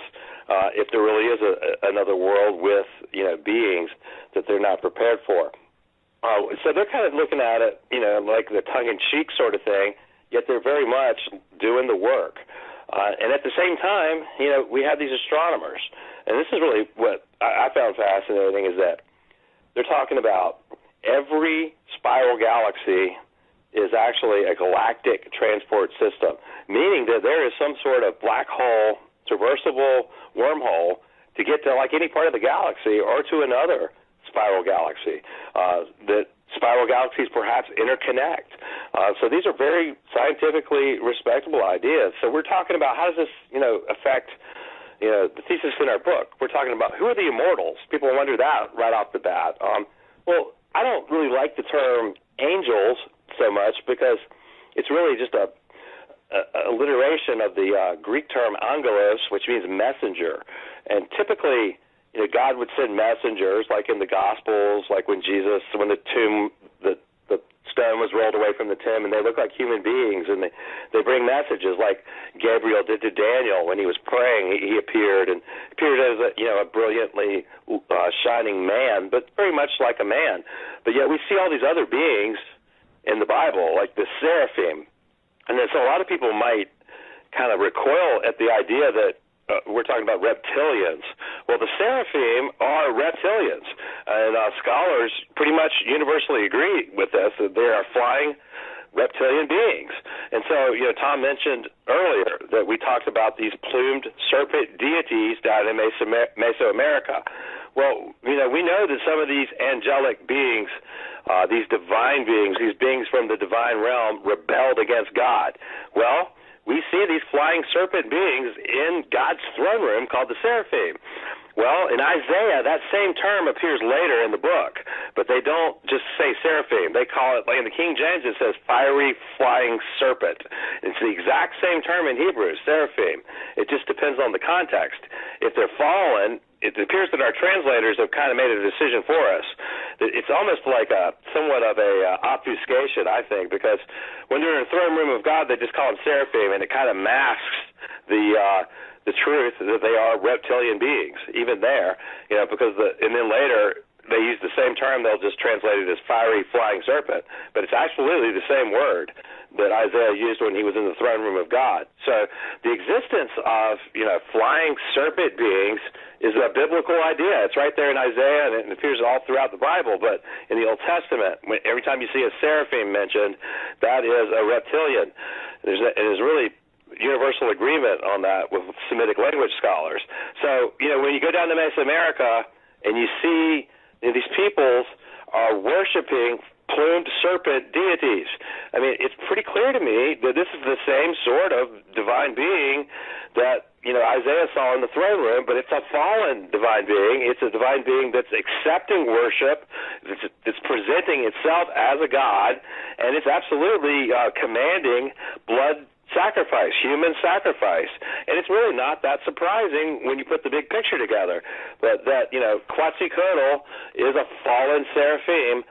If there really is another world with beings that they're not prepared for. So they're kind of looking at it, like the tongue-in-cheek sort of thing, yet they're very much doing the work. And at the same time, we have these astronomers. And this is really what I found fascinating, is that they're talking about every spiral galaxy is actually a galactic transport system, meaning that there is some sort of black hole, traversable wormhole to get to like any part of the galaxy or to another spiral galaxy. That spiral galaxies perhaps interconnect. So these are very scientifically respectable ideas. So we're talking about how does this, affect, the thesis in our book. We're talking about who are the immortals. People wonder that right off the bat. Well, I don't really like the term angels so much because it's really just a alliteration of the Greek term angelos, which means messenger. And typically, God would send messengers, like in the Gospels, like when the stone was rolled away from the tomb, and they look like human beings, and they bring messages, like Gabriel did to Daniel when he was praying. He appeared as a brilliantly shining man, but very much like a man. But yet we see all these other beings in the Bible, like the seraphim. And then so a lot of people might kind of recoil at the idea that we're talking about reptilians. Well, the seraphim are reptilians, and scholars pretty much universally agree with this, that they are flying reptilian beings. And so, Tom mentioned earlier that we talked about these plumed serpent deities down in Mesoamerica. Well, we know that some of these angelic beings, these divine beings, these beings from the divine realm, rebelled against God. Well, we see these flying serpent beings in God's throne room called the seraphim. Well, in Isaiah, that same term appears later in the book, but they don't just say seraphim. They call it, like in the King James, it says fiery flying serpent. It's the exact same term in Hebrew, seraphim. It just depends on the context. If they're fallen, it appears that our translators have kind of made a decision for us it's almost like somewhat of a obfuscation, I think, because when they're in the throne room of God, they just call them seraphim, and it kind of masks the truth that they are reptilian beings, even there, because and then later they use the same term. They'll just translate it as fiery flying serpent, but it's absolutely the same word that Isaiah used when he was in the throne room of God. So the existence of flying serpent beings is a biblical idea. It's right there in Isaiah, and it appears all throughout the Bible. But in the Old Testament, every time you see a seraphim mentioned, that is a reptilian. There's really universal agreement on that with Semitic language scholars. So when you go down to Mesoamerica and you see these peoples are worshiping plumed serpent deities. I mean, it's pretty clear to me that this is the same sort of divine being that Isaiah saw in the throne room, but it's a fallen divine being. It's a divine being that's accepting worship, that's presenting itself as a god, and it's absolutely commanding blood sacrifice, human sacrifice. And it's really not that surprising when you put the big picture together. But that, Quetzalcoatl is a fallen seraphim,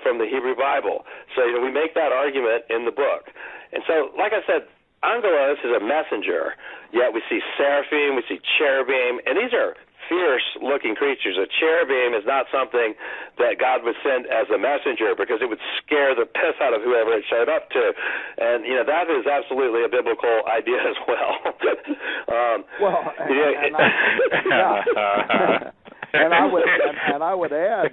from the Hebrew Bible. So, we make that argument in the book. And so, like I said, Angelos is a messenger, yet we see seraphim, we see cherubim, and these are fierce-looking creatures. A cherubim is not something that God would send as a messenger because it would scare the piss out of whoever it showed up to. And, that is absolutely a biblical idea as well. And I would add,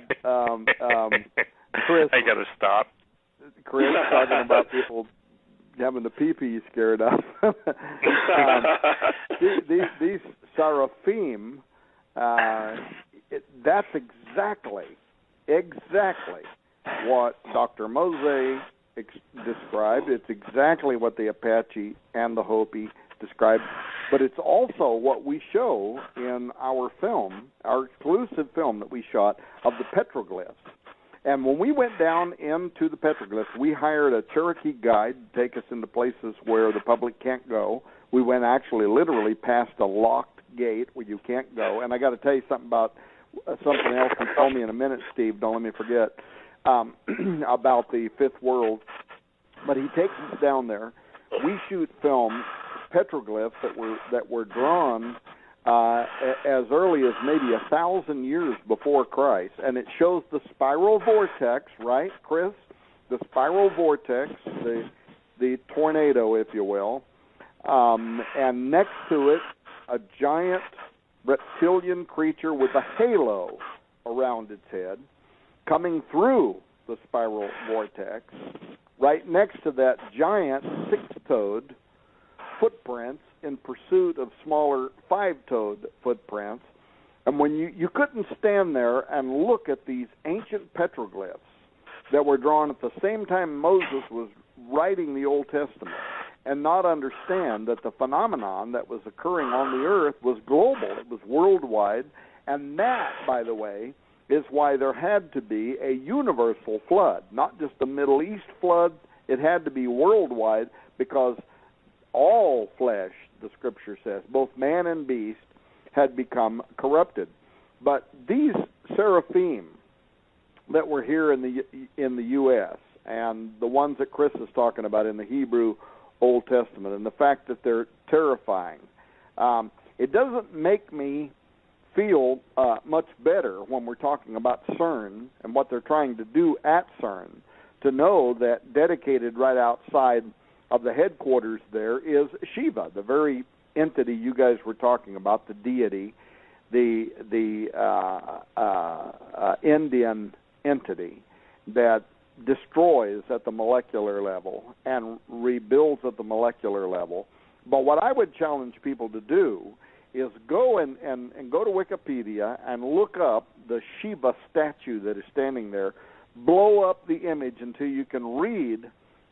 Chris. I got to stop. Chris, talking about people having the pee-pee scared up. These seraphim, that's exactly what Dr. Mose described. It's exactly what the Apache and the Hopi described, but it's also what we show in our film, our exclusive film that we shot of the petroglyphs. And when we went down into the petroglyphs, we hired a Cherokee guide to take us into places where the public can't go. We went actually literally past a locked gate where you can't go. And I got to tell you something about something else you told me in a minute, Steve. Don't let me forget about the Fifth World. But he takes us down there. We shoot film petroglyphs that were drawn as early as maybe 1,000 years before Christ, and it shows the spiral vortex, right, Chris? The spiral vortex, the tornado, if you will, and next to it, a giant reptilian creature with a halo around its head coming through the spiral vortex. Right next to that giant six-toed footprints in pursuit of smaller five-toed footprints. And when you couldn't stand there and look at these ancient petroglyphs that were drawn at the same time Moses was writing the Old Testament and not understand that the phenomenon that was occurring on the earth was global, it was worldwide, and that, by the way, is why there had to be a universal flood, not just a Middle East flood. It had to be worldwide because all flesh, the Scripture says, both man and beast, had become corrupted. But these seraphim that were here in the U.S. and the ones that Chris is talking about in the Hebrew Old Testament, and the fact that they're terrifying, it doesn't make me feel much better when we're talking about CERN and what they're trying to do at CERN, to know that dedicated right outside of the headquarters there is Shiva, the very entity you guys were talking about, the deity, the Indian entity that destroys at the molecular level and rebuilds at the molecular level. But what I would challenge people to do is go and go to Wikipedia and look up the Shiva statue that is standing there, blow up the image until you can read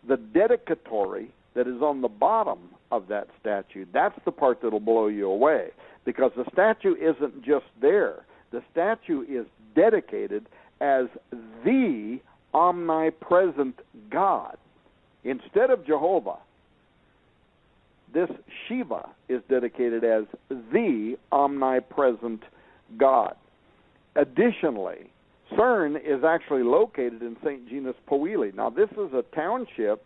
the dedicatory that is on the bottom of that statue. That's the part that'll blow you away, because the statue isn't just there. The statue is dedicated as the omnipresent God. Instead of Jehovah, this Shiva is dedicated as the omnipresent God. Additionally, CERN is actually located in St. Genus Quayle. Now, this is a township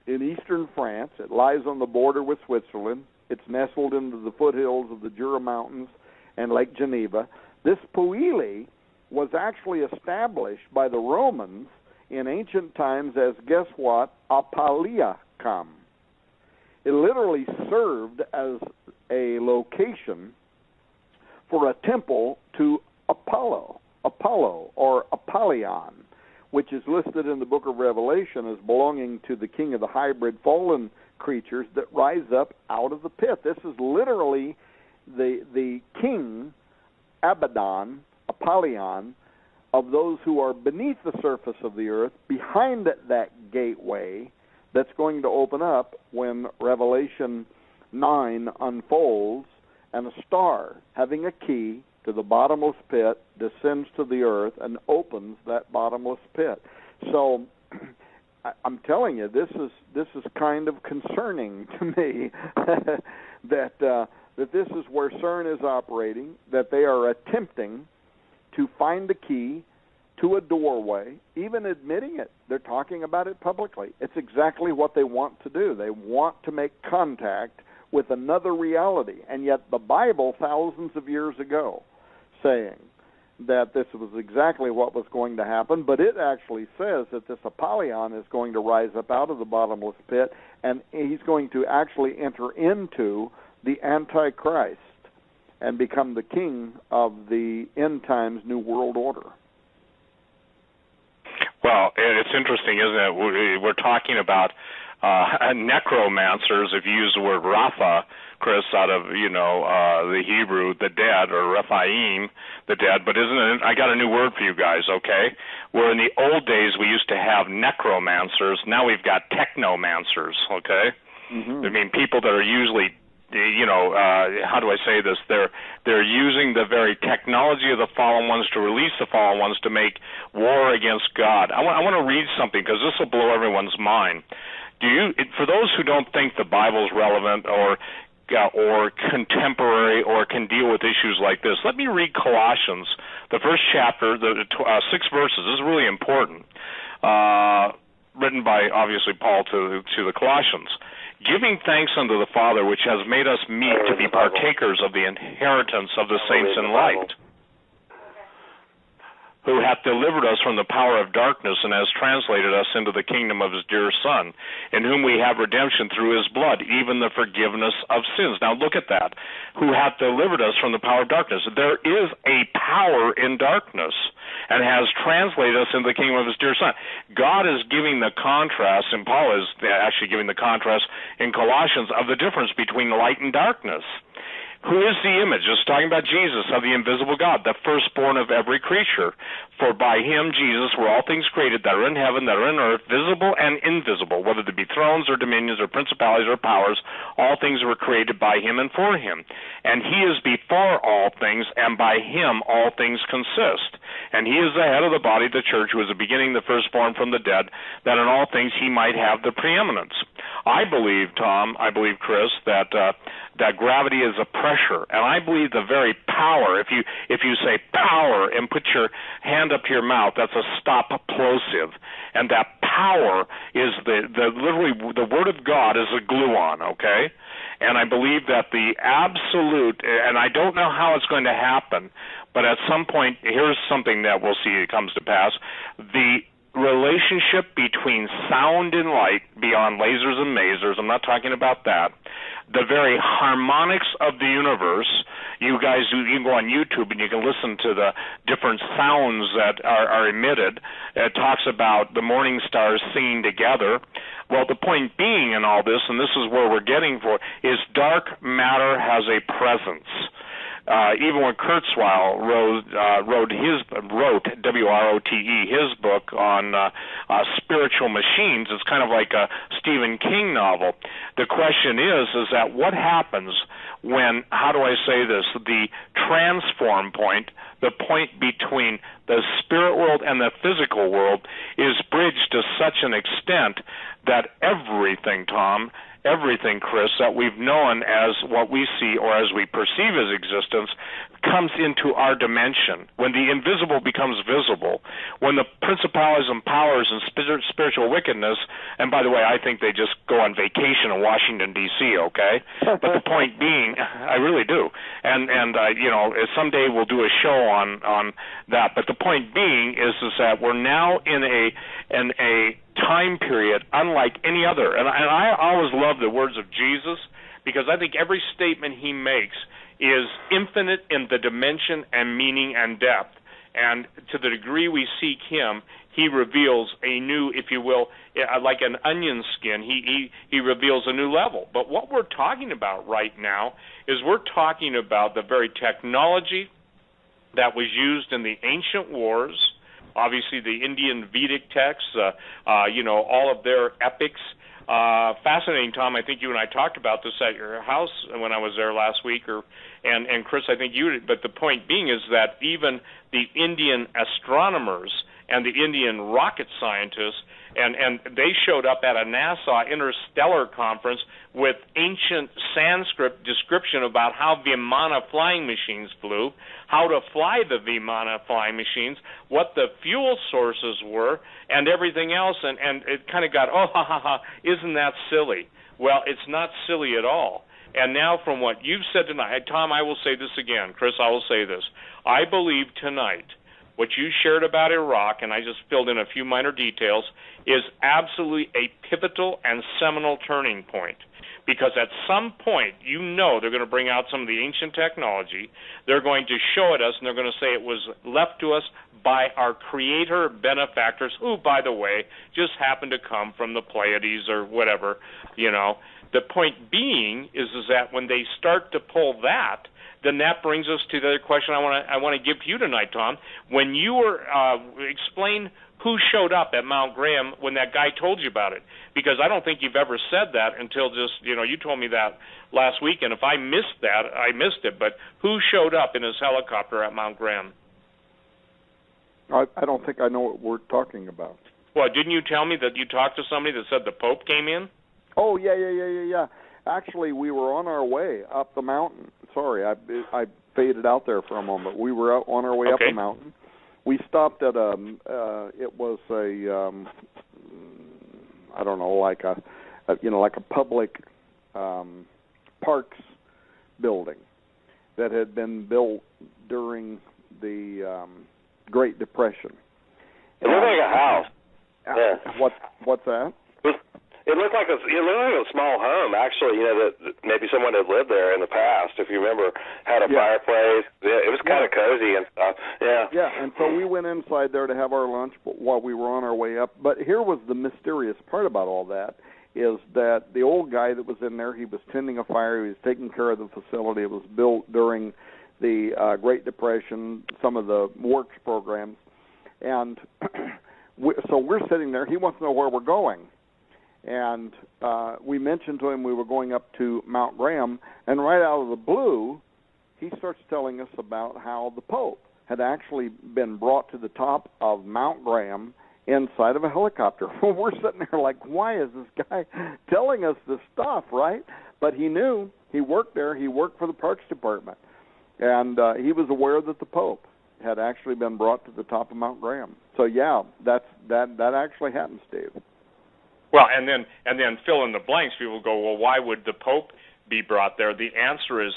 in eastern France. It lies on the border with Switzerland. It's nestled into the foothills of the Jura Mountains and Lake Geneva. This Quayle was actually established by the Romans in ancient times as, guess what, Apaliacum. It literally served as a location for a temple to Apollo or Apollyon, which is listed in the book of Revelation as belonging to the king of the hybrid fallen creatures that rise up out of the pit. This is literally the king, Abaddon, Apollyon, of those who are beneath the surface of the earth, behind that gateway that's going to open up when Revelation 9 unfolds, and a star having a key to the bottomless pit descends to the earth and opens that bottomless pit. So I'm telling you, this is kind of concerning to me that this is where CERN is operating, that they are attempting to find the key to a doorway, even admitting it. They're talking about it publicly. It's exactly what they want to do. They want to make contact with another reality. And yet the Bible, thousands of years ago, saying that this was exactly what was going to happen, but it actually says that this Apollyon is going to rise up out of the bottomless pit, and he's going to actually enter into the Antichrist and become the king of the end times New World Order. Well, it's interesting, isn't it? We're talking about necromancers, if you use the word Rapha, Chris, out of, the Hebrew, the dead, or Rephaim, the dead, but isn't it, I got a new word for you guys, okay? Where in the old days we used to have necromancers, now we've got technomancers, okay? Mm-hmm. I mean, people that are usually, how do I say this? They're using the very technology of the fallen ones to release the fallen ones to make war against God. I want to read something because this will blow everyone's mind. For those who don't think the Bible's relevant or contemporary or can deal with issues like this, let me read Colossians, the first chapter, the 6 verses. This is really important. Written by, obviously, Paul to the Colossians. Giving thanks unto the Father, which has made us meet to be partakers of the inheritance of the saints in light, who hath delivered us from the power of darkness and has translated us into the kingdom of his dear Son, in whom we have redemption through his blood, even the forgiveness of sins. Now look at that. Who hath delivered us from the power of darkness. There is a power in darkness and has translated us into the kingdom of his dear Son. God is giving the contrast, and Paul is actually giving the contrast in Colossians of the difference between light and darkness. Who is the image? It's talking about Jesus, of the invisible God, the firstborn of every creature. For by him, Jesus, were all things created that are in heaven, that are in earth, visible and invisible, whether they be thrones or dominions or principalities or powers. All things were created by him and for him. And he is before all things, and by him all things consist. And he is the head of the body, the church, who is the beginning, the firstborn from the dead, that in all things he might have the preeminence. I believe, Tom, Chris, that gravity is a pressure, and I believe the very power, if you say power and put your hand up to your mouth, that's a stop plosive, and that power is literally the word of God is a gluon, okay? And I believe that the absolute, and I don't know how it's going to happen, but at some point, here's something that we'll see it comes to pass, the relationship between sound and light beyond lasers and masers, I'm not talking about that, the very harmonics of the universe. You guys, you can go on YouTube and you can listen to the different sounds that are emitted. It talks about the morning stars singing together. Well, the point being in all this, and this is where we're getting for, is dark matter has a presence. Even when Kurzweil wrote WROTE, his book on spiritual machines, it's kind of like a Stephen King novel. The question is that what happens when, how do I say this, the transform point, the point between the spirit world and the physical world, is bridged to such an extent that everything, Tom, everything, Chris, that we've known as what we see or as we perceive as existence comes into our dimension. When the invisible becomes visible, when the principalities and powers and spiritual wickedness, and by the way, I think they just go on vacation in Washington, D.C., okay? But the point being, I really do. And someday we'll do a show on that. But the point being is that we're now in a time period unlike any other. And I always love the words of Jesus, because I think every statement he makes is infinite in the dimension and meaning and depth. And to the degree we seek him, he reveals a new, if you will, like an onion skin, he reveals a new level. But what we're talking about right now is we're talking about the very technology that was used in the ancient wars, obviously the Indian Vedic texts, all of their epics. Fascinating, Tom. I think you and I talked about this at your house when I was there last week, and Chris, I think you did. But the point being is that even the Indian astronomers and the Indian rocket scientists, and they showed up at a NASA interstellar conference with ancient Sanskrit description about how Vimana flying machines flew, how to fly the Vimana flying machines, what the fuel sources were, and everything else, and it kind of got, isn't that silly? Well, it's not silly at all. And now from what you've said tonight, Tom, I will say this again. Chris, I will say this. I believe tonight what you shared about Iraq, and I just filled in a few minor details, is absolutely a pivotal and seminal turning point. Because at some point, they're going to bring out some of the ancient technology, they're going to show it us, and they're going to say it was left to us by our creator benefactors, who, by the way, just happen to come from the Pleiades or whatever, The point being is that when they start to pull that, then that brings us to the other question I want to give to you tonight, Tom. When you were explain who showed up at Mount Graham when that guy told you about it, because I don't think you've ever said that until just you told me that last week, and if I missed that, I missed it. But who showed up in his helicopter at Mount Graham? I don't think I know what we're talking about. Well, didn't you tell me that you talked to somebody that said the Pope came in? Oh, yeah. Actually, we were on our way up the mountain. Sorry, I faded out there for a moment. We were on our way up the mountain. We stopped at it was I don't know, like a public parks building that had been built during the Great Depression. It looked like a house. Yeah. What's that? It looked like a small home, actually. That maybe someone had lived there in the past. If you remember, had a fireplace. Yeah, it was kind of cozy and stuff. Yeah. Yeah, and so we went inside there to have our lunch while we were on our way up. But here was the mysterious part about all that: is that the old guy that was in there, he was tending a fire, he was taking care of the facility. It was built during the Great Depression, some of the works programs, and so we're sitting there. He wants to know where we're going. And we mentioned to him we were going up to Mount Graham, and right out of the blue, he starts telling us about how the Pope had actually been brought to the top of Mount Graham inside of a helicopter. We're sitting there like, why is this guy telling us this stuff, right? But he knew. He worked there. He worked for the Parks Department. And he was aware that the Pope had actually been brought to the top of Mount Graham. So, yeah, that actually happened, Steve. Well, and then fill in the blanks. People go, well, why would the Pope be brought there? The answer is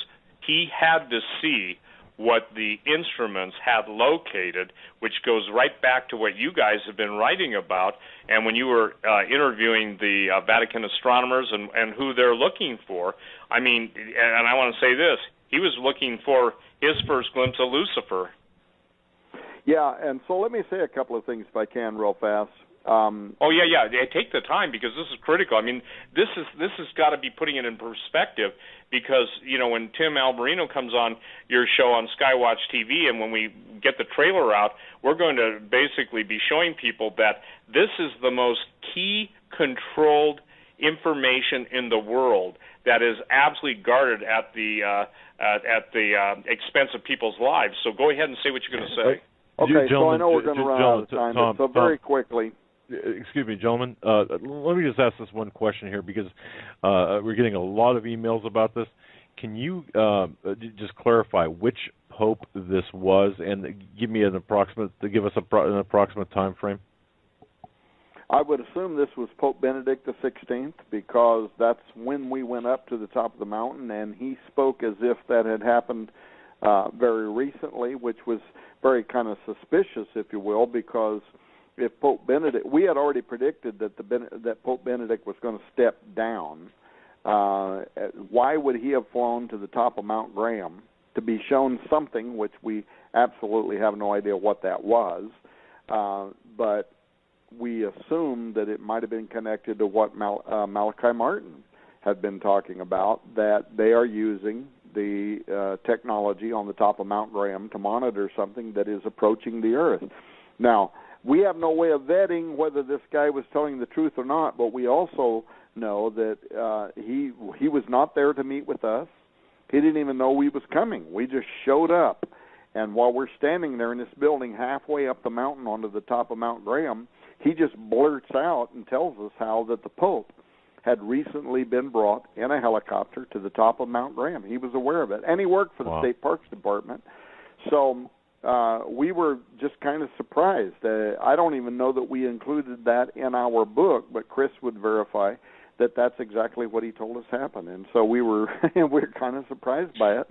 he had to see what the instruments had located, which goes right back to what you guys have been writing about. And when you were interviewing the Vatican astronomers and who they're looking for, I mean, and I want to say this, he was looking for his first glimpse of Lucifer. Yeah, and so let me say a couple of things, if I can, real fast. Take the time, because this is critical. I mean, this has got to be putting it in perspective, because when Tim Alberino comes on your show on Skywatch TV, and when we get the trailer out, we're going to basically be showing people that this is the most key controlled information in the world that is absolutely guarded at the expense of people's lives. So go ahead and say what you're going to say. Okay, so I know we're going to run out of time, so very quickly. excuse me, gentlemen. Let me just ask this one question here because we're getting a lot of emails about this. Can you just clarify which pope this was and give me an approximate time frame? I would assume this was Pope Benedict XVI because that's when we went up to the top of the mountain, and he spoke as if that had happened very recently, which was very kind of suspicious, if you will, because if Pope Benedict, we had already predicted that Pope Benedict was going to step down. Why would he have flown to the top of Mount Graham to be shown something which we absolutely have no idea what that was? But we assumed that it might have been connected to what Malachi Martin had been talking about, that they are using the technology on the top of Mount Graham to monitor something that is approaching the Earth. Now, we have no way of vetting whether this guy was telling the truth or not, but we also know that he was not there to meet with us. He didn't even know we was coming. We just showed up. And while we're standing there in this building halfway up the mountain onto the top of Mount Graham, he just blurts out and tells us how that the Pope had recently been brought in a helicopter to the top of Mount Graham. He was aware of it. And he worked for the State Parks Department. So we were just kind of surprised. I don't even know that we included that in our book, but Chris would verify that that's exactly what he told us happened. And so we were kind of surprised by it.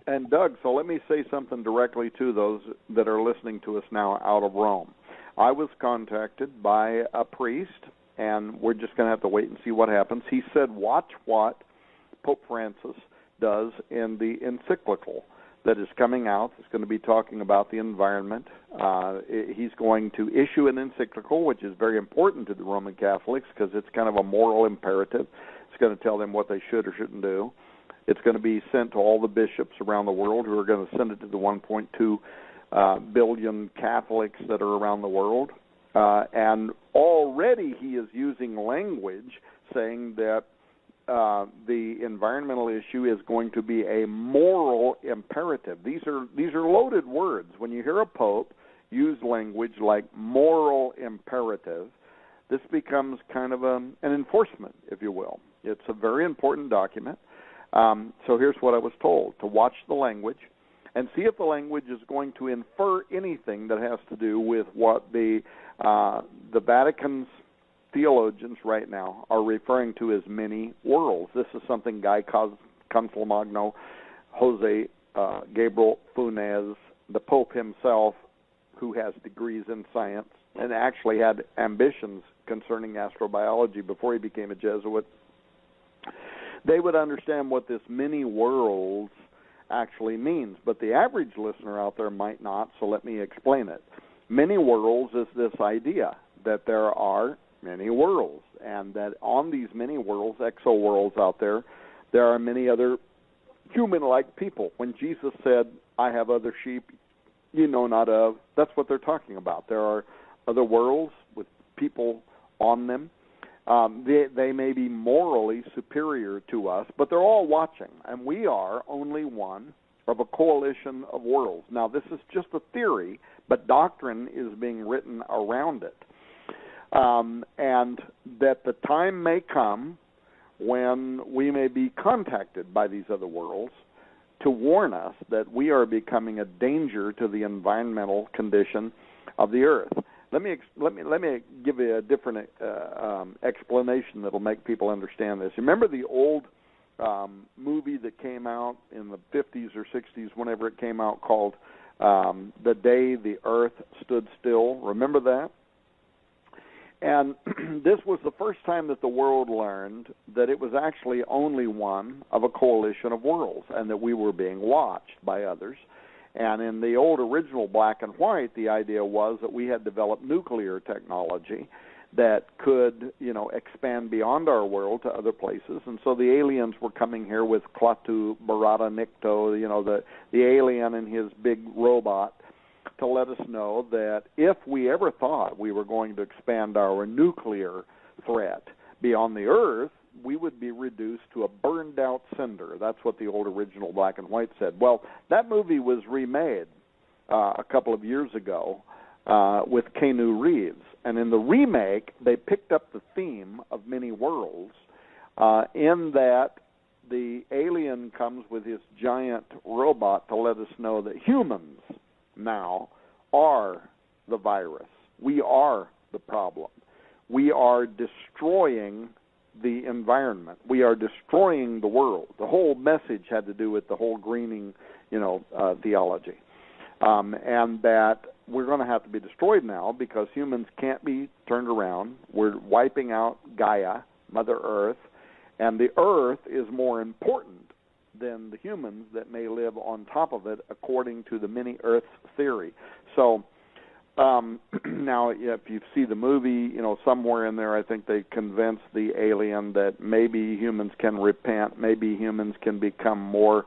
And Doug, so let me say something directly to those that are listening to us now out of Rome. I was contacted by a priest, and we're just going to have to wait and see what happens. He said, watch what Pope Francis does in the encyclical that is coming out. It's going to be talking about the environment. He's going to issue an encyclical, which is very important to the Roman Catholics because it's kind of a moral imperative. It's going to tell them what they should or shouldn't do. It's going to be sent to all the bishops around the world who are going to send it to the 1.2 billion Catholics that are around the world. And already he is using language saying that the environmental issue is going to be a moral imperative. These are loaded words. When you hear a pope use language like moral imperative, this becomes kind of an enforcement, if you will. It's a very important document. So here's what I was told, to watch the language and see if the language is going to infer anything that has to do with what the Vatican's theologians right now are referring to as many worlds. This is something Guy Consolmagno, Jose Gabriel Funes, the Pope himself, who has degrees in science and actually had ambitions concerning astrobiology before he became a Jesuit. They would understand what this many worlds actually means, but the average listener out there might not, so let me explain it. Many worlds is this idea that there are many worlds, and that on these many worlds, exo-worlds out there, there are many other human-like people. When Jesus said, I have other sheep you know not of, that's what they're talking about. There are other worlds with people on them. They may be morally superior to us, but they're all watching, and we are only one of a coalition of worlds. Now, this is just a theory, but doctrine is being written around it. And that the time may come when we may be contacted by these other worlds to warn us that we are becoming a danger to the environmental condition of the earth. Let me give you a different explanation that will make people understand this. Remember the old movie that came out in the 50s or 60s, whenever it came out, called The Day the Earth Stood Still? Remember that? And this was the first time that the world learned that it was actually only one of a coalition of worlds and that we were being watched by others. And in the old original black and white, the idea was that we had developed nuclear technology that could, expand beyond our world to other places. And so the aliens were coming here with Klaatu Barada Nikto, the alien and his big robot, to let us know that if we ever thought we were going to expand our nuclear threat beyond the Earth, we would be reduced to a burned-out cinder. That's what the old original black and white said. Well, that movie was remade a couple of years ago with Keanu Reeves, And in the remake, they picked up the theme of many worlds in that the alien comes with his giant robot to let us know that humans now are the virus. We are the problem. We are destroying the environment. We are destroying the world. The whole message had to do with the whole greening, theology. And that we're going to have to be destroyed now because humans can't be turned around. We're wiping out Gaia, Mother Earth, and the Earth is more important than the humans that may live on top of it, according to the many Earths theory. So now, if you see the movie, somewhere in there, I think they convinced the alien that maybe humans can repent, maybe humans can become more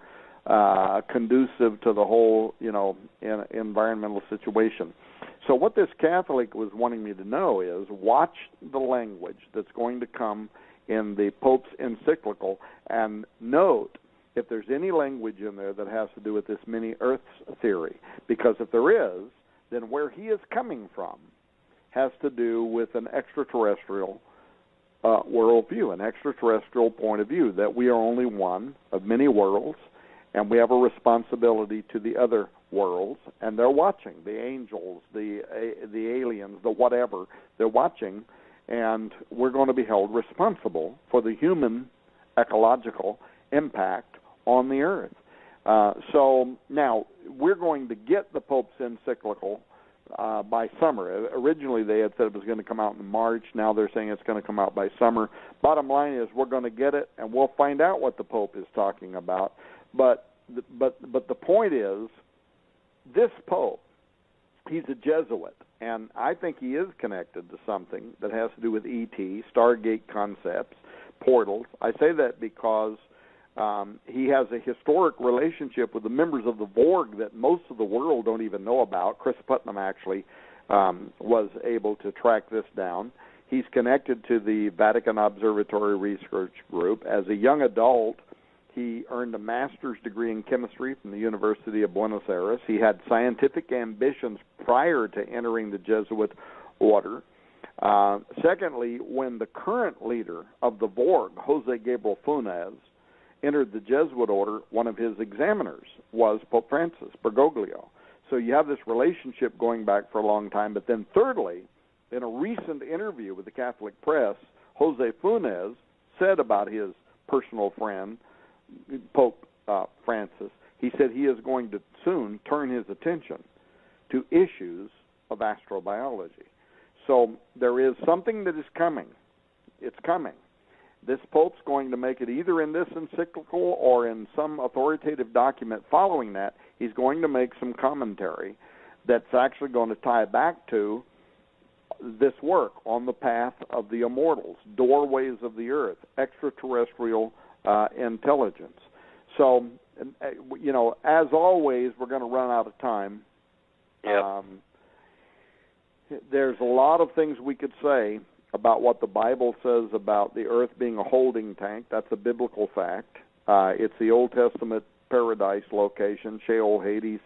conducive to the whole, environmental situation. So what this Catholic was wanting me to know is watch the language that's going to come in the Pope's encyclical and note if there's any language in there that has to do with this mini Earths theory. Because if there is, then where he is coming from has to do with an extraterrestrial worldview, an extraterrestrial point of view, that we are only one of many worlds, and we have a responsibility to the other worlds, and they're watching, the angels, the aliens, the whatever, they're watching, and we're going to be held responsible for the human ecological impact on the earth. So now we're going to get the Pope's encyclical by summer. Originally they had said it was going to come out in March. Now they're saying it's going to come out by summer. Bottom line is we're going to get it, and we'll find out what the Pope is talking about. But the point is, this Pope, he's a Jesuit, and I think he is connected to something that has to do with ET, Stargate concepts, portals. I say that because he has a historic relationship with the members of the Borg that most of the world don't even know about. Chris Putnam actually was able to track this down. He's connected to the Vatican Observatory Research Group. As a young adult, he earned a master's degree in chemistry from the University of Buenos Aires. He had scientific ambitions prior to entering the Jesuit order. Secondly, when the current leader of the Borg, Jose Gabriel Funes, entered the Jesuit order, one of his examiners was Pope Francis Bergoglio. So you have this relationship going back for a long time. But then thirdly, in a recent interview with the Catholic press, Jose Funes said about his personal friend, Pope Francis, he said he is going to soon turn his attention to issues of astrobiology. So there is something that is coming. It's coming. This Pope's going to make it either in this encyclical or in some authoritative document following that. He's going to make some commentary that's actually going to tie back to this work on the path of the immortals, doorways of the earth, extraterrestrial intelligence. So, as always, we're going to run out of time. Yep. There's a lot of things we could say about what the Bible says about the earth being a holding tank. That's a biblical fact. It's the Old Testament paradise location, Sheol, Hades,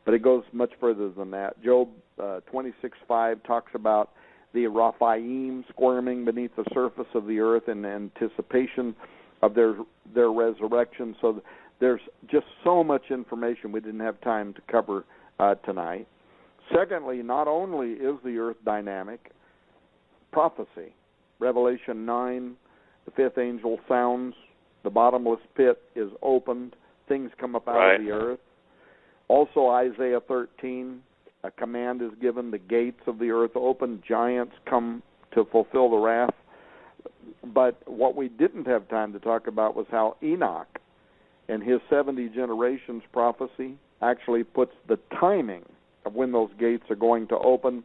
but it goes much further than that. Job 26:5 talks about the Raphaim squirming beneath the surface of the earth in anticipation of their resurrection. So there's just so much information we didn't have time to cover tonight. Secondly, not only is the earth dynamic, prophecy. Revelation 9, the fifth angel sounds, the bottomless pit is opened, things come up out of the earth. Also Isaiah 13, a command is given, the gates of the earth open, giants come to fulfill the wrath. But what we didn't have time to talk about was how Enoch and his 70 generations prophecy actually puts the timing of when those gates are going to open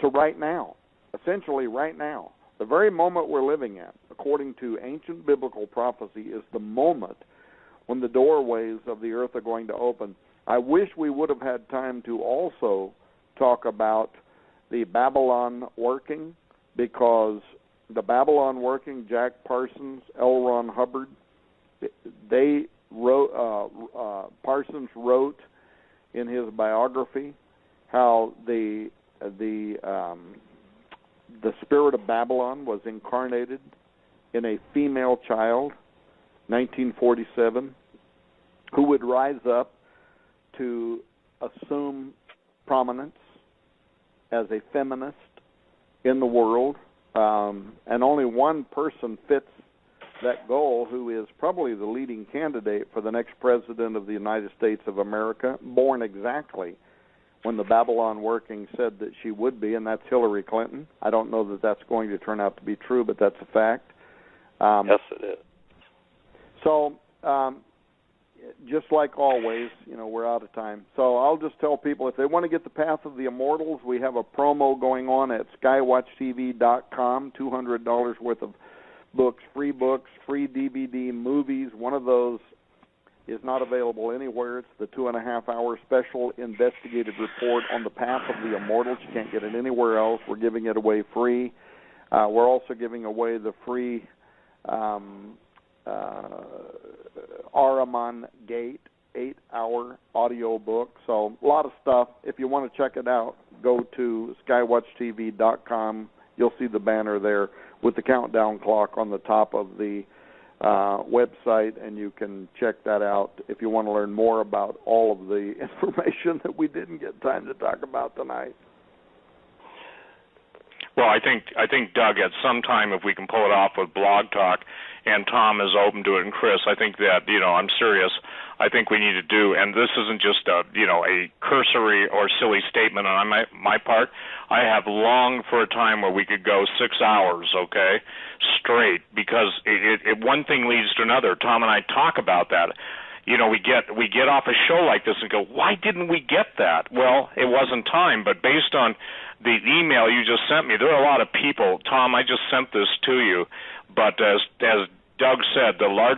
to right now, essentially right now. The very moment we're living in, according to ancient biblical prophecy, is the moment when the doorways of the earth are going to open. I wish we would have had time to also talk about the Babylon working, because the Babylon working, Jack Parsons, L. Ron Hubbard, they wrote, Parsons wrote in his biography how the spirit of Babylon was incarnated in a female child, 1947, who would rise up to assume prominence as a feminist in the world, and only one person fits that goal, who is probably the leading candidate for the next president of the United States of America, born exactly when the Babylon working said that she would be, and that's Hillary Clinton. I don't know that that's going to turn out to be true, but that's a fact. Yes, it is. So, just like always, we're out of time. So I'll just tell people, if they want to get the Path of the Immortals, we have a promo going on at skywatchtv.com, $200 worth of books, free DVD, movies. One of those is not available anywhere. It's the 2.5-hour special investigative report on the Path of the Immortals. You can't get it anywhere else. We're giving it away free. We're also giving away the free Ahriman Gate 8-hour audio book. So a lot of stuff. If you want to check it out, go to skywatchtv.com. You'll see the banner there with the countdown clock on the top of the website, and you can check that out if you want to learn more about all of the information that we didn't get time to talk about tonight. Well, I think Doug, at some time, if we can pull it off with Blog Talk, and Tom is open to it, and Chris, I think that, I'm serious. I think we need to do, and this isn't just a cursory or silly statement on my part. I have longed for a time where we could go 6 hours, okay, straight, because it one thing leads to another. Tom and I talk about that. We get off a show like this and go, why didn't we get that? Well, it wasn't time, but based on the email you just sent me, there are a lot of people. Tom, I just sent this to you, but as Doug said, the largest